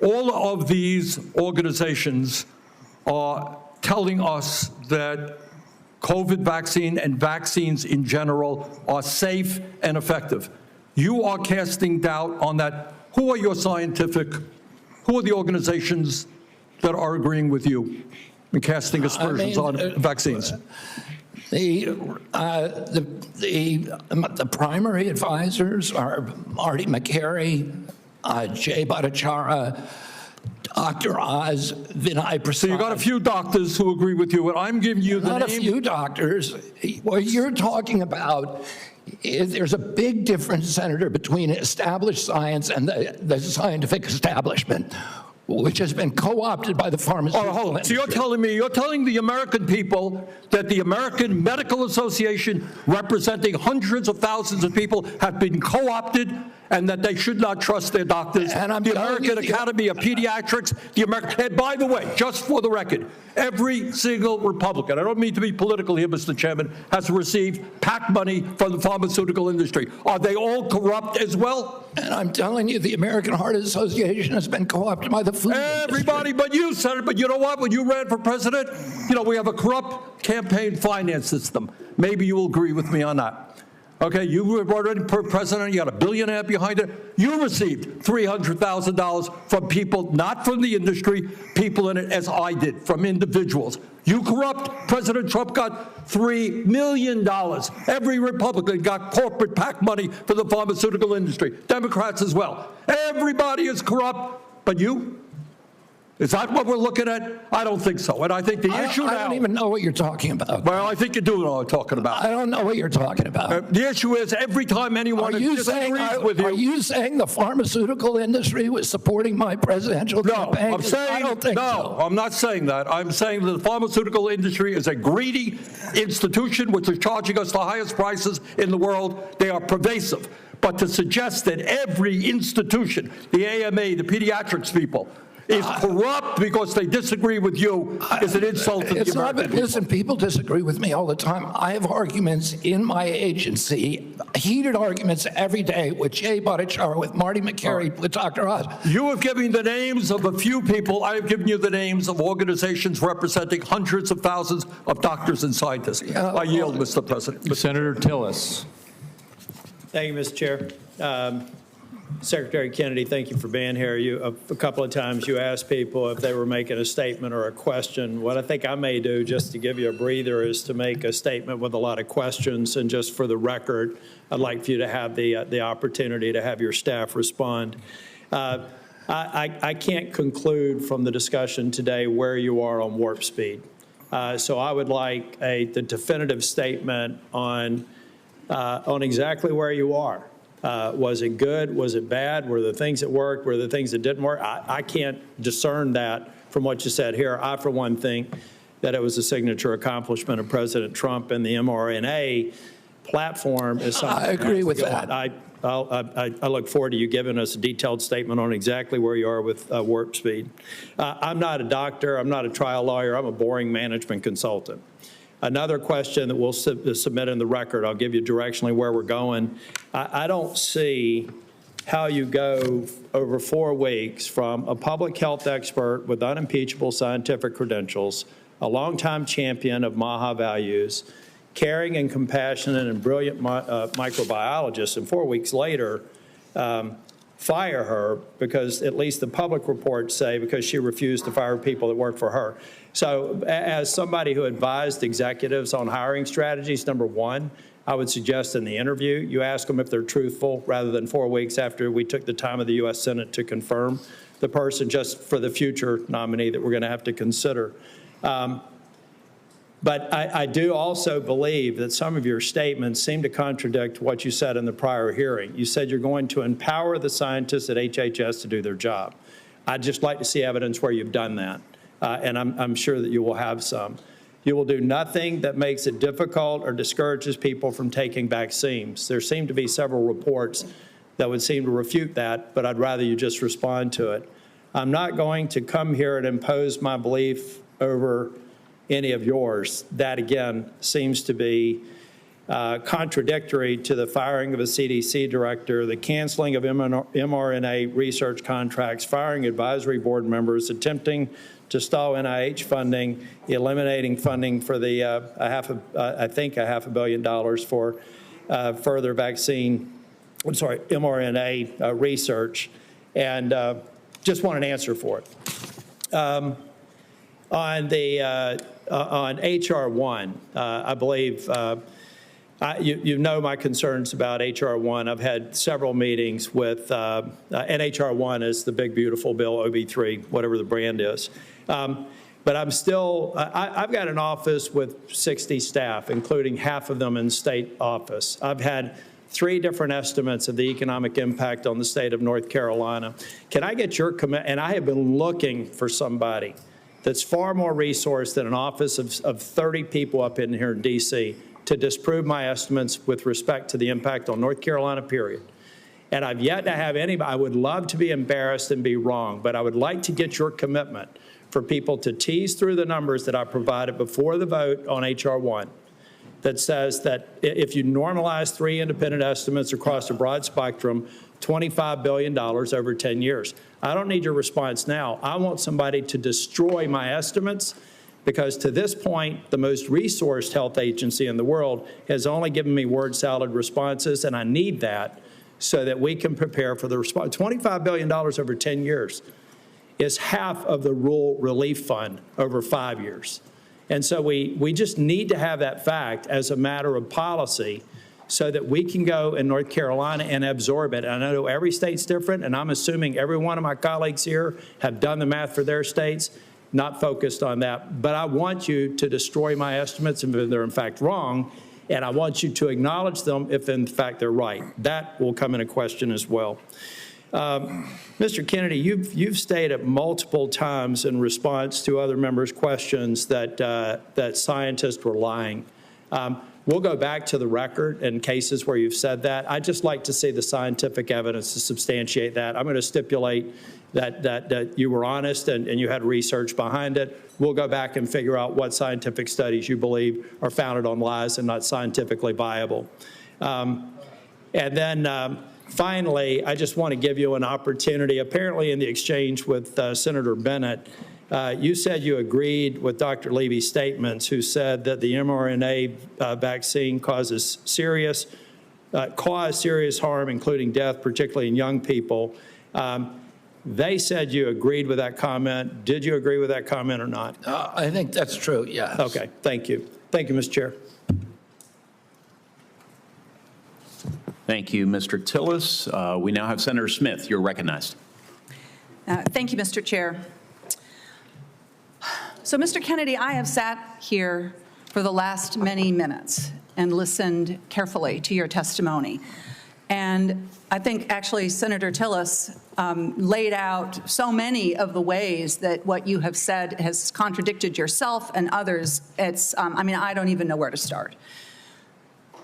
All of these organizations are telling us that COVID vaccine and vaccines in general are safe and effective. You are casting doubt on that. Who are who are the organizations that are agreeing with you and casting aspersions on vaccines? The primary advisors are Marty McCary, Jay Bhattacharya, Dr. Oz, Vinay Prasad. So you got a few doctors who agree with you, and I'm giving you the Not a few doctors. What you're talking about is there's a big difference, Senator, between established science and the scientific establishment, which has been co-opted by the pharmaceutical industry. So you're telling the American people that the American Medical Association, representing hundreds of thousands of people, have been co-opted and that they should not trust their doctors. And the American Academy of Pediatrics, and by the way, just for the record, every single Republican, I don't mean to be political here, Mr. Chairman, has received PAC money from the pharmaceutical industry. Are they all corrupt as well? And I'm telling you, the American Heart Association has been co-opted by the food Everybody industry. but you, Senator. But you know what? When you ran for president, you know, we have a corrupt campaign finance system. Maybe you will agree with me on that. Okay, you were already president, you got $1.5 billion behind it. You received $300,000 from people, not from the industry, people in it, as I did, from individuals. You corrupt. President Trump got $3 million. Every Republican got corporate PAC money for the pharmaceutical industry. Democrats as well. Everybody is corrupt, but you? Is that what we're looking at? I don't think so. And I think the issue now... I don't even know what you're talking about. Well, I think you do know what I'm talking about. I don't know what you're talking about. The issue is every time anyone disagrees with you... Are you saying the pharmaceutical industry was supporting my presidential campaign? No, I'm saying... I don't think so. I'm not saying that. I'm saying that the pharmaceutical industry is a greedy institution which is charging us the highest prices in the world. They are pervasive. But to suggest that every institution, the AMA, the pediatrics people, is corrupt because they disagree with you is an insult to the It's not, American but listen, people disagree with me all the time. I have arguments in my agency, heated arguments every day with Jay Bhattacharya, with Marty McCary, with Dr. Oz. You have given the names of a few people. I have given you the names of organizations representing hundreds of thousands of doctors and scientists. I yield, Mr. President. Senator Tillis. Thank you, Mr. Chair. Secretary Kennedy, thank you for being here. A couple of times you asked people if they were making a statement or a question. What I think I may do, just to give you a breather, is to make a statement with a lot of questions. And just for the record, I'd like for you to have the opportunity to have your staff respond. I can't conclude from the discussion today where you are on warp speed. So I would like the definitive statement on exactly where you are. Was it good? Was it bad? Were there things that worked? Were there things that didn't work? I can't discern that from what you said here. I, for one, think that it was a signature accomplishment of President Trump, and the mRNA platform is something. I agree with that. I look forward to you giving us a detailed statement on exactly where you are with warp speed. I'm not a doctor. I'm not a trial lawyer. I'm a boring management consultant. Another question that we'll submit in the record, I'll give you directionally where we're going. I don't see how you go over 4 weeks from a public health expert with unimpeachable scientific credentials, a longtime champion of MAHA values, caring and compassionate and brilliant microbiologist, and 4 weeks later, fire her because at least the public reports say because she refused to fire people that work for her. So as somebody who advised executives on hiring strategies, number one, I would suggest in the interview, you ask them if they're truthful rather than 4 weeks after we took the time of the U.S. Senate to confirm the person, just for the future nominee that we're going to have to consider. But I do also believe that some of your statements seem to contradict what you said in the prior hearing. You said you're going to empower the scientists at HHS to do their job. I'd just like to see evidence where you've done that, and I'm sure that you will have some. You will do nothing that makes it difficult or discourages people from taking vaccines. There seem to be several reports that would seem to refute that, but I'd rather you just respond to it. I'm not going to come here and impose my belief over any of yours. That, again, seems to be contradictory to the firing of a CDC director, the canceling of mRNA research contracts, firing advisory board members, attempting to stall NIH funding, eliminating funding for the I think $500 million for further mRNA research, and just want an answer for it. On H.R. 1, I believe you know my concerns about H.R. 1. I've had several meetings with, and H.R. 1 is the big, beautiful bill, OB3, whatever the brand is. But I'm still, I've got an office with 60 staff, including half of them in state office. I've had 3 different estimates of the economic impact on the state of North Carolina. Can I get your commitment? And I have been looking for somebody that's far more resourced than an office of 30 people up in here in D.C. to disprove my estimates with respect to the impact on North Carolina, period. And I've yet to have anybody. I would love to be embarrassed and be wrong, but I would like to get your commitment for people to tease through the numbers that I provided before the vote on H.R. 1 that says that if you normalize 3 independent estimates across a broad spectrum, $25 billion over 10 years. I don't need your response now. I want somebody to destroy my estimates, because to this point, the most resourced health agency in the world has only given me word salad responses, and I need that so that we can prepare for the response. $25 billion over 10 years is half of the rural relief fund over 5 years. And so we just need to have that fact as a matter of policy so that we can go in North Carolina and absorb it. And I know every state's different, and I'm assuming every one of my colleagues here have done the math for their states, not focused on that. But I want you to destroy my estimates if they're in fact wrong, and I want you to acknowledge them if in fact they're right. That will come into question as well. Mr. Kennedy, you've stated multiple times in response to other members' questions that scientists were lying. We'll go back to the record in cases where you've said that. I'd just like to see the scientific evidence to substantiate that. I'm going to stipulate that you were honest and you had research behind it. We'll go back and figure out what scientific studies you believe are founded on lies and not scientifically viable. And then finally, I just want to give you an opportunity. Apparently in the exchange with Senator Bennett, you said you agreed with Dr. Levy's statements, who said that the mRNA vaccine caused serious harm, including death, particularly in young people. They said you agreed with that comment. Did you agree with that comment or not? I think that's true, yes. Okay, thank you. Thank you, Mr. Chair. Thank you, Mr. Tillis. We now have Senator Smith. You're recognized. Thank you, Mr. Chair. So, Mr. Kennedy, I have sat here for the last many minutes and listened carefully to your testimony. And I think actually Senator Tillis laid out so many of the ways that what you have said has contradicted yourself and others. It's, I mean, I don't even know where to start.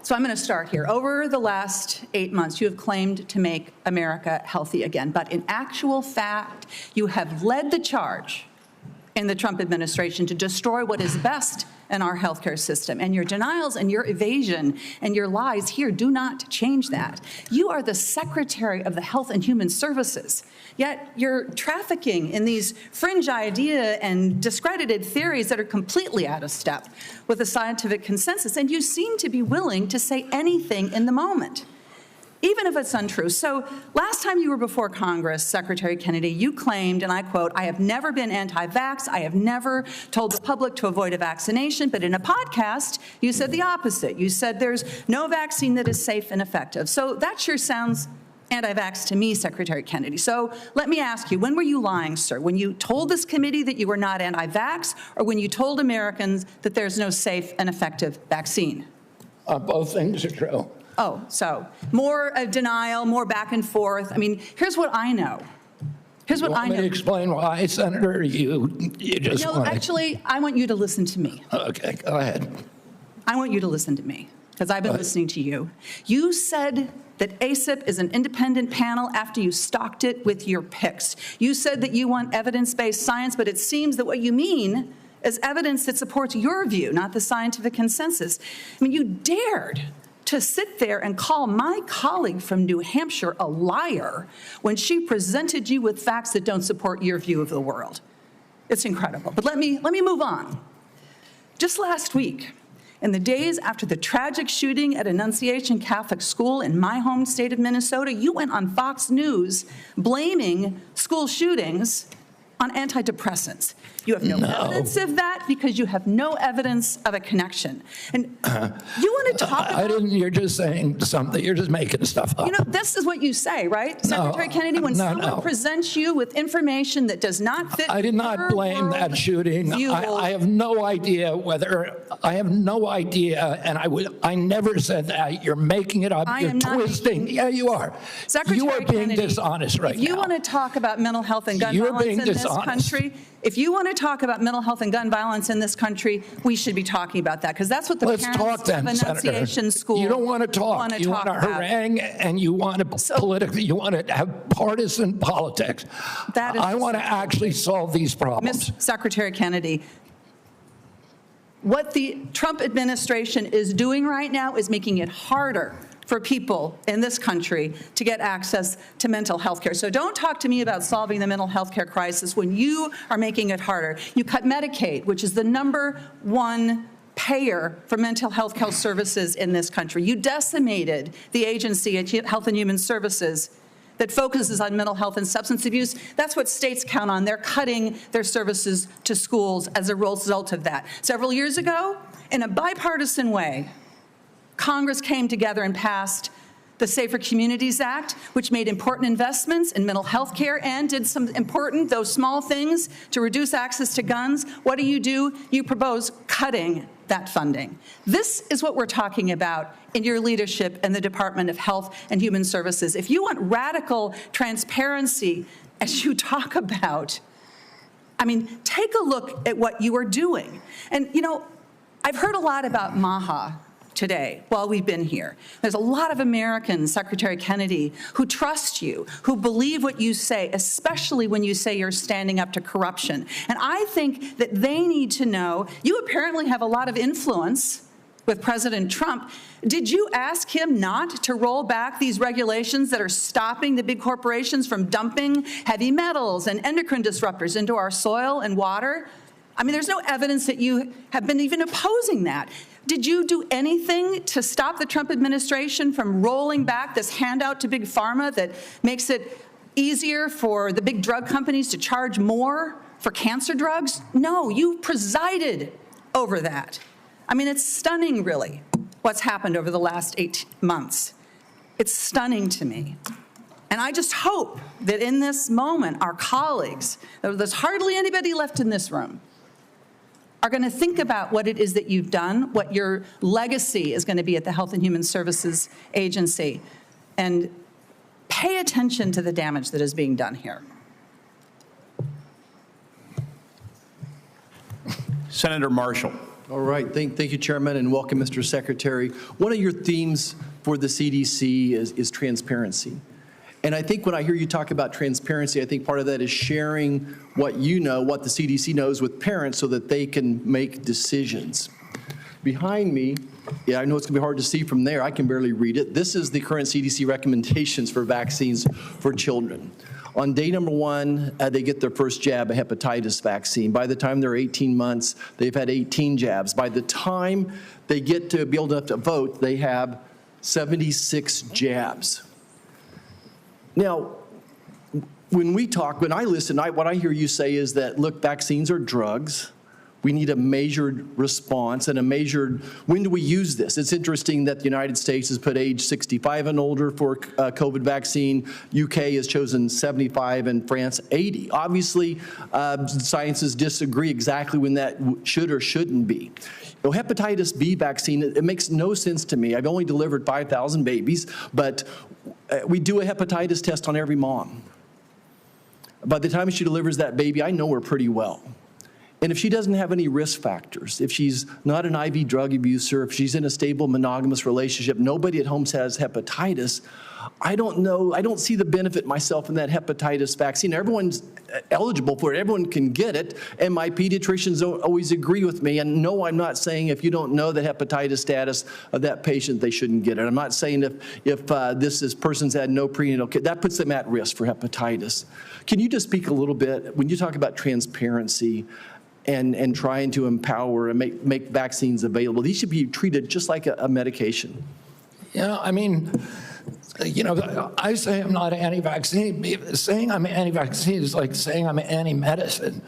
So I'm going to start here. Over the last 8 months, you have claimed to make America healthy again. But in actual fact, you have led the charge in the Trump administration to destroy what is best in our healthcare system. And your denials and your evasion and your lies here do not change that. You are the Secretary of the Health and Human Services, yet you're trafficking in these fringe idea and discredited theories that are completely out of step with the scientific consensus. And you seem to be willing to say anything in the moment, even if it's untrue. So last time you were before Congress, Secretary Kennedy, you claimed, and I quote, "I have never been anti-vax. I have never told the public to avoid a vaccination." But in a podcast, you said the opposite. You said there's no vaccine that is safe and effective. So that sure sounds anti-vax to me, Secretary Kennedy. So let me ask you, when were you lying, sir? When you told this committee that you were not anti-vax, or when you told Americans that there's no safe and effective vaccine? Both things are true. Oh, so more denial, more back and forth. I mean, here's what I know. Here's what I know. You want me to explain why, Senator? You just No, want actually, I want you to listen to me. Okay, go ahead. I want you to listen to me, because I've been listening to you. You said that ACIP is an independent panel after you stocked it with your picks. You said that you want evidence-based science, but it seems that what you mean is evidence that supports your view, not the scientific consensus. I mean, you dared to sit there and call my colleague from New Hampshire a liar when she presented you with facts that don't support your view of the world. It's incredible. But let me move on. Just last week, in the days after the tragic shooting at Annunciation Catholic School in my home state of Minnesota, you went on Fox News blaming school shootings on antidepressants. You have no evidence of that because you have no evidence of a connection. And you want to talk about... You're just saying something. You're just making stuff up. You know, this is what you say, right? Secretary Kennedy, when someone presents you with information that does not fit... I did not blame that shooting. I have no idea whether... I have no idea, and I never said that. You're making it up. You're twisting. Yeah, you are. Secretary you are being Kennedy, dishonest right now. If you want to talk about mental health and gun violence in this country, if you want to talk about mental health and gun violence in this country, we should be talking about that, because that's what the parents of Annunciation School You don't want to talk. You want to harangue, and you want to you want to have partisan politics. I want to actually solve these problems. Secretary Kennedy, what the Trump administration is doing right now is making it harder for people in this country to get access to mental health care. So don't talk to me about solving the mental health care crisis when you are making it harder. You cut Medicaid, which is the #1 payer for mental health care services in this country. You decimated the agency at Health and Human Services that focuses on mental health and substance abuse. That's what states count on. They're cutting their services to schools as a result of that. Several years ago, in a bipartisan way, Congress came together and passed the Safer Communities Act, which made important investments in mental health care and did some important, though small things, to reduce access to guns. What do? You propose cutting that funding. This is what we're talking about in your leadership in the Department of Health and Human Services. If you want radical transparency, as you talk about, I mean, take a look at what you are doing. And, you know, I've heard a lot about MAHA today while we've been here. There's a lot of Americans, Secretary Kennedy, who trust you, who believe what you say, especially when you say you're standing up to corruption. And I think that they need to know, you apparently have a lot of influence with President Trump. Did you ask him not to roll back these regulations that are stopping the big corporations from dumping heavy metals and endocrine disruptors into our soil and water? I mean, there's no evidence that you have been even opposing that. Did you do anything to stop the Trump administration from rolling back this handout to Big Pharma that makes it easier for the big drug companies to charge more for cancer drugs? No, you presided over that. I mean, it's stunning, really, what's happened over the last 8 months. It's stunning to me. And I just hope that in this moment, our colleagues, there's hardly anybody left in this room, are going to think about what it is that you've done, what your legacy is going to be at the Health and Human Services Agency, and pay attention to the damage that is being done here. Senator Marshall. All right. Thank you, Chairman, and welcome, Mr. Secretary. One of your themes for the CDC is transparency. And I think when I hear you talk about transparency, I think part of that is sharing what you know, what the CDC knows with parents so that they can make decisions. Behind me, I know it's going to be hard to see from there. I can barely read it. This is the current CDC recommendations for vaccines for children. On day number 1, they get their first jab, a hepatitis vaccine. By the time they're 18 months, they've had 18 jabs. By the time they get to be old enough to vote, they have 76 jabs. Now, when I listen, what I hear you say is that, look, vaccines are drugs. We need a measured response and a measured, when do we use this? It's interesting that the United States has put age 65 and older for COVID vaccine. UK has chosen 75 and France 80. Obviously, scientists disagree exactly when that should or shouldn't be. You know, hepatitis B vaccine, it makes no sense to me. I've only delivered 5,000 babies, but we do a hepatitis test on every mom. By the time she delivers that baby, I know her pretty well. And if she doesn't have any risk factors, if she's not an IV drug abuser, if she's in a stable monogamous relationship, nobody at home has hepatitis, I don't know, I don't see the benefit myself in that hepatitis vaccine. Everyone's eligible for it, everyone can get it, and my pediatricians don't always agree with me. And no, I'm not saying if you don't know the hepatitis status of that patient, they shouldn't get it. I'm not saying if this person's had no prenatal care, that puts them at risk for hepatitis. Can you just speak a little bit, when you talk about transparency, and trying to empower and make vaccines available, these should be treated just like a medication? Yeah, I mean, you know, I say I'm not anti-vaccine. Saying I'm anti-vaccine is like saying I'm anti-medicine.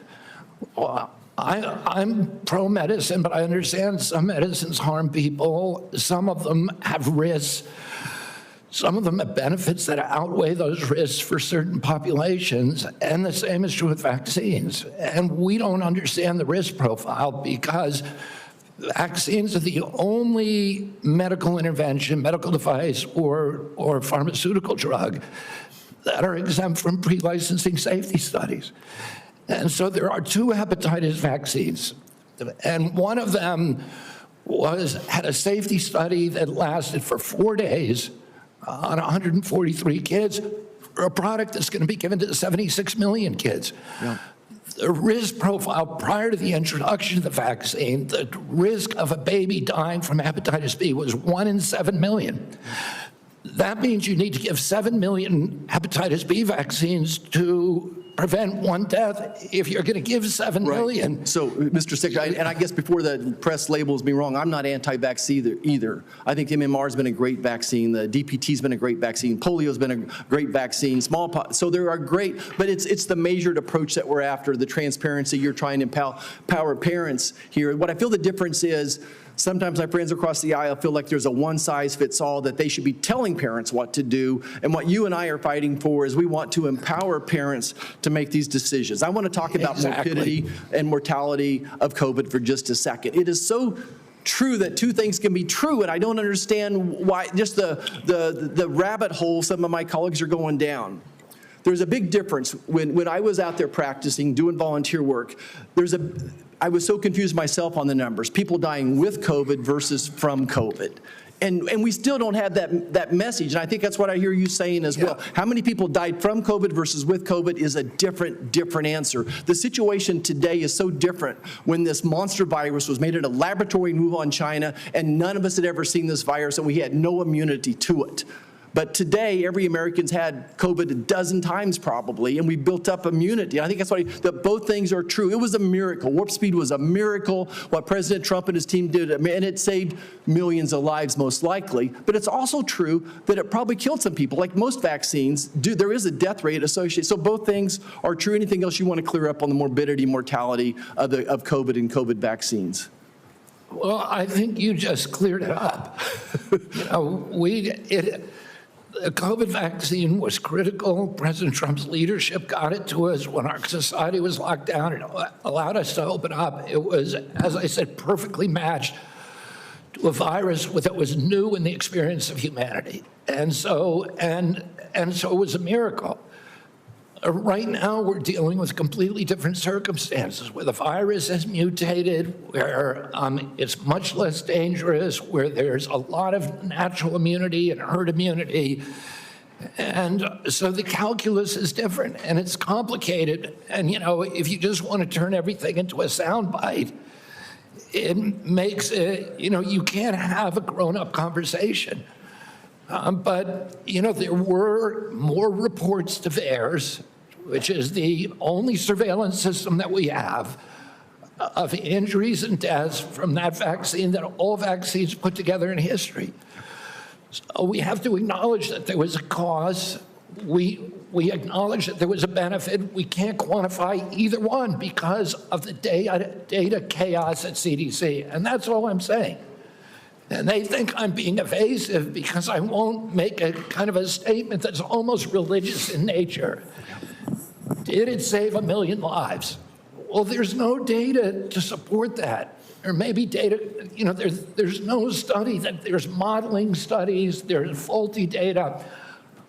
Well, I'm pro-medicine, but I understand some medicines harm people. Some of them have risks. Some of them have benefits that outweigh those risks for certain populations, and the same is true with vaccines. And we don't understand the risk profile because vaccines are the only medical intervention, medical device, or pharmaceutical drug that are exempt from pre-licensing safety studies. And so there are 2 hepatitis vaccines, and one of them had a safety study that lasted for 4 days on 143 kids for a product that's going to be given to 76 million kids. Yeah. The risk profile prior to the introduction of the vaccine, the risk of a baby dying from hepatitis B was 1 in 7 million. That means you need to give 7 million hepatitis B vaccines to prevent 1 death if you're going to give 7 million. So, Mr. Secretary, and I guess before the press labels me wrong, I'm not anti-vax either. I think MMR's been a great vaccine. The DPT's been a great vaccine. Polio's been a great vaccine. Smallpox. So there are great, but it's the measured approach that we're after, the transparency. You're trying to empower parents here. What I feel the difference is, sometimes my friends across the aisle feel like there's a one-size-fits-all, that they should be telling parents what to do. And what you and I are fighting for is we want to empower parents to make these decisions. I want to talk about morbidity and mortality of COVID for just a second. It is so true that 2 things can be true, and I don't understand why, just the rabbit hole some of my colleagues are going down. There's a big difference. When I was out there practicing, doing volunteer work, I was so confused myself on the numbers, people dying with COVID versus from COVID. And we still don't have that message, and I think that's what I hear you saying as well. How many people died from COVID versus with COVID is a different answer. The situation today is so different when this monster virus was made in a laboratory in Wuhan, China, and none of us had ever seen this virus, and we had no immunity to it. But today, every American's had COVID a dozen times probably, and we built up immunity. I think that's why that both things are true. It was a miracle. Warp speed was a miracle, what President Trump and his team did, and it saved millions of lives most likely. But it's also true that it probably killed some people. Like most vaccines do, there is a death rate associated. So both things are true. Anything else you want to clear up on the morbidity, mortality of COVID and COVID vaccines? Well, I think you just cleared it up. The COVID vaccine was critical. President Trump's leadership got it to us when our society was locked down and allowed us to open up. It was, as I said, perfectly matched to a virus that was new in the experience of humanity. And so it was a miracle. Right now, we're dealing with completely different circumstances where the virus has mutated, where it's much less dangerous, where there's a lot of natural immunity and herd immunity. And so the calculus is different, and it's complicated. And, if you just want to turn everything into a soundbite, it makes it, you can't have a grown-up conversation. But, there were more reports to VAERS, which is the only surveillance system that we have, of injuries and deaths from that vaccine that all vaccines put together in history. So we have to acknowledge that there was a cause. We acknowledge that there was a benefit. We can't quantify either one because of the data chaos at CDC, and that's all I'm saying. And they think I'm being evasive because I won't make a kind of a statement that's almost religious in nature. Did it save 1 million lives? Well, there's no data to support that. Or maybe data, there's no study, there's modeling studies, there's faulty data.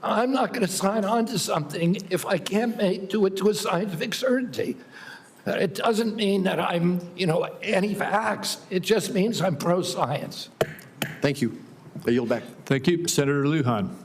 I'm not going to sign on to something if I can't do it to a scientific certainty. It doesn't mean that I'm, anti-vax. It just means I'm pro-science. Thank you. I yield back. Thank you. Senator Lujan.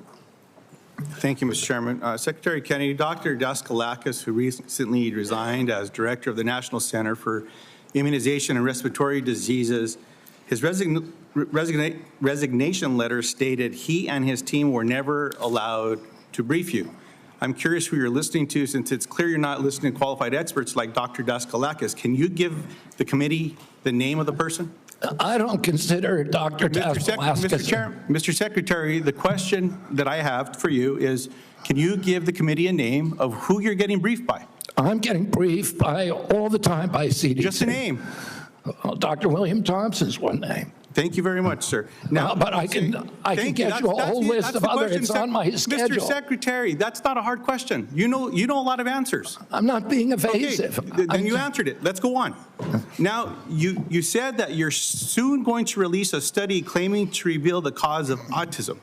Thank you, Mr. Chairman. Secretary Kennedy, Dr. Daskalakis, who recently resigned as director of the National Center for Immunization and Respiratory Diseases, his resignation letter stated he and his team were never allowed to brief you. I'm curious who you're listening to, since it's clear you're not listening to qualified experts like Dr. Daskalakis. Can you give the committee the name of the person? I don't consider Dr. Daskalakis. Mr. Secretary, the question that I have for you is, can you give the committee a name of who you're getting briefed by? I'm getting briefed all the time by CDC. Just a name. Dr. William Thompson's one name. Thank you very much, sir. Now, but I can get you a whole list of others. It's on my schedule. Mr. Secretary, that's not a hard question. You know a lot of answers. I'm not being evasive. Okay, then you answered it. Let's go on. Now, you said that you're soon going to release a study claiming to reveal the cause of autism,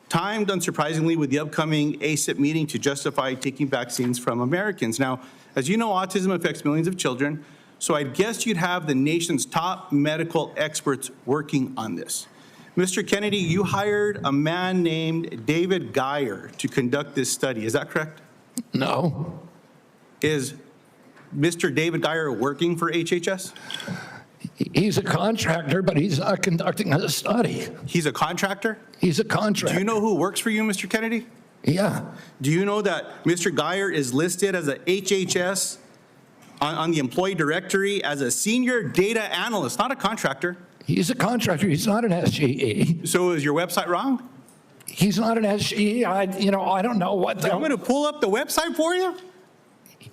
timed unsurprisingly with the upcoming ACIP meeting to justify taking vaccines from Americans. Now, as you know, autism affects millions of children. So I guess you'd have the nation's top medical experts working on this. Mr. Kennedy, you hired a man named David Geyer to conduct this study. Is that correct? No. Is Mr. David Geyer working for HHS? He's a contractor, but he's not conducting a study. He's a contractor? He's a contractor. Do you know who works for you, Mr. Kennedy? Yeah. Do you know that Mr. Geyer is listed as a HHS on the employee directory as a senior data analyst, not a contractor? He's a contractor. He's not an SGE. So is your website wrong? He's not an SGE. I don't know what. I'm going to pull up the website for you.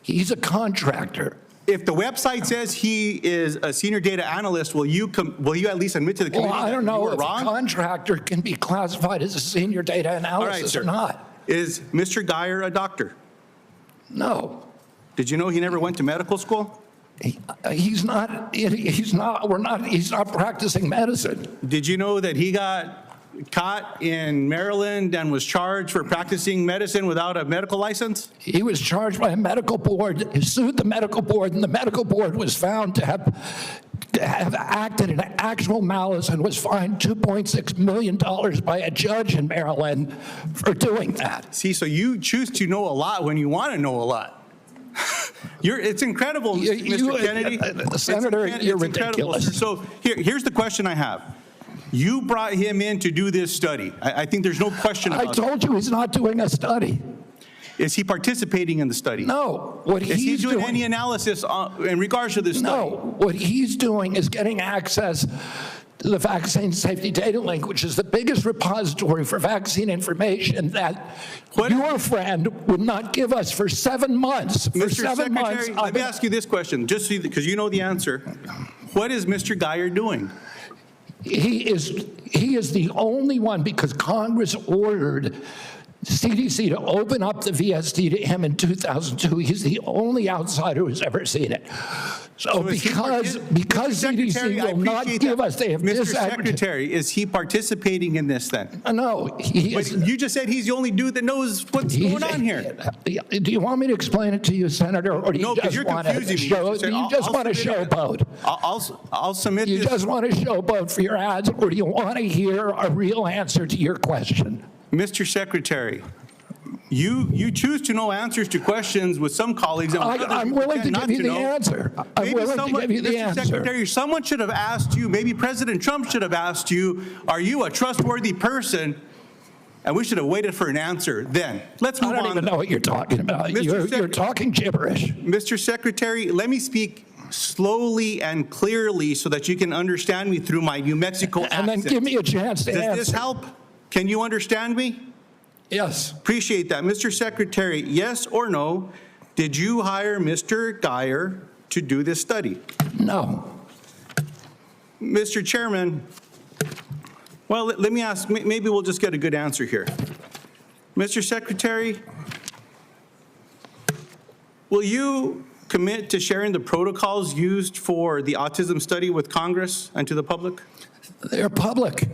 He's a contractor. If the website says he is a senior data analyst, will you at least admit to the committee? Well, I don't know if a contractor can be classified as a senior data analyst or not. Is Mr. Geyer a doctor? No. Did you know he never went to medical school? He's not practicing medicine. Did you know that he got caught in Maryland and was charged for practicing medicine without a medical license? He was charged by a medical board, he sued the medical board, and the medical board was found to have acted in actual malice and was fined $2.6 million by a judge in Maryland for doing that. See, so you choose to know a lot when you want to know a lot. It's incredible, Mr. Kennedy. Senator, you're ridiculous. So here's the question I have. You brought him in to do this study. I think there's no question about it. I told you he's not doing a study. Is he participating in the study? No. What is he doing any analysis in regards to this study? No. What he's doing is getting access to the Vaccine Safety Data Link, which is the biggest repository for vaccine information that your friend would not give us for 7 months. For Mr. 7 months. Secretary, let me ask you this question, just because you know the answer. What is Mr. Geyer doing? He is the only one, because Congress ordered CDC to open up the VSD to him in 2002. He's the only outsider who's ever seen it. So because CDC will not give us, they have Mr. Secretary, is he participating in this then? No, he is. But you just said he's the only dude that knows what's going on here. Do you want me to explain it to you, Senator, or do you just want to show? Do you just want to showboat? I'll submit. You just want to showboat for your ads, or do you want to hear a real answer to your question? Mr. Secretary, you choose to know answers to questions with some colleagues. And I'm willing to give you the answer. I'm willing to give you the answer. Mr. Secretary, someone should have asked you, maybe President Trump should have asked you, are you a trustworthy person? And we should have waited for an answer then. Let's move on. I don't even know what you're talking about. You're talking gibberish. Mr. Secretary, let me speak slowly and clearly so that you can understand me through my New Mexico accent. And then give me a chance to answer. Does this help? Can you understand me? Yes. Appreciate that. Mr. Secretary, yes or no, did you hire Mr. Geyer to do this study? No. Mr. Chairman, well, let me ask, maybe we'll just get a good answer here. Mr. Secretary, will you commit to sharing the protocols used for the autism study with Congress and to the public? They're public.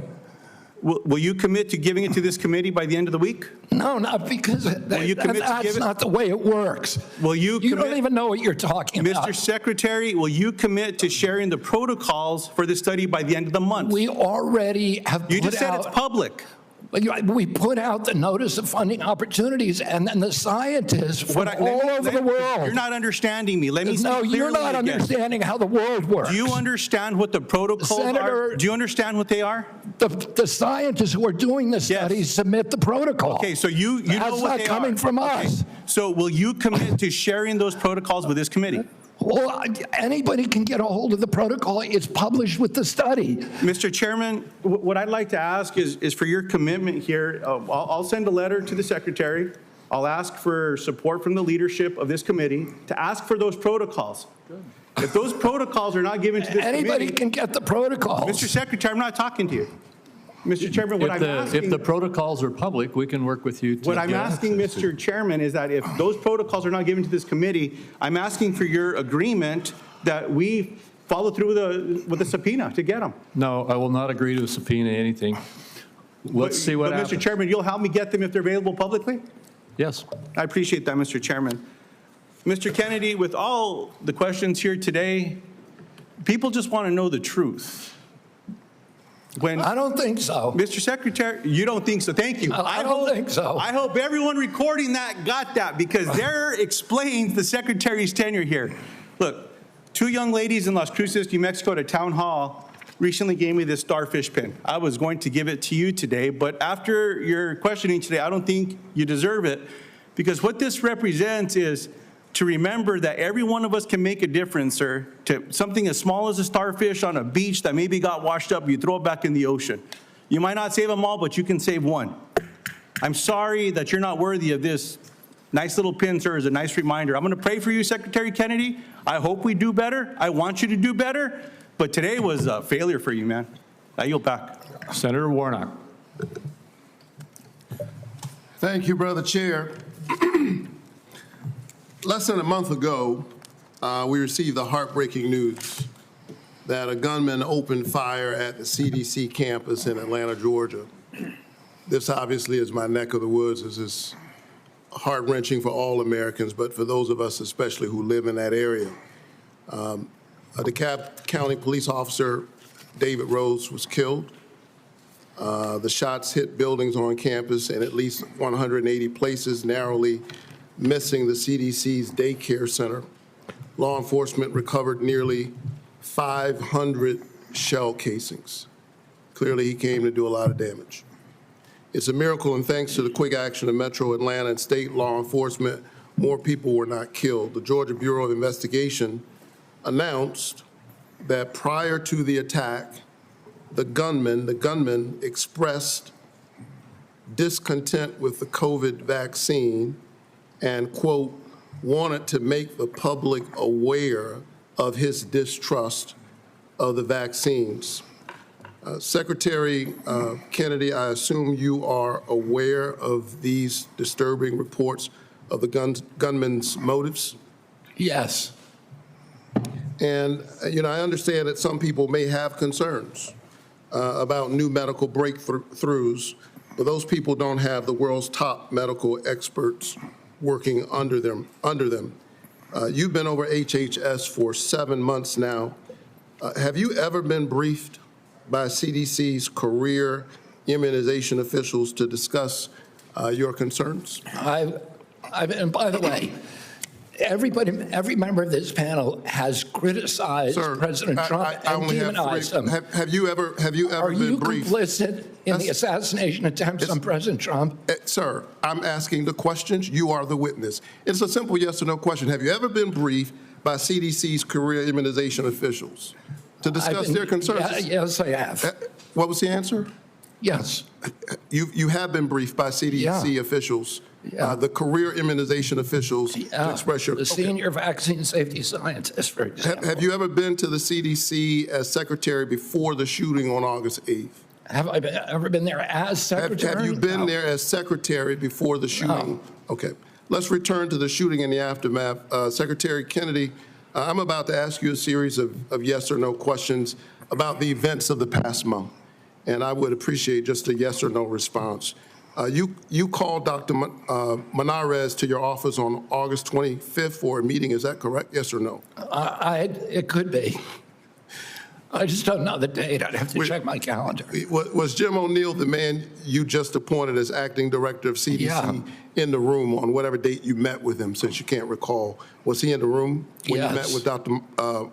Will you commit to giving it to this committee by the end of the week? No, not because that's not the way it works. Will you don't even know what you're talking about. Mr. Secretary, will you commit to sharing the protocols for this study by the end of the month? We already have put out. You just said it's public. We put out the notice of funding opportunities, and then the scientists from all over the world. You're not understanding me. Let me speak clearly again. No, you're not understanding how the world works. Do you understand what the protocols are? Do you understand what they are? The scientists who are doing the studies submit the protocol. Okay, so you know what they are. That's not coming from us. So will you commit to sharing those protocols with this committee? Well, anybody can get a hold of the protocol. It's published with the study. Mr. Chairman, what I'd like to ask is for your commitment here. I'll send a letter to the Secretary. I'll ask for support from the leadership of this committee to ask for those protocols. Good. If those protocols are not given to this committee, anybody can get the protocols. Mr. Secretary, I'm not talking to you. Mr. Chairman, if the protocols are public, we can work with you to What I'm asking, Mr. Chairman, is that if those protocols are not given to this committee, I'm asking for your agreement that we follow through with a subpoena to get them. No, I will not agree to subpoena anything. Let's see what happens. Mr. Chairman, you'll help me get them if they're available publicly? Yes. I appreciate that, Mr. Chairman. Mr. Kennedy, with all the questions here today, people just want to know the truth. I don't think so. Mr. Secretary, you don't think so. Thank you. I don't think so. I hope everyone recording that got that, because there explains the Secretary's tenure here. Look, 2 young ladies in Las Cruces, New Mexico at a town hall recently gave me this starfish pin. I was going to give it to you today, but after your questioning today, I don't think you deserve it, because what this represents is to remember that every one of us can make a difference, sir, to something as small as a starfish on a beach that maybe got washed up, you throw it back in the ocean. You might not save them all, but you can save one. I'm sorry that you're not worthy of this. Nice little pin, sir, is a nice reminder. I'm going to pray for you, Secretary Kennedy. I hope we do better. I want you to do better. But today was a failure for you, man. I yield back. Senator Warnock. Thank you, Brother Chair. Less than a month ago, we received the heartbreaking news that a gunman opened fire at the CDC campus in Atlanta, Georgia. This obviously is my neck of the woods. This is heart-wrenching for all Americans, but for those of us especially who live in that area. A DeKalb County police officer, David Rhodes, was killed. The shots hit buildings on campus in at least 180 places, narrowly missing the CDC's daycare center. Law enforcement recovered nearly 500 shell casings. Clearly, he came to do a lot of damage. It's a miracle, and thanks to the quick action of Metro Atlanta and state law enforcement, more people were not killed. The Georgia Bureau of Investigation announced that prior to the attack, the gunman expressed discontent with the COVID vaccine and, quote, wanted to make the public aware of his distrust of the vaccines. Secretary Kennedy, I assume you are aware of these disturbing reports of the gunman's motives? Yes. And, I understand that some people may have concerns about new medical breakthroughs, but those people don't have the world's top medical experts working under them. You've been over HHS for 7 months now. Have you ever been briefed by CDC's career immunization officials to discuss your concerns? And by the way, every member of this panel has criticized President Trump and demonized him. Have you ever been briefed? Are you complicit in the assassination attempts on President Trump? Sir, I'm asking the questions. You are the witness. It's a simple yes or no question. Have you ever been briefed by CDC's career immunization officials to discuss their concerns? Yes, I have. What was the answer? Yes. You have been briefed by CDC officials, the career immunization officials, to express your... The senior vaccine safety scientist, for example. Have you ever been to the CDC as secretary before the shooting on August 8th? Have I ever been there as secretary? Have you been there as secretary before the shooting? No. Okay. Let's return to the shooting and the aftermath. Secretary Kennedy, I'm about to ask you a series of yes or no questions about the events of the past month, and I would appreciate just a yes or no response. You called Dr. Manarez to your office on August 25th for a meeting. Is that correct? Yes or no? It could be. I just don't know the date. I'd have to check my calendar. Was Jim O'Neill the man you just appointed as acting director of CDC in the room on whatever date you met with him, since you can't recall? Was he in the room when you met with Dr.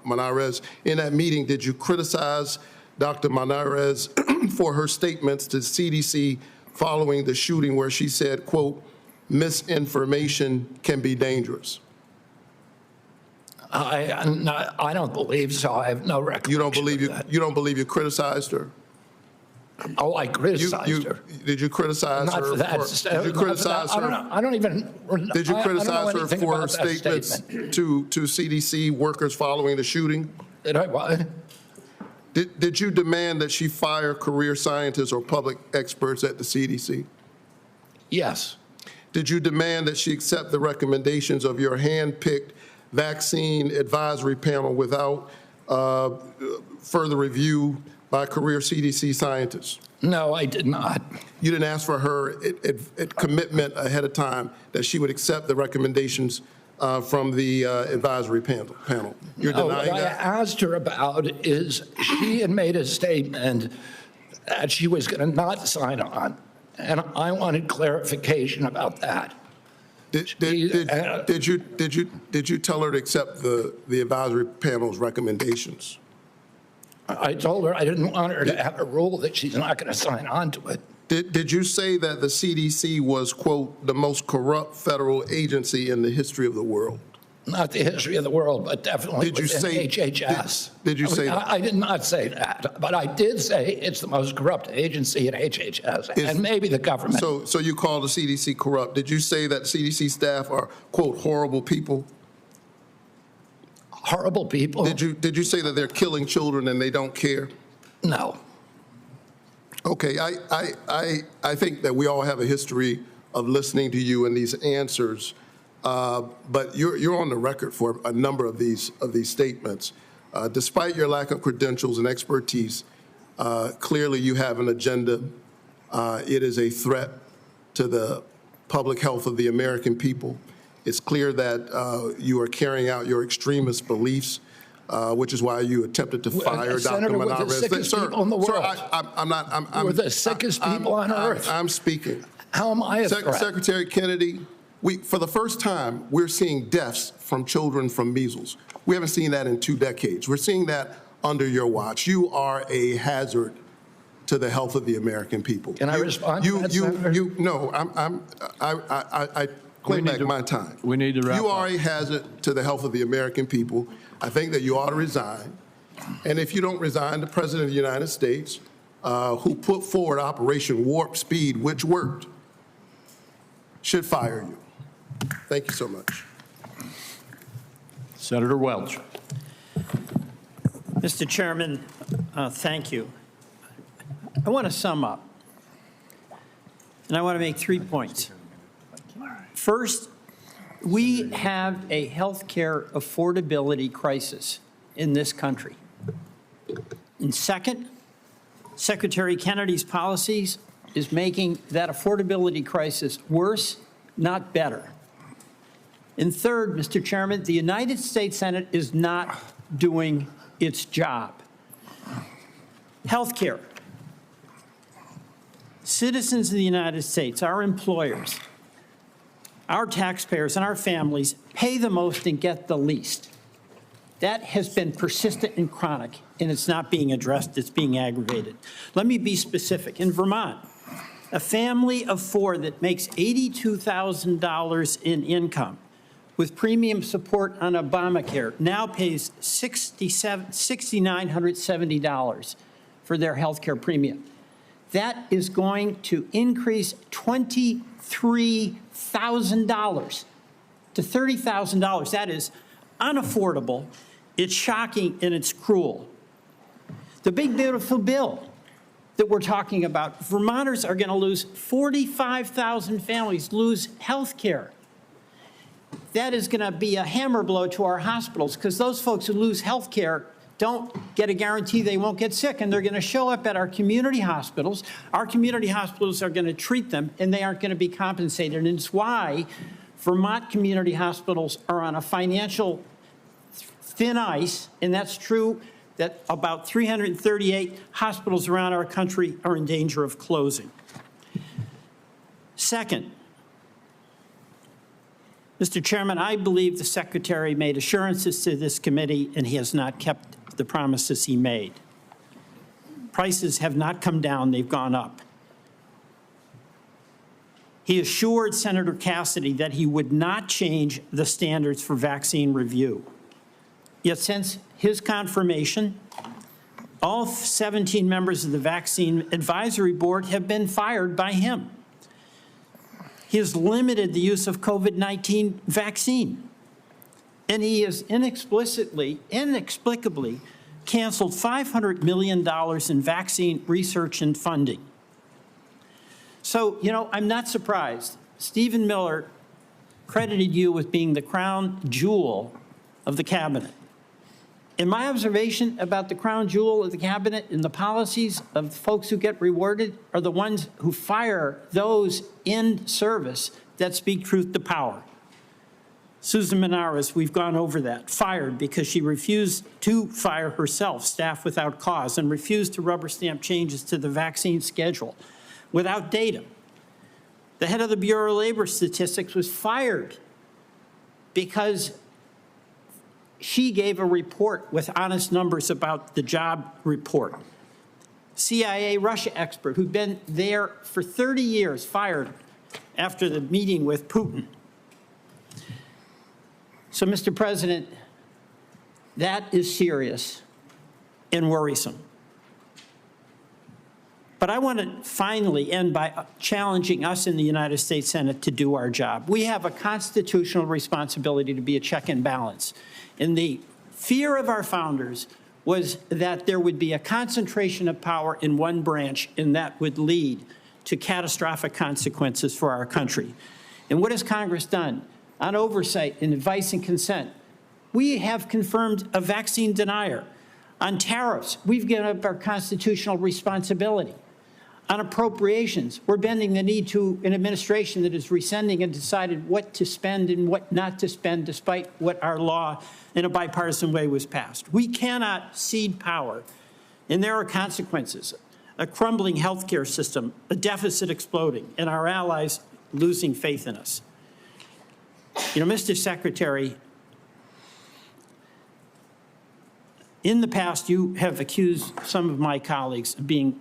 Manarez? In that meeting, did you criticize Dr. Manarez for her statements to CDC following the shooting where she said, quote, misinformation can be dangerous? I don't believe so. I have no recollection. You don't believe you criticized her? Oh, I criticized her. Did you criticize her? Did you criticize her? I don't even. Did you criticize her for her statements to CDC workers following the shooting? Did I what? Did you demand that she fire career scientists or public experts at the CDC? Yes. Did you demand that she accept the recommendations of your hand-picked vaccine advisory panel without further review by career CDC scientists? No, I did not. You didn't ask for her commitment ahead of time that she would accept the recommendations from the advisory panel? You're denying that? What I asked her about is she had made a statement that she was going to not sign on, and I wanted clarification about that. Did you tell her to accept the advisory panel's recommendations? I told her I didn't want her to have a rule that she's not going to sign on to it. Did you say that the CDC was, quote, the most corrupt federal agency in the history of the world? Not the history of the world, but definitely within HHS. Did you say that? I did not say that, but I did say it's the most corrupt agency at HHS, and maybe the government. So you called the CDC corrupt. Did you say that CDC staff are, quote, horrible people? Horrible people? Did you say that they're killing children and they don't care? No. Okay, I think that we all have a history of listening to you and these answers. But you're on the record for a number of these statements. Despite your lack of credentials and expertise, clearly you have an agenda It is a threat to the public health of the American people. It's clear that you are carrying out your extremist beliefs, which is why you attempted to fire Dr. Senator, we're the Menarez. sickest people in the world. We're the sickest people on earth. I'm speaking. How am I a threat? Secretary Kennedy, for the first time, we're seeing deaths from children from measles. We haven't seen that in 2 decades. We're seeing that under your watch. You are a hazard to the health of the American people. Can I respond to that, Senator? No, I claim back my time. We need to wrap You are up. a hazard to the health of the American people. I think that you ought to resign. And if you don't resign, the President of the United States, who put forward Operation Warp Speed, which worked, should fire you. Thank you so much. Senator Welch. Mr. Chairman, thank you. I want to sum up, and I want to make 3 points. First, we have a health care affordability crisis in this country. And second, Secretary Kennedy's policies is making that affordability crisis worse, not better. And third, Mr. Chairman, the United States Senate is not doing its job. Health care. Citizens of the United States, our employers, our taxpayers, and our families pay the most and get the least. That has been persistent and chronic, and it's not being addressed, it's being aggravated. Let me be specific. In Vermont, a family of 4 that makes $82,000 in income with premium support on Obamacare now pays $6,970 for their health care premium. That is going to increase $23,000 to $30,000. That is unaffordable, it's shocking, and it's cruel. The big beautiful bill that we're talking about, Vermonters are going to lose 45,000 families, lose health care. That is going to be a hammer blow to our hospitals, because those folks who lose health care don't get a guarantee they won't get sick, and they're going to show up at our community hospitals. Our community hospitals are going to treat them, and they aren't going to be compensated. And it's why Vermont community hospitals are on a financial thin ice, and that's true that about 338 hospitals around our country are in danger of closing. Second, Mr. Chairman, I believe the Secretary made assurances to this committee, and he has not kept the promises he made. Prices have not come down, they've gone up. He assured Senator Cassidy that he would not change the standards for vaccine review. Yet since his confirmation, all 17 members of the Vaccine Advisory Board have been fired by him. He has limited the use of COVID-19 vaccine. And he has inexplicably canceled $500 million in vaccine research and funding. So, I'm not surprised. Stephen Miller credited you with being the crown jewel of the cabinet. And my observation about the crown jewel of the cabinet and the policies of folks who get rewarded are the ones who fire those in service that speak truth to power. Susan Menarez, we've gone over that, fired because she refused to fire herself, staff without cause, and refused to rubber stamp changes to the vaccine schedule without data. The head of the Bureau of Labor Statistics was fired because she gave a report with honest numbers about the job report. CIA Russia expert who'd been there for 30 years, fired after the meeting with Putin. So, Mr. President, that is serious and worrisome. But I want to finally end by challenging us in the United States Senate to do our job. We have a constitutional responsibility to be a check and balance. And the fear of our founders was that there would be a concentration of power in one branch, and that would lead to catastrophic consequences for our country. And what has Congress done? On oversight and advice and consent, we have confirmed a vaccine denier. On tariffs, we've given up our constitutional responsibility. on appropriations. We're bending the knee to an administration that is rescinding and decided what to spend and what not to spend, despite what our law in a bipartisan way was passed. We cannot cede power, and there are consequences. A crumbling healthcare system, a deficit exploding, and our allies losing faith in us. You know, Mr. Secretary, in the past, you have accused some of my colleagues of being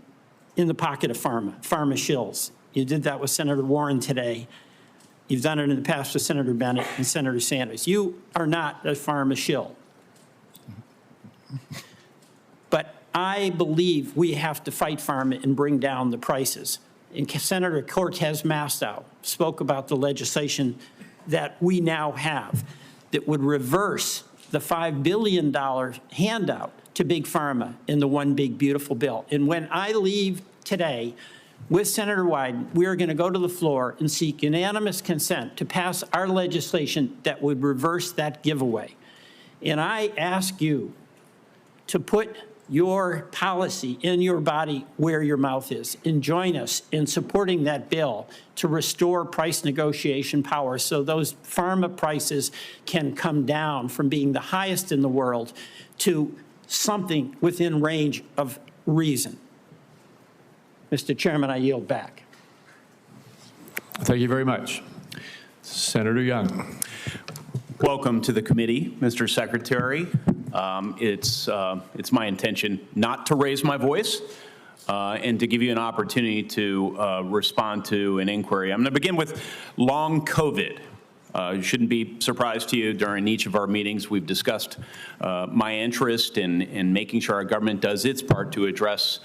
in the pocket of pharma shills. You did that with Senator Warren today. You've done it in the past with Senator Bennett and Senator Sanders. You are not a pharma shill. But I believe we have to fight pharma and bring down the prices. And Senator Cortez Masto spoke about the legislation that we now have that would reverse the $5 billion handout to Big Pharma in the One Big Beautiful Bill. And when I leave today with Senator Wyden, we are going to go to the floor and seek unanimous consent to pass our legislation that would reverse that giveaway. And I ask you to put your policy in your body where your mouth is, and join us in supporting that bill to restore price negotiation power so those pharma prices can come down from being the highest in the world to something within range of reason. Mr. Chairman, I yield back. Thank you very much. Senator Young. Welcome to the committee, Mr. Secretary. It's my intention not to raise my voice and to give you an opportunity to respond to an inquiry. I'm going to begin with long COVID. It shouldn't be a surprise to you. During each of our meetings, we've discussed my interest in making sure our government does its part to address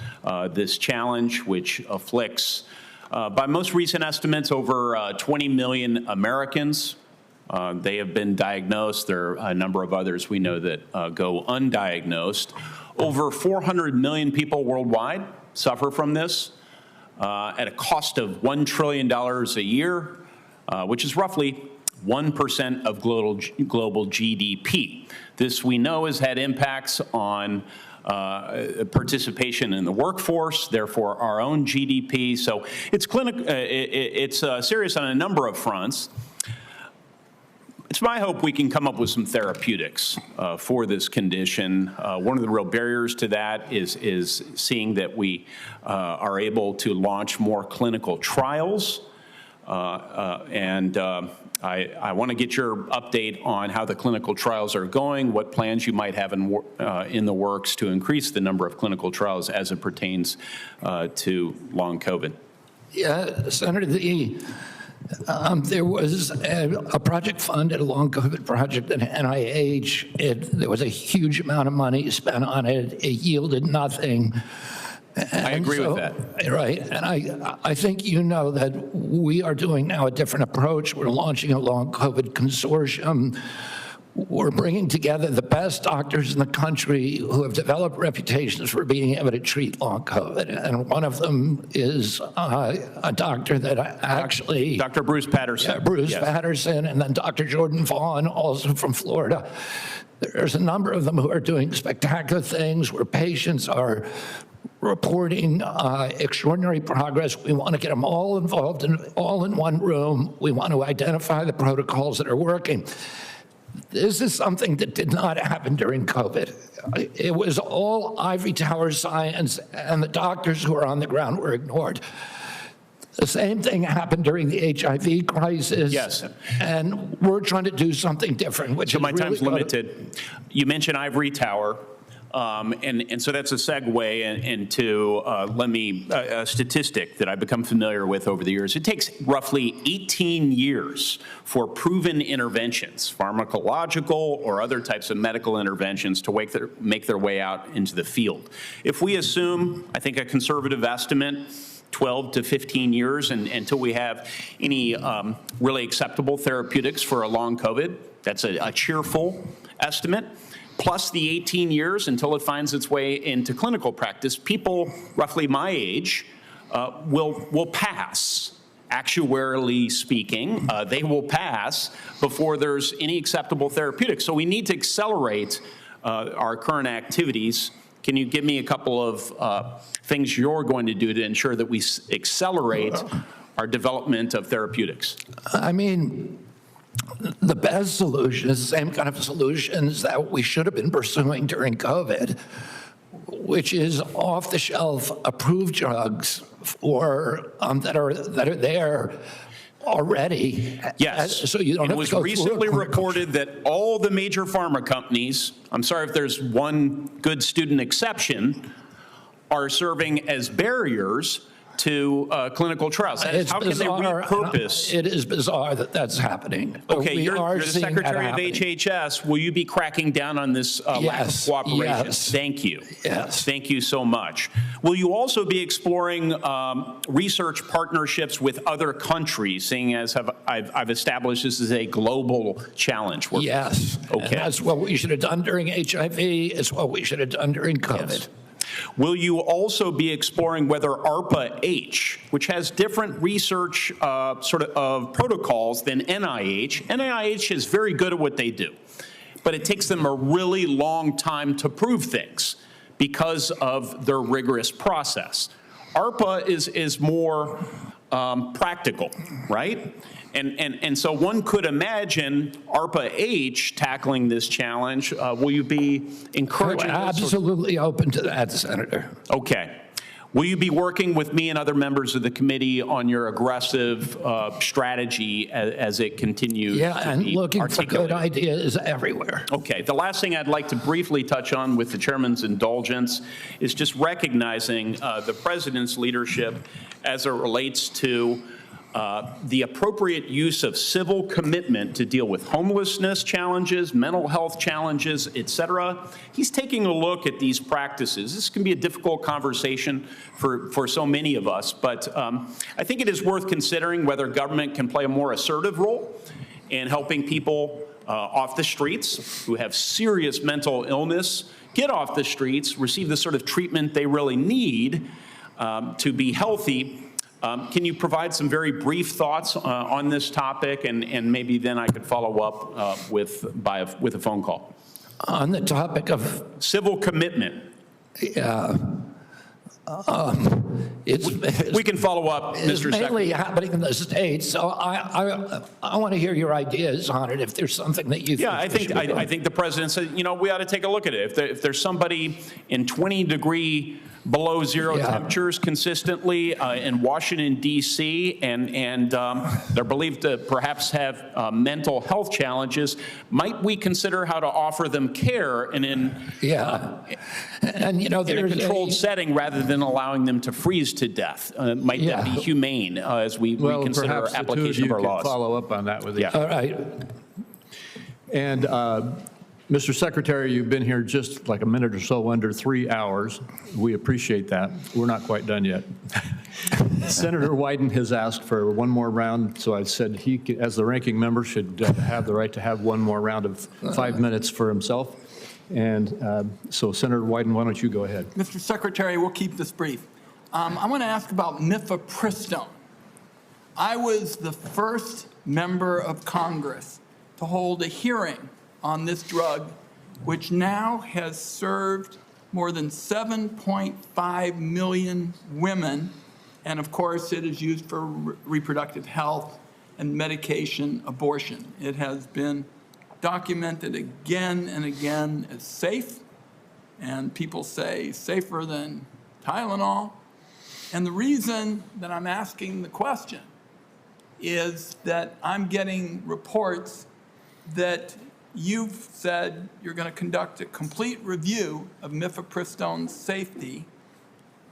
this challenge, which afflicts, by most recent estimates, over 20 million Americans. They have been diagnosed. There are a number of others we know that go undiagnosed. Over 400 million people worldwide suffer from this at a cost of $1 trillion a year, which is roughly 1% of global GDP. This, we know, has had impacts on participation in the workforce, therefore our own GDP. So it's serious on a number of fronts. It's my hope we can come up with some therapeutics for this condition. One of the real barriers to that is seeing that we are able to launch more clinical trials. I want to get your update on how the clinical trials are going, what plans you might have in the works to increase the number of clinical trials as it pertains to long COVID. Yeah, Senator, there was a project funded, a long COVID project at NIH. There was a huge amount of money spent on it. It yielded nothing. I agree with that. Right, and I think you know that we are doing now a different approach. We're launching a long COVID consortium. We're bringing together the best doctors in the country who have developed reputations for being able to treat long COVID. And one of them is a doctor that actually... Dr. Bruce Patterson. Yeah, Bruce Patterson, and then Dr. Jordan Vaughn, also from Florida. There's a number of them who are doing spectacular things where patients are reporting extraordinary progress. We want to get them all involved and all in one room. We want to identify the protocols that are working. This is something that did not happen during COVID. It was all ivory tower science, and the doctors who are on the ground were ignored. The same thing happened during the HIV crisis. Yes. And we're trying to do something different, which so is my time's really limited. You mentioned ivory tower. And so that's a segue into a statistic that I've become familiar with over the years. It takes roughly 18 years for proven interventions, pharmacological or other types of medical interventions, to make their way out into the field. If we assume, I think a conservative estimate, 12 to 15 years until we have any really acceptable therapeutics for a long COVID, that's a cheerful estimate. Plus the 18 years until it finds its way into clinical practice, people roughly my age will pass. Actuarially speaking, they will pass before there's any acceptable therapeutics. So we need to accelerate our current activities Can you give me a couple of things you're going to do to ensure that we accelerate our development of therapeutics? I mean, the best solution is the same kind of solutions that we should have been pursuing during COVID, which is off-the-shelf approved drugs for that are there already. Yes. So you don't And have it to was go recently through reported that all the major pharma companies, I'm sorry if there's one good student exception, are serving as barriers to clinical trials. That is, how can they repurpose? It is bizarre that that's happening. Okay, you're the Secretary of HHS. Will you be cracking down on this lack of cooperation? Yes. Thank you. Yes. Thank you so much. Will you also be exploring research partnerships with other countries, seeing as I've established this is a global challenge? Yes. Okay. And that's what we should have done during HIV. It's what we should have done during COVID. Yes. Will you also be exploring whether ARPA-H, which has different research protocols than NIH, NIH is very good at what they do, but it takes them a really long time to prove things because of their rigorous process. ARPA is more practical, right? And so one could imagine ARPA-H tackling this challenge. Will you be encouraging We're absolutely open to that, Senator. Okay. Will you be working with me and other members of the committee on your aggressive strategy as it continues Yeah, to and be looking for good articulated? ideas everywhere. Okay, the last thing I'd like to briefly touch on with the chairman's indulgence is just recognizing the president's leadership as it relates to the appropriate use of civil commitment to deal with homelessness challenges, mental health challenges, et cetera. He's taking a look at these practices. This can be a difficult conversation for so many of us, but I think it is worth considering whether government can play a more assertive role in helping people off the streets who have serious mental illness get off the streets, receive the sort of treatment they really need to be healthy. Can you provide some very brief thoughts on this topic, and maybe then I could follow up with a phone call? On the topic of civil commitment. Yeah. We can follow up, Mr. It's mainly Secretary. happening in the States, so I want to hear your ideas on it if there's something that you think. Yeah, I think the president said, you know, we ought to take a look at it. If there's somebody in 20-degree below zero temperatures consistently in Washington, D.C., and they're believed to perhaps have mental health challenges, might we consider how to offer them care in a controlled setting rather than allowing them to freeze to death? Might that be humane as we reconsider our application of our laws? Follow up on that with you. All right. And Mr. Secretary, you've been here just like a minute or so under 3 hours. We appreciate that. We're not quite done yet. Senator Wyden has asked for one more round, so I said he, as the ranking member, should have the right to have one more round of 5 minutes for himself. And so, Senator Wyden, why don't you go ahead? Mr. Secretary, we'll keep this brief. I want to ask about mifepristone. I was the first member of Congress to hold a hearing on this drug, which now has served more than 7.5 million women. And of course, it is used for reproductive health and medication abortion. It has been documented again and again as safe, and people say safer than Tylenol. And the reason that I'm asking the question is that I'm getting reports that you've said you're going to conduct a complete review of mifepristone's safety,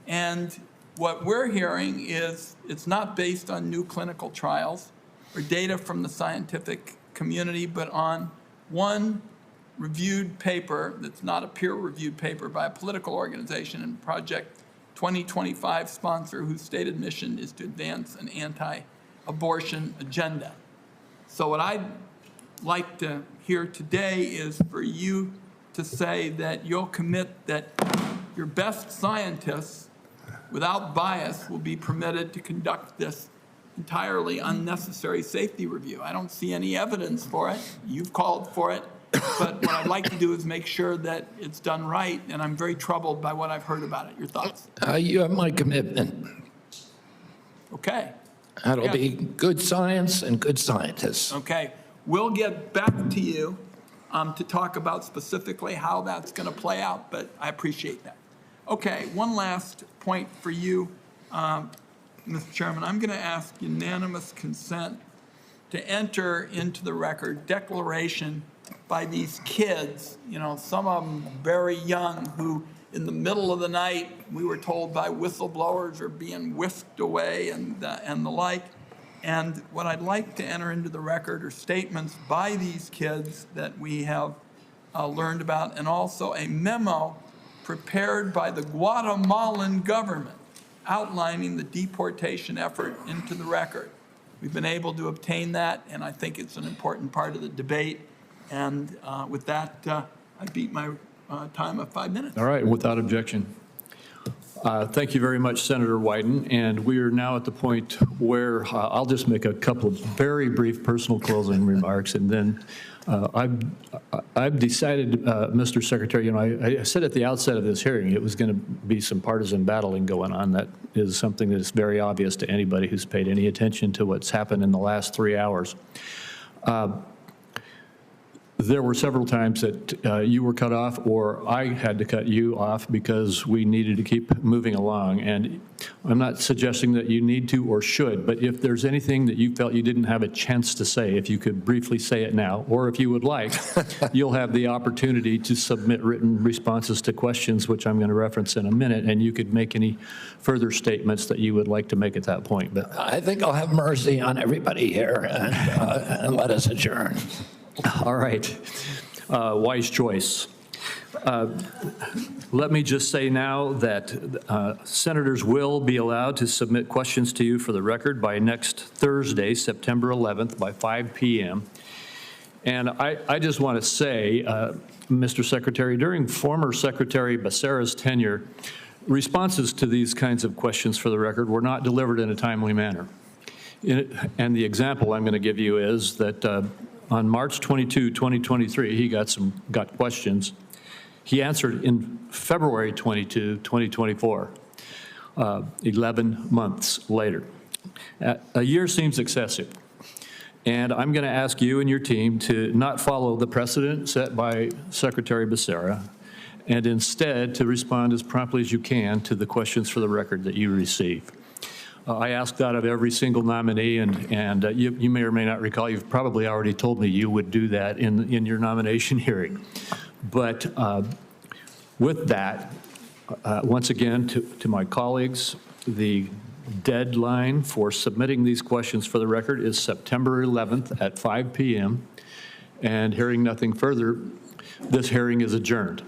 and what we're hearing is it's not based on new clinical trials or data from the scientific community, but on one reviewed paper that's not a peer-reviewed paper by a political organization and Project 2025 sponsor whose stated mission is to advance an anti-abortion agenda. So what I'd like to hear today is for you to say that you'll commit that your best scientists, without bias, will be permitted to conduct this entirely unnecessary safety review. I don't see any evidence for it. You've called for it. but what I'd like to do is make sure that it's done right, and I'm very troubled by what I've heard about it. Your thoughts? You have my commitment. Okay. That'll Yeah. be good science and good scientists. Okay. We'll get back to you to talk about specifically how that's going to play out, but I appreciate that. Okay, one last point for you, Mr. Chairman. I'm going to ask unanimous consent to enter into the record declaration by these kids, some of them very young, who in the middle of the night, we were told by whistleblowers, are being whisked away and the like. And what I'd like to enter into the record are statements by these kids that we have learned about, and also a memo prepared by the Guatemalan government outlining the deportation effort into the record. We've been able to obtain that, and I think it's an important part of the debate. And with that, I beat my time of 5 minutes. All right, without objection. Thank you very much, Senator Wyden. And we are now at the point where I'll just make a couple of very brief personal closing remarks, and then I've decided, Mr. Secretary, I said at the outset of this hearing it was going to be some partisan battling going on. That is something that is very obvious to anybody who's paid any attention to what's happened in the last 3 hours. There were several times that you were cut off, or I had to cut you off because we needed to keep moving along. And I'm not suggesting that you need to or should, but if there's anything that you felt you didn't have a chance to say, if you could briefly say it now, or if you would like, you'll have the opportunity to submit written responses to questions, which I'm going to reference in a minute, and you could make any further statements that you would like to make at that point. But I think I'll have mercy on everybody here and let us adjourn. All right. Wise choice. Let me just say now that senators will be allowed to submit questions to you for the record by next Thursday, September 11th, by 5 p.m. And I just want to say, Mr. Secretary, during former Secretary Becerra's tenure, responses to these kinds of questions for the record were not delivered in a timely manner. And the example I'm going to give you is that on March 22, 2023, he got questions. He answered in February 22, 2024, 11 months later. A year seems excessive. And I'm going to ask you and your team to not follow the precedent set by Secretary Becerra, and instead to respond as promptly as you can to the questions for the record that you receive. I asked that of every single nominee, and you may or may not recall, you've probably already told me you would do that in your nomination hearing. But with that, once again, to my colleagues, the deadline for submitting these questions for the record is September 11th at 5 p.m. And hearing nothing further, this hearing is adjourned.